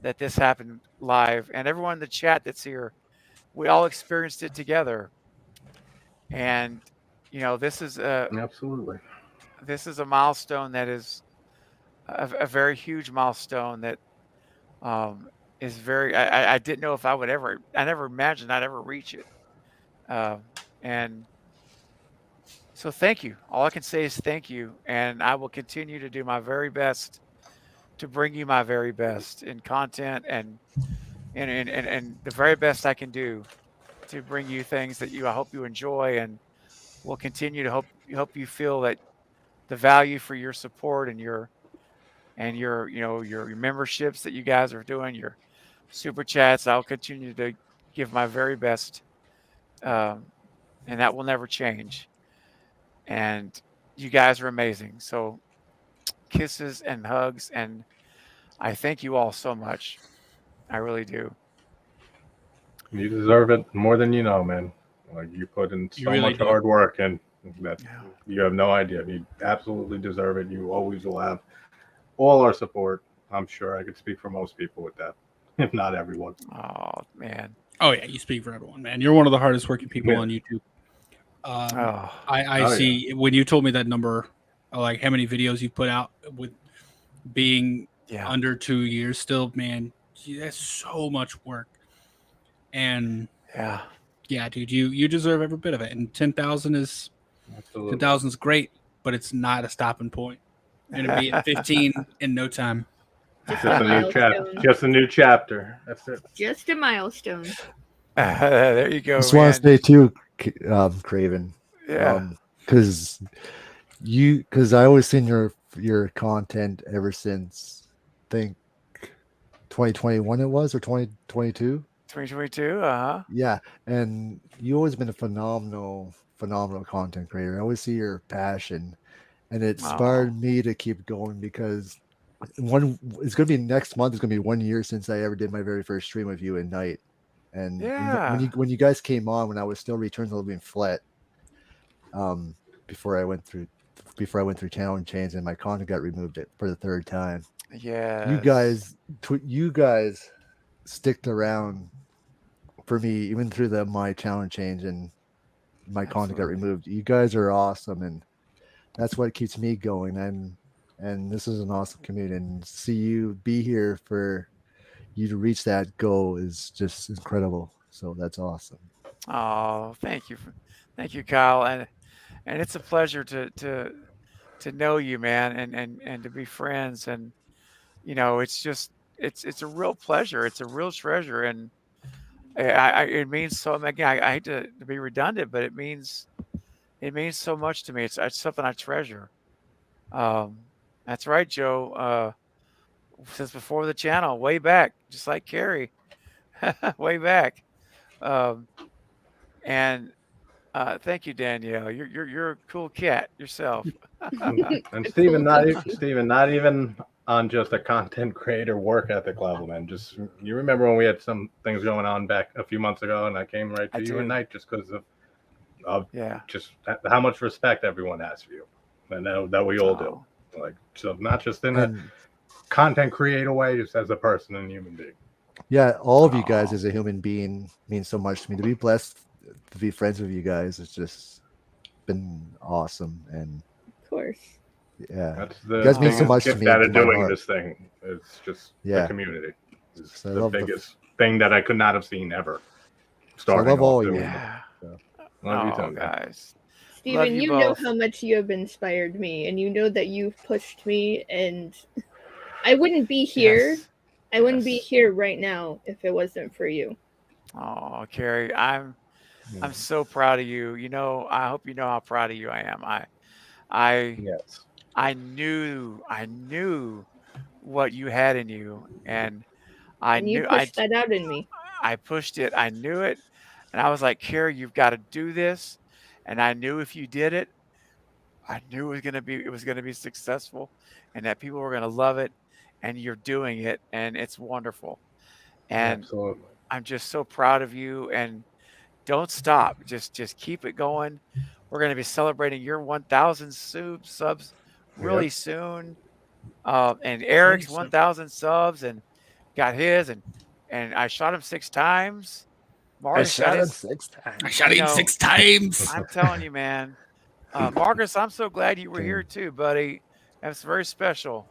B: that this happened live. And everyone in the chat that's here, we all experienced it together. And this is
F: absolutely,
B: this is a milestone that is a very huge milestone that is very. I didn't know if I would ever. I never imagined I'd ever reach it. And so thank you. All I can say is thank you, and I will continue to do my very best to bring you my very best in content and the very best I can do to bring you things that I hope you enjoy, and will continue to help you feel that the value for your support and your your memberships that you guys are doing, your super chats. I'll continue to give my very best, and that will never change. And you guys are amazing. So kisses and hugs, and I thank you all so much. I really do.
F: You deserve it more than you know, man. Like you put in so
C: really
F: much
C: do.
F: hard work, and that you have no idea. You absolutely deserve it. You always will have all our support. I'm sure I could speak for most people with that, if not everyone.
B: Oh man.
C: Oh yeah, you speak for everyone, man. You're one of the hardest working people
F: Yeah.
C: on YouTube.
B: Oh.
C: I see when you told me that number, like how many videos you put out with being under 2 years still, man. That's so much work. And yeah, dude, you deserve every bit of it. And 10,000 is 10,000 is great, but it's not a stopping point. You're gonna be at 15 in no time.
F: Just a new chapter. Just a new chapter. That's it.
D: Just a milestone.
B: There you go.
E: I just want to say too, Craven.
B: Yeah.
E: Because I always seen your content ever since, I think 2021 it was, or 2022.
B: 2022.
E: Yeah, and you always been a phenomenal content creator. I always see your passion, and it inspired me to keep going, because it's gonna be next month. It's gonna be 1 year since I ever did my very first stream with you at night. And when you guys came on, when I was still Return to the Living Flat, before I went through channel and change, and my content got removed for the third time.
B: Yeah,
E: you guys sticked around for me even through my challenge change and my content got removed. You guys are awesome, and that's what keeps me going. And this is an awesome community, and see you be here for you to reach that goal is just incredible. So that's awesome.
B: Oh, thank you, Kyle, and it's a pleasure to know you, man, and to be friends, and it's just it's a real pleasure. It's a real treasure, and it means so. Again, I hate to be redundant, but it means so much to me. It's something I treasure. That's right, Joe. Since before the channel, way back, just like Carrie, way back. And thank you, Danielle. You're a cool cat yourself.
F: And Steven, not even on just a content creator work ethic level, man. Just you remember when we had some things going on back a few months ago, and I came right to you at night just because of just how much respect everyone has for you, and that we all do. Like, so not just in a content creator way, just as a person and human being.
E: Yeah, all of you guys as a human being means so much to me. To be blessed to be friends with you guys, it's just been awesome. And
D: of course,
F: that's
E: you guys mean so much to me.
F: Out of doing this thing, it's just the community. It's the biggest thing that I could not have seen ever.
E: I love all you.
F: Love you too,
B: guys.
D: Steven, you know how much you have inspired me, and you know that you've pushed me, and I wouldn't be here.
B: Yes.
D: I wouldn't be here right now if it wasn't for you.
B: Oh, Carrie, I'm so proud of you. I hope you know how proud of you I am. I knew what you had in you, and
D: you pushed that out in me.
B: I pushed it. I knew it, and I was like, Carrie, you've got to do this. And I knew if you did it, I knew it was gonna be successful, and that people were gonna love it. And you're doing it, and it's wonderful. And
F: absolutely,
B: I'm just so proud of you. And don't stop. Just keep it going. We're gonna be celebrating your 1,000 subs really soon. And Eric's 1,000 subs, and got his, and I shot him 6 times. Marcus
L: I shot him 6 times.
C: I shot him 6 times.
B: I'm telling you, man. Marcus, I'm so glad you were here too, buddy. That's very special.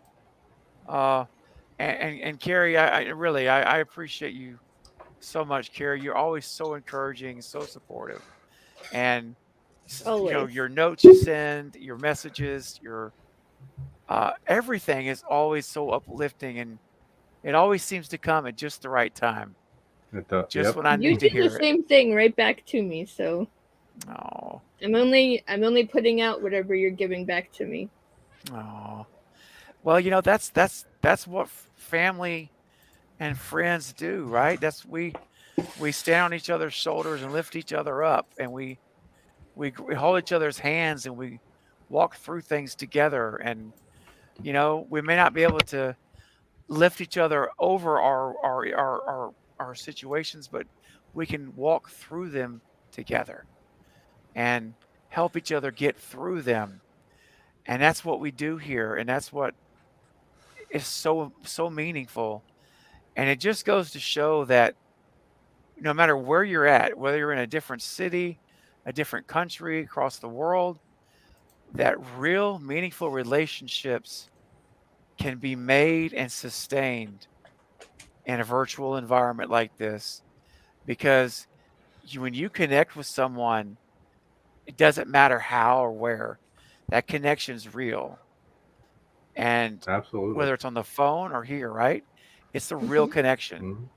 B: And Carrie, I really I appreciate you so much, Carrie. You're always so encouraging, so supportive, and
D: Always.
B: your notes you send, your messages, your everything is always so uplifting, and it always seems to come at just the right time, just when I
D: You
B: need to
D: do the
B: hear it.
D: same thing right back to me, so
B: Oh,
D: I'm only putting out whatever you're giving back to me.
B: oh. Well, that's what family and friends do, right? That's we stand on each other's shoulders and lift each other up, and we hold each other's hands and we walk through things together. And we may not be able to lift each other over our situations, but we can walk through them together and help each other get through them. And that's what we do here, and that's what is so meaningful. And it just goes to show that no matter where you're at, whether you're in a different city, a different country, across the world, that real meaningful relationships can be made and sustained in a virtual environment like this. Because when you connect with someone, it doesn't matter how or where, that connection's real. And
F: Absolutely.
B: whether it's on the phone or here, right? It's a real connection.
F: Mhm.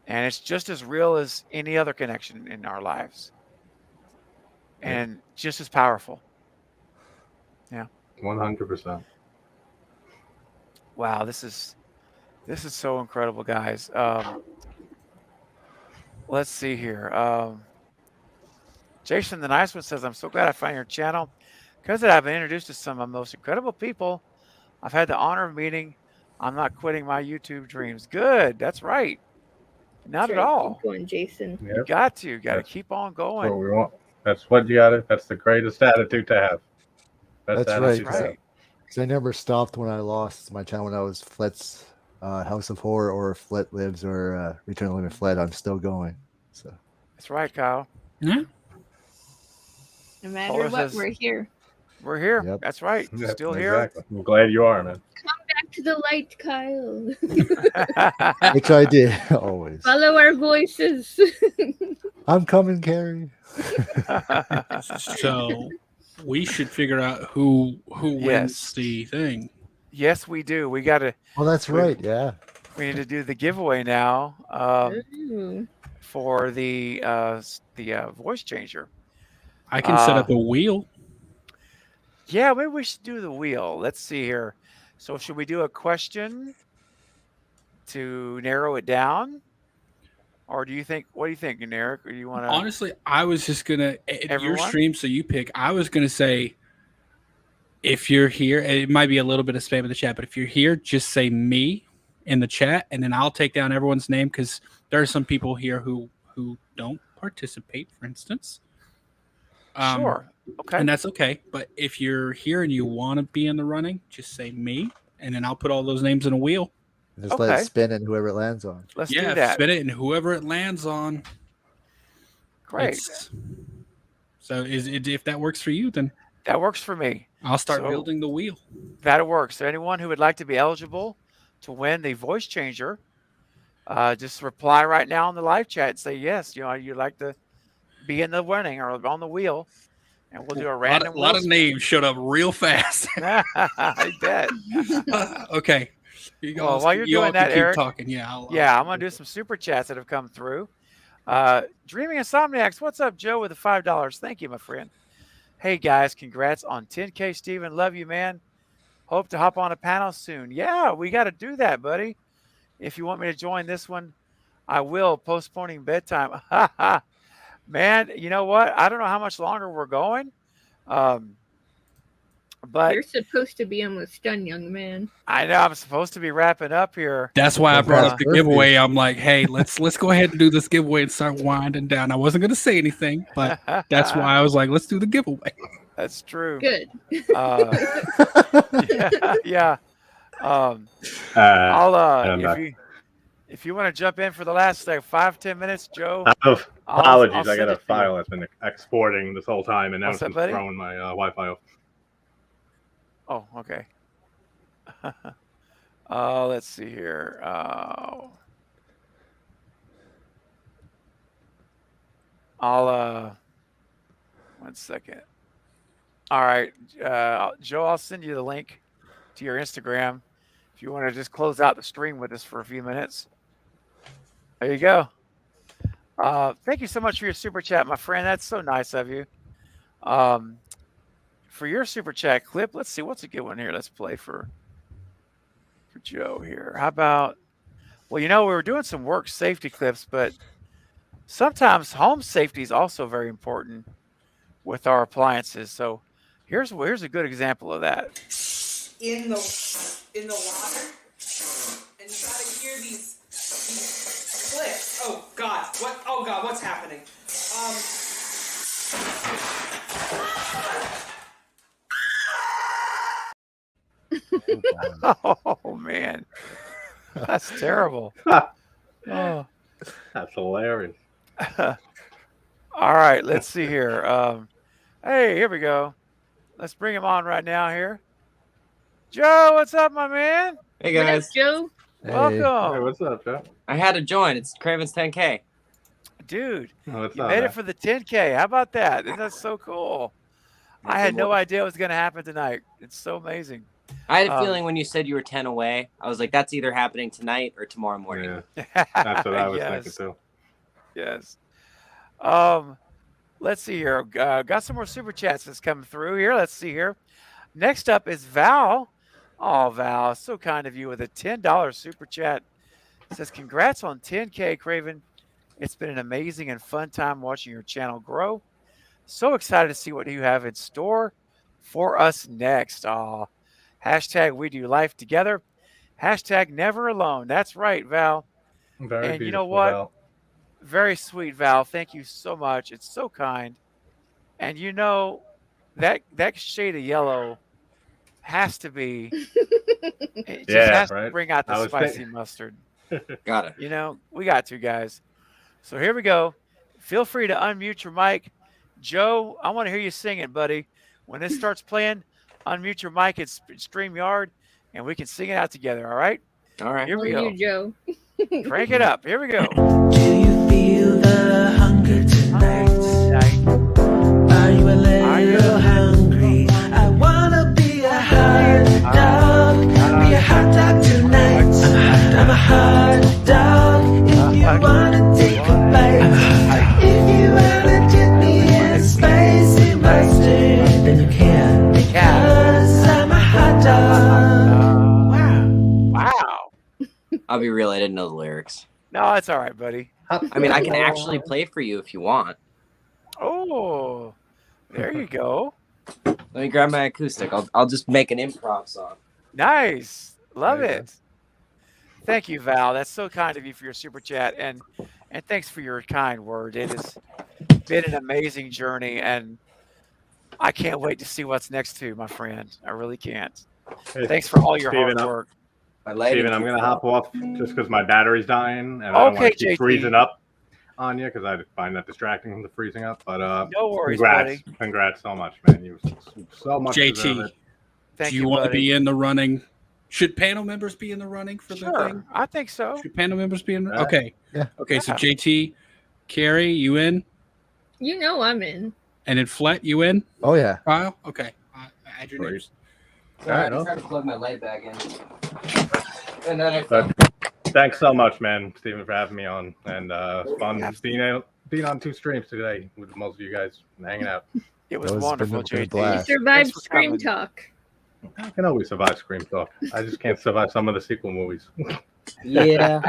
B: And it's just as real as any other connection in our lives. And just as powerful. Yeah.
F: 100%.
B: Wow, this is so incredible, guys. Let's see here. Jason the Nice One says, I'm so glad I found your channel because I've been introduced to some of the most incredible people I've had the honor of meeting. I'm not quitting my YouTube dreams. Good. That's right. Not at all.
D: Keep going, Jason.
B: You got to keep on going.
F: That's what we want. That's what you got to. That's the greatest attitude to have. Best
E: That's
F: attitude
E: right.
F: to have.
E: Because I never stopped when I lost my channel when I was Flet's House of Horror or Flet Lives or Return of the Living Flet. I'm still going. So
B: that's right, Kyle.
C: Yeah.
D: No matter what, we're here.
B: We're here.
E: Yep.
B: That's right.
F: Yeah,
B: Still here.
F: exactly. I'm glad you are, man.
D: Come back to the light, Kyle.
E: which I did always.
D: Follow our voices.
E: I'm coming, Carrie.
C: So we should figure out who wins the thing.
B: Yes, we do. We got to.
E: Well, that's right. Yeah.
B: We need to do the giveaway now for the voice changer.
C: I can set up a wheel.
B: Yeah, maybe we should do the wheel. Let's see here. So should we do a question to narrow it down? Or what do you think, Eric? Or do you want to?
C: Honestly, I was just going to, your stream, so you pick. I was going to say, if you're here, it might be a little bit of spam in the chat, but if you're here, just say me in the chat, and then I'll take down everyone's name because there are some people here who don't participate, for instance.
B: Sure. Okay.
C: And that's okay. But if you're here and you want to be in the running, just say me, and then I'll put all those names in a wheel.
E: Just let it spin and whoever it lands on.
B: Let's do that.
C: Spin it and whoever it lands on.
B: Great.
C: So if that works for you, then
B: that works for me.
C: I'll start building the wheel.
B: That'll work. So anyone who would like to be eligible to win the voice changer, just reply right now in the live chat and say yes. You'd like to be in the running or on the wheel, and we'll do a random.
C: A lot of names showed up real fast.
B: I bet.
C: Okay.
B: Well, while you're doing that, Eric,
C: talking.
B: I'm going to do some super chats that have come through. Dreaming Insomniacs, what's up, Joe, with the $5? Thank you, my friend. Hey, guys, congrats on 10K, Steven. Love you, man. Hope to hop on a panel soon. Yeah, we got to do that, buddy. If you want me to join this one, I will. Postponing bedtime. Man, you know what? I don't know how much longer we're going. But
D: you're supposed to be almost done, young man.
B: I know I'm supposed to be wrapping up here.
C: That's why I brought up the giveaway. I'm like, hey, let's go ahead and do this giveaway and start winding down. I wasn't going to say anything, but that's why I was like, let's do the giveaway.
B: That's true.
D: Good.
B: Yeah. If you want to jump in for the last 5-10 minutes, Joe.
F: Apologies, I got a file that's been exporting this whole time, and now it's just throwing my Wi-Fi off.
B: Oh, okay. Let's see here. 1 second. All right, Joe, I'll send you the link to your Instagram if you want to just close out the stream with us for a few minutes. There you go. Thank you so much for your super chat, my friend. That's so nice of you. For your super chat clip, let's see what's a good one here. Let's play for Joe here. How about? Well, we were doing some work safety clips, but sometimes home safety is also very important with our appliances. So here's a good example of that.
Q: In the water, and you gotta hear these clicks. Oh God! What's happening?
B: Oh man, that's terrible. Oh.
F: That's hilarious.
B: All right, let's see here. Hey, here we go. Let's bring him on right now here. Joe, what's up, my man?
R: Hey guys.
D: What up, Joe?
B: Welcome.
F: Hey, what's up, Joe?
R: I had to join. It's Craven's 10K.
B: Dude,
F: What's
B: you
F: up,
B: made
F: man?
B: it for the 10K. How about that? Isn't that so cool? I had no idea it was going to happen tonight. It's so amazing.
R: I had a feeling when you said you were 10 away, I was like, that's either happening tonight or tomorrow morning.
F: Yeah, that's what I was
B: Yes.
F: thinking too.
B: Yes. Let's see here. Got some more super chats that's coming through here. Let's see here. Next up is Val. Oh, Val, so kind of you with a $10 super chat. It says, congrats on 10K, Craven. It's been an amazing and fun time watching your channel grow. So excited to see what you have in store for us next. Hashtag we do life together. Hashtag never alone. That's right, Val.
F: Very
B: and
F: beautiful,
B: you know what?
F: Val.
B: Very sweet, Val. Thank you so much. It's so kind. And that shade of yellow has to be. It just has to bring out the spicy mustard.
R: Got it.
B: We got to, guys. So here we go. Feel free to unmute your mic. Joe, I want to hear you sing it, buddy. When this starts playing, unmute your mic at StreamYard, and we can sing it out together, all right?
R: All right.
B: Here we go.
D: You, Joe.
B: Crank it up. Here we go.
M: Do you feel the hunger tonight? Are you a little hungry? I wanna be a hot dog. Be a hot dog tonight. I'm a hot dog. If you wanna take a bite, if you wanna dip me in spicy mustard, then you can. Because I'm a hot dog.
B: Wow.
R: I'll be real, I didn't know the lyrics.
B: No, it's all right, buddy.
R: I mean, I can actually play for you if you want.
B: Oh, there you go.
R: Let me grab my acoustic. I'll just make an improv song.
B: Nice. Love it. Thank you, Val. That's so kind of you for your super chat. And thanks for your kind word. It has been an amazing journey, and I can't wait to see what's next too, my friend. I really can't.
F: Hey,
B: Thanks for all your
F: Steven,
B: hard work.
F: Steven, I'm going to hop off just because my battery's dying, and I don't want to keep
B: JT.
F: freezing up on you because I find that distracting, the freezing up. But
B: no worries,
F: congrats so much, man. You so much deserve
C: JT,
F: it.
C: do you want to be in the running? Should panel members be in the running for the thing?
B: I think so.
C: Should panel members be in?
F: Yeah.
C: Okay.
E: Yeah.
C: Okay. So JT, Carrie, you in?
D: You know I'm in.
C: And then Flet, you in?
E: Oh yeah.
C: Kyle, okay. Add your names.
R: All right, I'm trying to plug my light back in. And then
F: Thanks so much, man, Steven, for having me on, and it's fun being on 2 streams today with most of you guys and hanging out.
B: It was wonderful, JT.
D: You survived Scream Talk.
F: I can always survive Scream Talk. I just can't survive some of the sequel movies.
R: Yeah.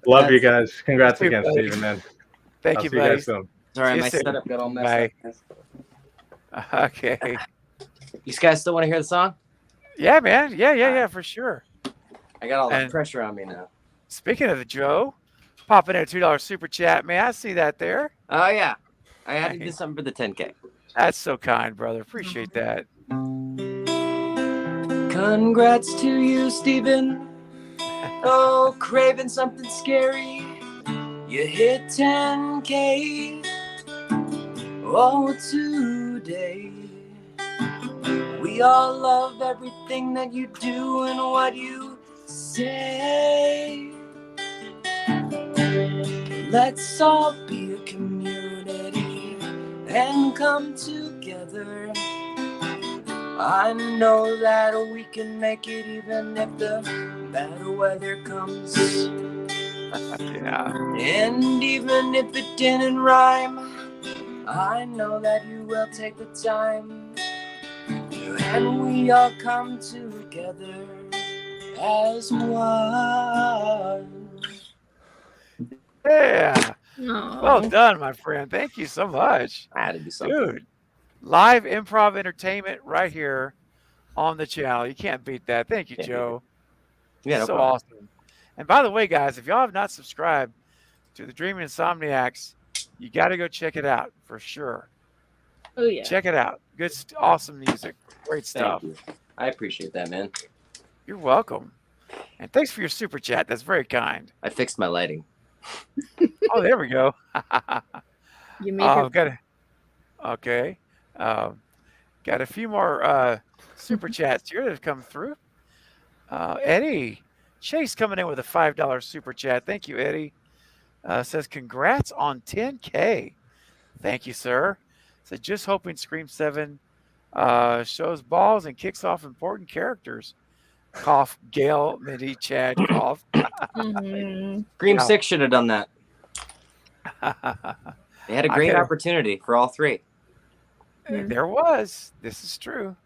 F: Love you guys. Congrats again, Steven, man.
B: Thank you,
F: see
B: buddy.
F: You guys soon.
R: Sorry,
B: See
R: my
B: you soon.
R: setup got all messed up.
B: Okay.
R: You guys still want to hear the song?
B: Yeah, man. Yeah, for sure.
R: I got all that
B: And-
R: pressure on me now.
B: Speaking of the Joe, popping in a $2 super chat, man. I see that there.
R: Oh, yeah. I had to do something for the 10K.
B: That's so kind, brother. Appreciate that.
R: Congrats to you, Steven. Oh, craving something scary. You hit 10K. Oh, today we We all love everything that you do and what you say. Let's all be a community and come together. I know that we can make it even if the bad weather comes.
B: Yeah.
R: And even if it didn't rhyme, I know that you will take the time. And we all come together as one.
B: Yeah. Well done, my friend. Thank you so much.
R: I had to do something.
B: Dude, live improv entertainment right here on the channel. You can't beat that. Thank you, Joe.
R: Yeah, no
B: so
R: problem.
B: awesome. And by the way, guys, if y'all have not subscribed to the Dreaming Insomniacs, you got to go check it out for sure.
D: Oh, yeah.
B: Check it out. Good, awesome music. Great stuff.
R: Thank you. I appreciate that, man.
B: You're welcome. And thanks for your super chat. That's very kind.
R: I fixed my lighting.
B: Oh, there we go.
D: You made her.
B: Okay. Got a few more super chats here that have come through. Eddie Chase coming in with a $5 super chat. Thank you, Eddie. Says, congrats on 10K. Thank you, sir. So just hoping Scream 7 shows balls and kicks off important characters. Cough, Gale, Mindy, Chad, cough.
R: Scream 6 should have done that. They had a great opportunity for all three.
B: There was. This is true.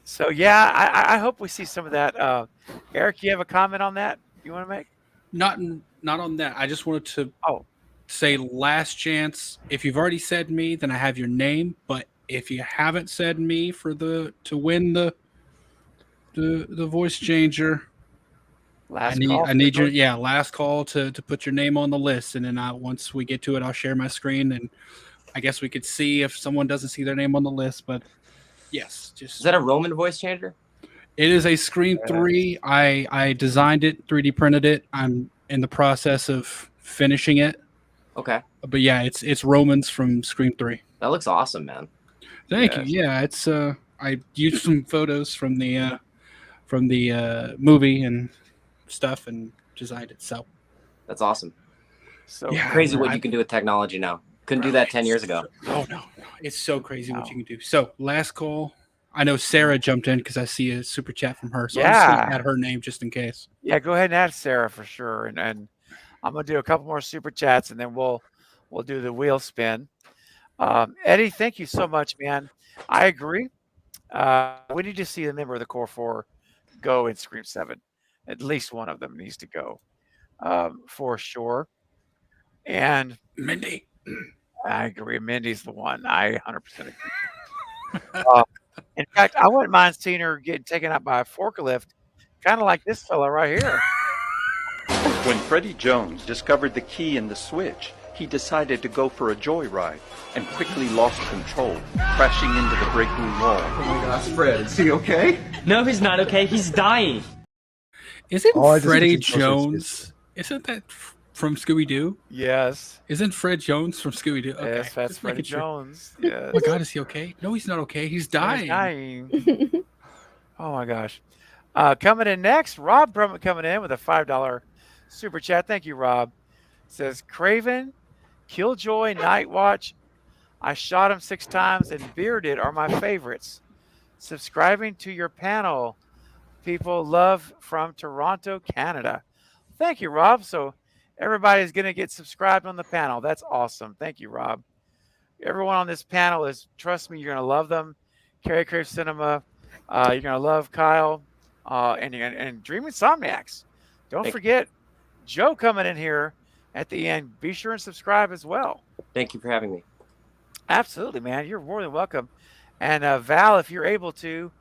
B: So, yeah, I hope we see some of that. Eric, you have a comment on that you want to make?
C: Not on that. I just wanted to say last chance. If you've already said me, then I have your name. But if you haven't said me to win the voice changer, I need your last call to put your name on the list, and then once we get to it, I'll share my screen, and I guess we could see if someone doesn't see their name on the list. But yes,
R: is that a Roman voice changer?
C: It is a Scream 3. I designed it, 3D printed it. I'm in the process of finishing it.
R: Okay.
C: But yeah, it's Romans from Scream 3.
R: That looks awesome, man.
C: Thank you. Yeah, it's I used some photos from the movie and stuff and designed it. So
R: that's awesome.
B: So
C: yeah,
R: crazy what you can do with technology now. Couldn't do that 10 years ago.
C: Oh no. It's so crazy what you can do. So last call. I know Sarah jumped in because I see a super chat from her. So I'm just gonna add her name just in case.
B: Yeah, go ahead and add Sarah for sure. And I'm gonna do a couple more super chats and then we'll do the wheel spin. Eddie, thank you so much, man. I agree. We need to see a member of the Core 4 go in Scream 7. At least one of them needs to go for sure. And
C: Mindy.
B: I agree. Mindy's the one. I 100% agree. In fact, I wouldn't mind seeing her getting taken out by a forklift, kind of like this fella right here.
S: When Freddie Jones discovered the key in the switch, he decided to go for a joyride and quickly lost control, crashing into the break room wall.
T: Oh my gosh, Fred, is he okay?
U: No, he's not okay. He's dying.
C: Isn't Freddie Jones? Isn't that from Scooby-Doo?
B: Yes.
C: Isn't Fred Jones from Scooby-Doo? Okay.
B: Yes, that's Freddie Jones. Yes.
C: Oh my God, is he okay? No, he's not okay. He's dying.
B: He's dying. Oh my gosh. Coming in next, Rob Brumman coming in with a $5 super chat. Thank you, Rob. Says, Craven, Killjoy, Nightwatch, I shot him 6 times, and Bearded are my favorites. Subscribing to your panel, people. Love from Toronto, Canada. Thank you, Rob. So everybody's going to get subscribed on the panel. That's awesome. Thank you, Rob. Everyone on this panel is, trust me, you're going to love them. Carrie Crave Cinema. You're going to love Kyle and Dream Insomniacs. Don't forget Joe coming in here at the end. Be sure and subscribe as well.
R: Thank you for having me.
B: Absolutely, man. You're more than welcome. And Val, if you're able to,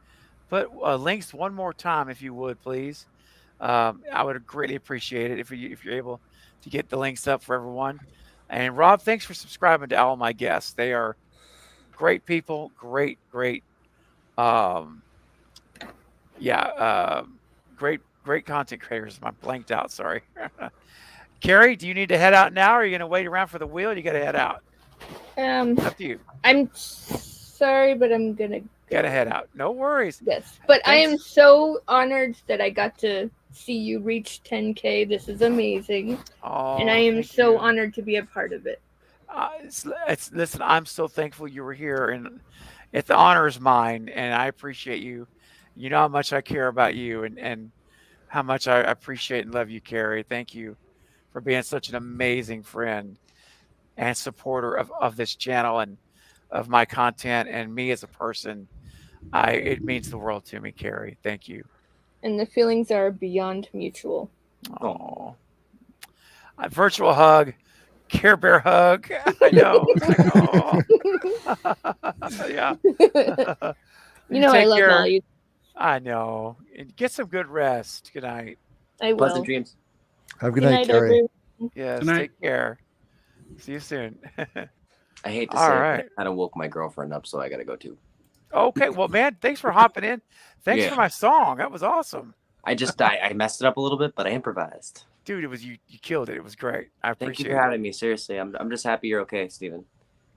B: put links one more time, if you would, please. I would greatly appreciate it if you're able to get the links up for everyone. And Rob, thanks for subscribing to all my guests. They are great people, great, great content creators. I'm blanked out, sorry. Carrie, do you need to head out now, or are you going to wait around for the wheel? You got to head out. Up to you.
D: I'm sorry, but I'm gonna
B: Gotta head out. No worries.
D: Yes, but I am
B: Thanks.
D: so honored that I got to see you reach 10K. This is amazing, and I
B: Oh,
D: am
B: thank
D: so
B: you.
D: honored to be a part of it.
B: Listen, I'm so thankful you were here, and the honor is mine, and I appreciate you. You know how much I care about you, and how much I appreciate and love you, Carrie. Thank you for being such an amazing friend and supporter of this channel and of my content and me as a person. It means the world to me, Carrie. Thank you.
D: And the feelings are beyond mutual.
B: Oh, a virtual hug, Care Bear hug. I know. It's like, oh, yeah.
D: You know I
B: take
D: love
B: care.
D: all you.
B: I know. And get some good rest. Good night.
D: I will.
L: Pleasant dreams.
E: Have a good night, Carrie.
D: everyone.
B: Yes.
C: Good night.
B: Take care. See you soon.
L: I hate to
B: All
L: say it,
B: right.
L: but I kind of woke my girlfriend up, so I got to go too.
B: Okay. Well, man, thanks for hopping in. Thanks
L: Yeah.
B: for my song. That was awesome.
L: I messed it up a little bit, but I improvised.
B: Dude, it was you killed it. It was great. I
L: Thank you
B: appreciate
L: for
B: it.
L: having me. Seriously, I'm just happy you're okay, Steven.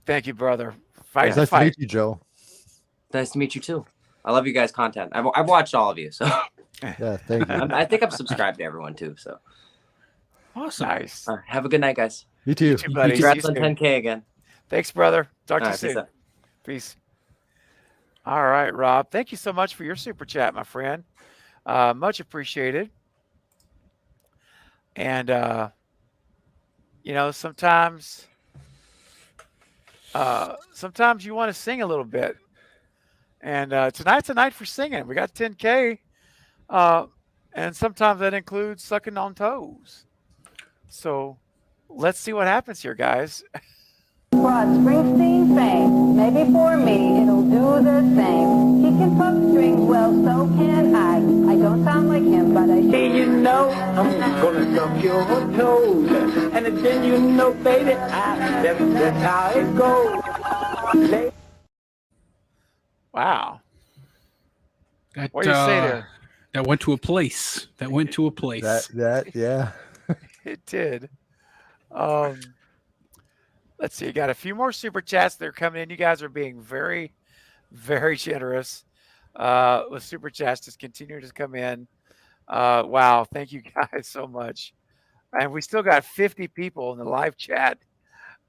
B: Thank you, brother. Fight
E: It's
B: the
E: nice to
B: fight.
E: meet you, Joe.
L: Nice to meet you too. I love you guys' content. I've watched all of you, so
E: Yeah, thank you.
L: I think I'm subscribed to everyone too. So
C: Awesome.
B: Nice.
L: all right, have a good night, guys.
E: You too.
B: You too, buddy. See
L: Congrats
B: you
L: on
B: soon.
L: 10K again.
B: Thanks, brother. Talk to
L: All
B: you
L: right, peace
B: soon.
L: out.
B: Peace. All right, Rob. Thank you so much for your super chat, my friend. Much appreciated. And sometimes you want to sing a little bit. And tonight's a night for singing. We got 10K. And sometimes that includes sucking on toes. So let's see what happens here, guys.
N: Brought Springsteen fame. Maybe for me it'll do the same. He can fuck strings well, so can I. I don't sound like him, but I
M: Hey, you know, I'm gonna suck your toes. And then you know, baby, that's how it goes.
B: Wow.
C: That,
B: What do you say there?
C: That went to a place. That went to a place.
E: Yeah.
B: It did. Let's see. Got a few more super chats that are coming in. You guys are being very, very generous with super chats. Just continue to come in. Wow. Thank you guys so much. And we still got 50 people in the live chat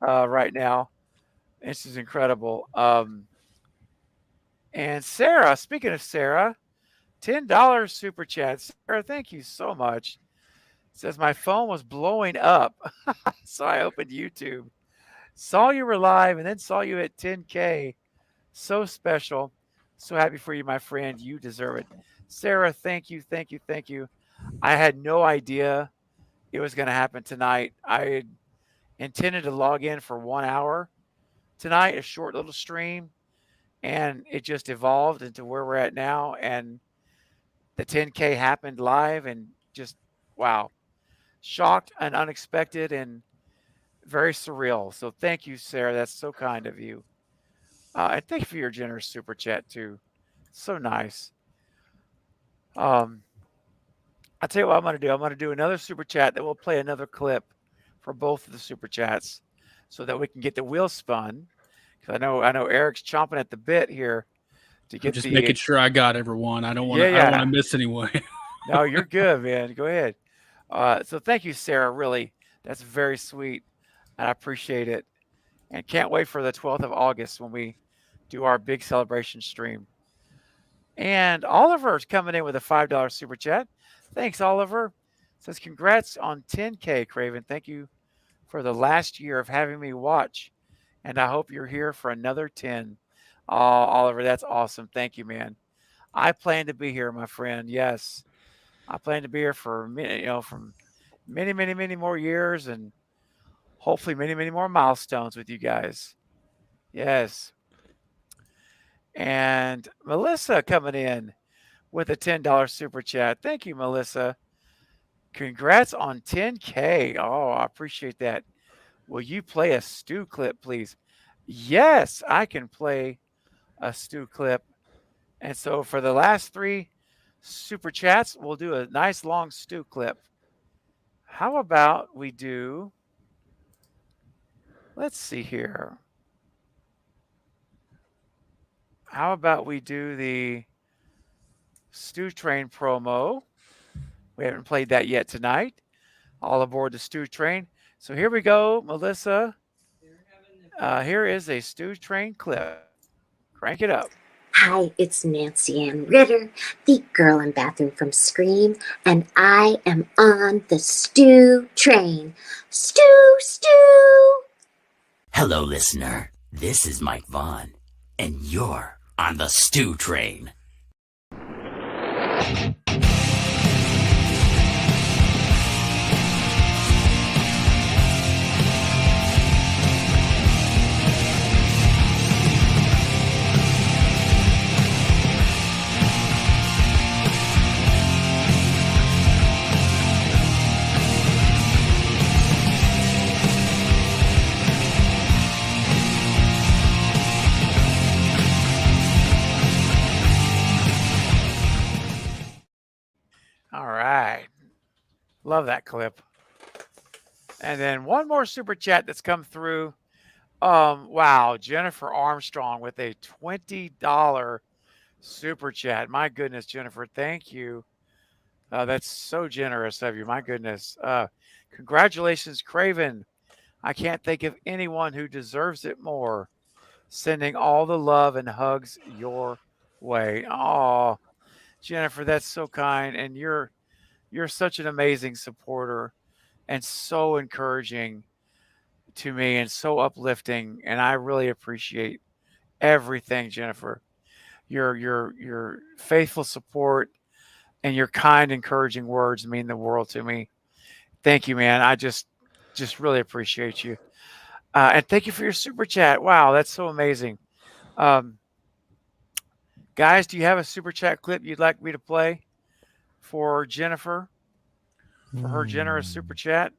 B: right now. This is incredible. And Sarah, speaking of Sarah, $10 super chat. Sarah, thank you so much. Says my phone was blowing up. So I opened YouTube. Saw you were live and then saw you at 10K. So special. So happy for you, my friend. You deserve it. Sarah, thank you, thank you, thank you. I had no idea it was going to happen tonight. I had intended to log in for 1 hour tonight, a short little stream, and it just evolved into where we're at now. And the 10K happened live and just, wow. Shocked and unexpected and very surreal. So thank you, Sarah. That's so kind of you. And thank you for your generous super chat too. So nice. I'll tell you what I'm going to do. I'm going to do another super chat that we'll play another clip for both of the super chats so that we can get the wheel spun. Because I know Eric's chomping at the bit here to get
C: I'm just making sure I got everyone. I don't want to. I don't want to miss anyone.
B: No, you're good, man. Go ahead. So thank you, Sarah. Really, that's very sweet. And I appreciate it. And can't wait for the 12th of August when we do our big celebration stream. And Oliver's coming in with a $5 super chat. Thanks, Oliver. Says, congrats on 10K, Craven. Thank you for the last year of having me watch. And I hope you're here for another 10. Oh, Oliver, that's awesome. Thank you, man. I plan to be here, my friend. Yes. I plan to be here for from many, many, many more years and hopefully many, many more milestones with you guys. Yes. And Melissa coming in with a $10 super chat. Thank you, Melissa. Congrats on 10K. Oh, I appreciate that. Will you play a Stu clip, please? Yes, I can play a Stu clip. And so for the last 3 super chats, we'll do a nice long Stu clip. How about we do, let's see here. how about we do the Stew Train promo? We haven't played that yet tonight. All aboard the Stew Train. So here we go, Melissa. Here is a Stew Train clip. Crank it up.
A: Hi, it's Nancy Ann Ritter, the girl in bathroom from Scream, and I am on the Stew Train. Stew, stew!
V: Hello, listener. This is Mike Vaughn, and you're on the Stew Train.
B: All right. Love that clip. And then one more super chat that's come through. Wow, Jennifer Armstrong with a $20 super chat. My goodness, Jennifer, thank you. That's so generous of you. My goodness. Congratulations, Craven. I can't think of anyone who deserves it more. Sending all the love and hugs your way. Oh, Jennifer, that's so kind. And you're such an amazing supporter and so encouraging to me and so uplifting. And I really appreciate everything, Jennifer. Your faithful support and your kind, encouraging words mean the world to me. Thank you, man. I just really appreciate you. And thank you for your super chat. Wow, that's so amazing. Guys, do you have a super chat clip you'd like me to play for Jennifer for her generous super chat?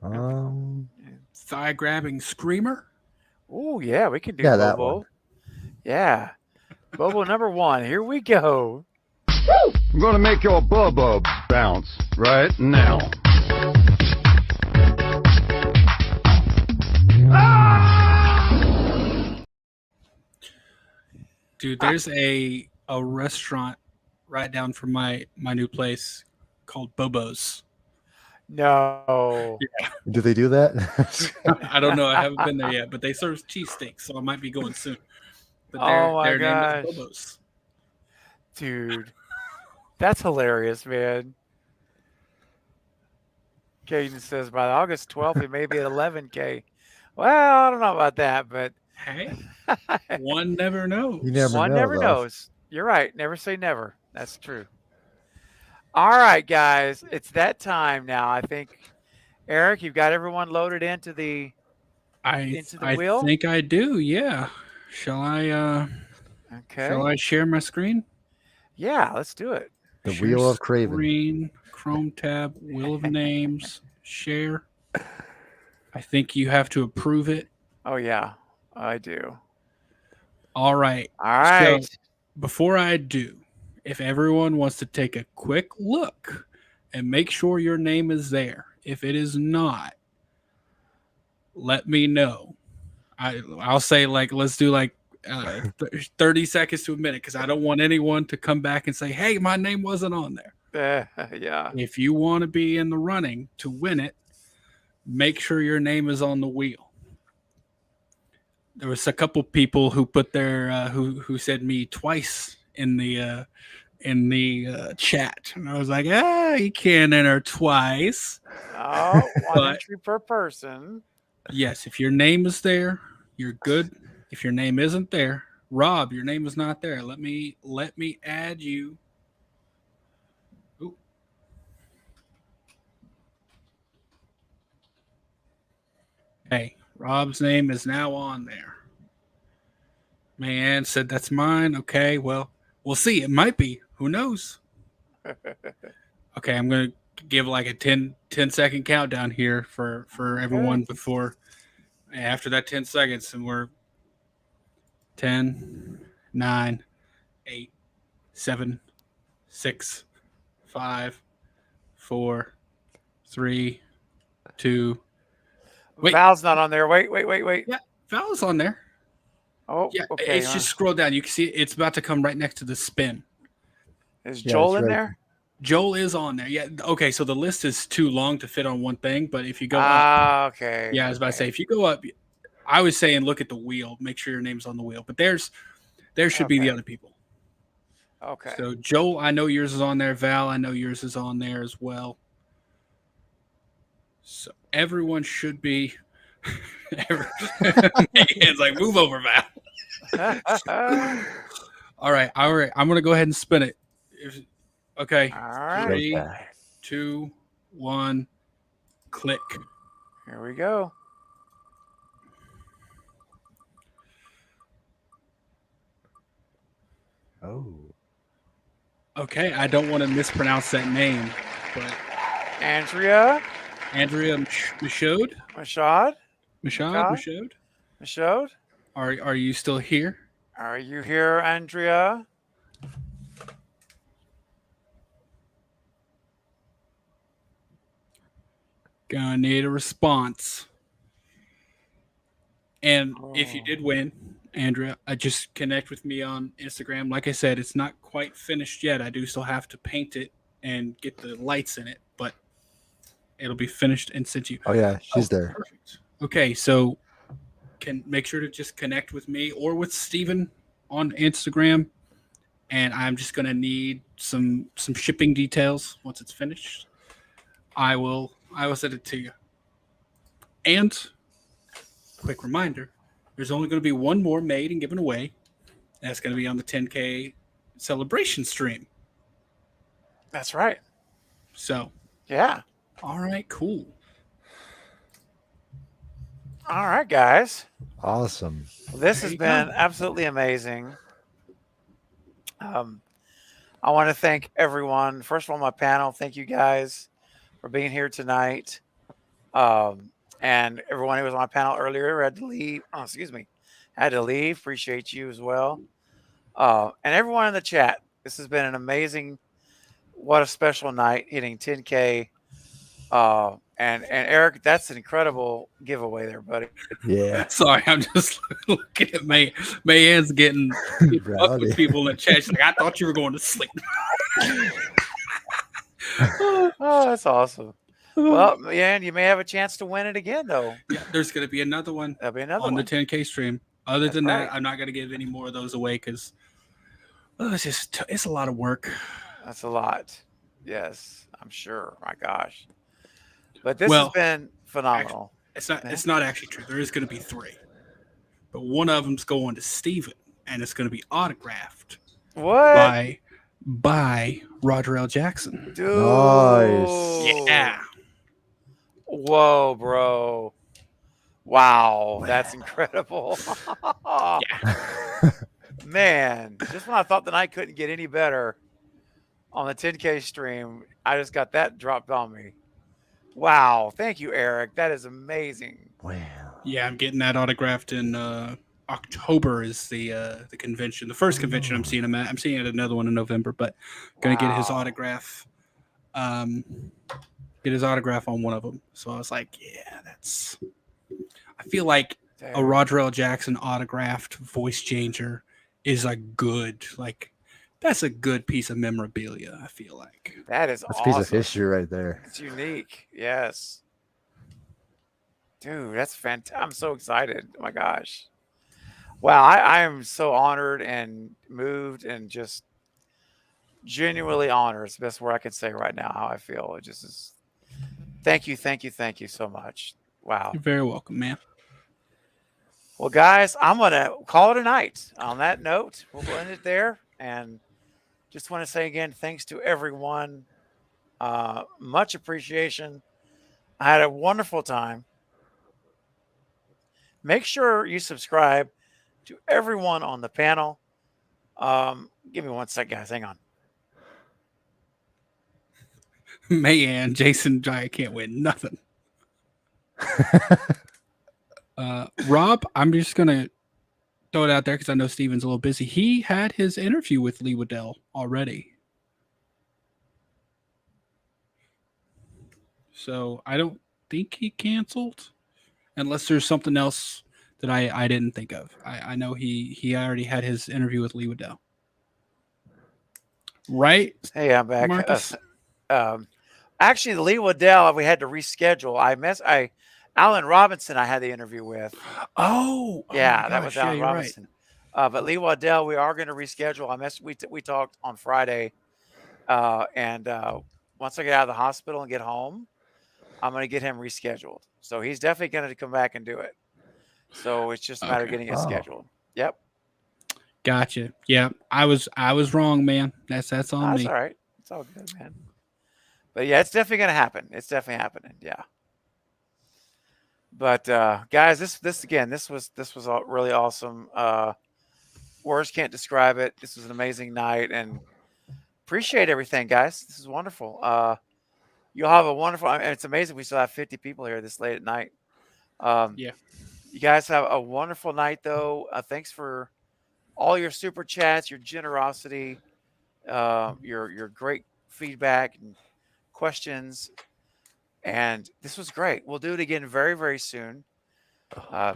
C: Thigh grabbing screamer.
B: Oh yeah, we can do
E: that
B: Bobo.
E: one.
B: Yeah, Bobo number 1. Here we go.
H: I'm gonna make your bubba bounce right now.
C: Dude, there's a restaurant right down from my new place called Bobo's.
B: No.
C: Yeah.
E: Do they do that?
C: I don't know. I haven't been there yet, but they serve cheesesteaks, so I might be going soon. But
B: Oh my
C: their
B: gosh.
C: name is Bobo's.
B: Dude, that's hilarious, man. Caden says by August 12th, it may be at 11K. Well, I don't know about that, but
C: Hey, one never knows.
E: You never
B: one
E: know,
B: never
E: though.
B: knows. You're right. Never say never. That's true. All right, guys. It's that time now. I think, Eric, you've got everyone loaded into the wheel?
C: I think I do, yeah. Shall I share my screen?
B: Yeah, let's do it.
E: The
C: Share
E: Wheel of Craven.
C: Screen, Chrome tab, Wheel of Names, share. I think you have to approve it.
B: Oh, yeah, I do.
C: All right.
B: All right.
C: So before I do, if everyone wants to take a quick look and make sure your name is there. If it is not, let me know. I'll say let's do 30 seconds to a minute because I don't want anyone to come back and say, hey, my name wasn't on there.
B: Yeah.
C: If you want to be in the running to win it, make sure your name is on the wheel. There was a couple people who put their who said me twice in the chat, and I was like, you can't enter twice.
B: Oh, one entry per person.
C: Yes, if your name is there, you're good. If your name isn't there, Rob, your name is not there. Let me add you. Ooh. Hey, Rob's name is now on there. Man said that's mine. Okay, well, we'll see. It might be. Who knows? Okay, I'm going to give like a 10-second countdown here for everyone before after that 10 seconds, and we're 10, 9, 8, 7, 6, 5, 4, 3, 2.
B: Wait. Val's not on there. Wait.
C: Yeah, Val's on there.
B: Oh,
C: Yeah,
B: okay.
C: it's just scroll down. You can see it's about to come right next to the spin.
B: Is Joel in there?
C: Joel is on there. Yeah. Okay. So the list is too long to fit on one thing, but if you go up,
B: okay.
C: Yeah, I was about to say if you go up, I was saying look at the wheel, make sure your name's on the wheel. But there should be the other people.
B: Okay.
C: So Joel, I know yours is on there. Val, I know yours is on there as well. So everyone should be. Megan's like, move over, Val. All right. I'm gonna go ahead and spin it. Okay.
B: All right.
C: 3, 2, 1, click.
B: Here we go.
E: Oh.
C: Okay, I don't want to mispronounce that name, but
B: Andrea
C: Michaud. Are you still here?
B: Are you here, Andrea?
C: Gonna need a response. And if you did win, Andrea, just connect with me on Instagram. Like I said, it's not quite finished yet. I do still have to paint it and get the lights in it, but it'll be finished and sent you.
E: Oh yeah, she's there.
C: Perfect. Okay, so can make sure to just connect with me or with Steven on Instagram. And I'm just gonna need some shipping details once it's finished. I will send it to you. And quick reminder, there's only going to be one more made and given away. That's going to be on the 10K celebration stream.
B: That's right.
C: So,
B: yeah.
C: All right, cool.
B: All right, guys.
E: Awesome.
B: Well, this has been absolutely amazing. I want to thank everyone. First of all, my panel. Thank you guys for being here tonight. And everyone who was on my panel earlier had to leave. Oh, excuse me. Had to leave. Appreciate you as well. And everyone in the chat. This has been an amazing, what a special night hitting 10K. And Eric, that's an incredible giveaway there, buddy.
E: Yeah.
C: Sorry, I'm just looking at Mayan's getting up with people in the chat. She's like, I thought you were going to sleep.
B: Oh, that's awesome. Well, yeah, and you may have a chance to win it again, though.
C: Yeah, there's going to be another one.
B: There'll be another
C: on
B: one.
C: the 10K stream. Other than
B: right.
C: that, I'm not going to give any more of those away because it's a lot of work.
B: That's a lot. Yes, I'm sure. My gosh. But this has been phenomenal.
C: It's not actually true. There is going to be 3. But one of them's going to Steven, and it's going to be autographed.
B: What?
C: By Roger L. Jackson.
B: Dude.
E: Nice.
C: Yeah.
B: Whoa, bro. Wow, that's incredible. Man, just when I thought the night couldn't get any better on the 10K stream, I just got that dropped on me. Wow. Thank you, Eric. That is amazing.
E: Wow.
C: Yeah, I'm getting that autographed in October is the convention. The first convention I'm seeing him at. I'm seeing another one in November, but gonna get his autograph. Get his autograph on one of them. So I was like, yeah, I feel like a Roger L. Jackson autographed voice changer is a good, that's a good piece of memorabilia, I feel like.
B: That's
E: That's
B: awesome.
E: a piece of history right there.
B: It's unique. Yes. Dude, that's fantastic. I'm so excited. Oh my gosh. Wow, I am so honored and moved and just genuinely honored. It's the best word I can say right now how I feel. It just is. Thank you so much. Wow.
C: You're very welcome, man.
B: Well, guys, I'm going to call it a night. On that note, we'll end it there. And just want to say again, thanks to everyone. Much appreciation. I had a wonderful time. Make sure you subscribe to everyone on the panel. Give me 1 sec, guys. Hang on.
C: Man, Jason Giant can't win nothing. Rob, I'm just going to throw it out there because I know Steven's a little busy. He had his interview with Lee Waddell already. So I don't think he canceled unless there's something else that I didn't think of. I know he already had his interview with Lee Waddell. Right?
B: Hey, I'm back.
C: Marcus?
B: Actually, the Lee Waddell we had to reschedule. Alan Robinson I had the interview with.
C: Oh,
B: yeah,
C: my
B: that was
C: gosh, yeah,
B: Alan
C: you're right.
B: Robinson. But Lee Waddell, we are going to reschedule. We talked on Friday, and once I get out of the hospital and get home, I'm going to get him rescheduled. So he's definitely going to come back and do it. So it's just a matter of getting it scheduled. Yep.
C: Gotcha. Yeah, I was wrong, man. That's on me.
B: That's all right. It's all good, man. But yeah, it's definitely going to happen. It's definitely happening. Yeah. But guys, this was all really awesome. Words can't describe it. This was an amazing night, and appreciate everything, guys. This is wonderful. You'll have a wonderful. And it's amazing we still have 50 people here this late at night.
C: Yeah.
B: You guys have a wonderful night, though. Thanks for all your super chats, your generosity, your great feedback and questions. And this was great. We'll do it again very, very soon.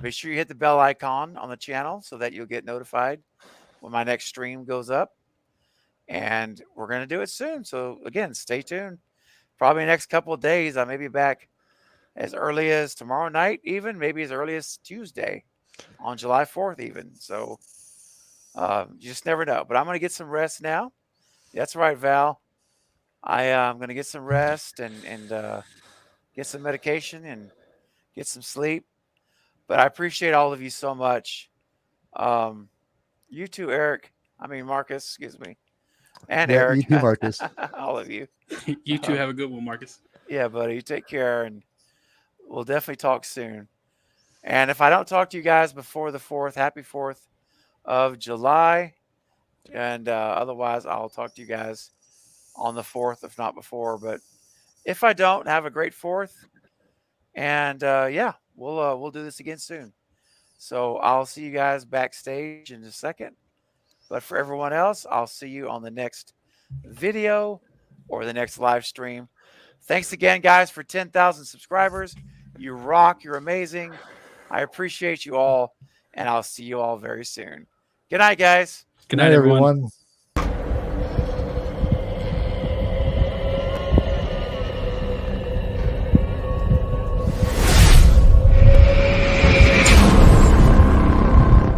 B: Be sure you hit the bell icon on the channel so that you'll get notified when my next stream goes up. And we're going to do it soon. So, again, stay tuned. Probably next couple of days, I may be back as early as tomorrow night, even maybe as early as Tuesday on July 4th, even. So, you just never know. But I'm going to get some rest now. That's right, Val. I'm going to get some rest and get some medication and get some sleep. But I appreciate all of you so much. You too, Marcus, excuse me. And
E: Yeah,
B: Eric.
E: you too, Marcus.
B: All of you.
C: You two have a good one, Marcus.
B: Yeah, buddy. You take care, and we'll definitely talk soon. And if I don't talk to you guys before the 4th, happy 4th of July. And otherwise, I'll talk to you guys on the 4th, if not before. But if I don't, have a great 4th. And yeah, we'll do this again soon. So I'll see you guys backstage in a second. But for everyone else, I'll see you on the next video or the next live stream. Thanks again, guys, for 10,000 subscribers. You rock. You're amazing. I appreciate you all. And I'll see you all very soon. Good night, guys.
C: Good night, everyone.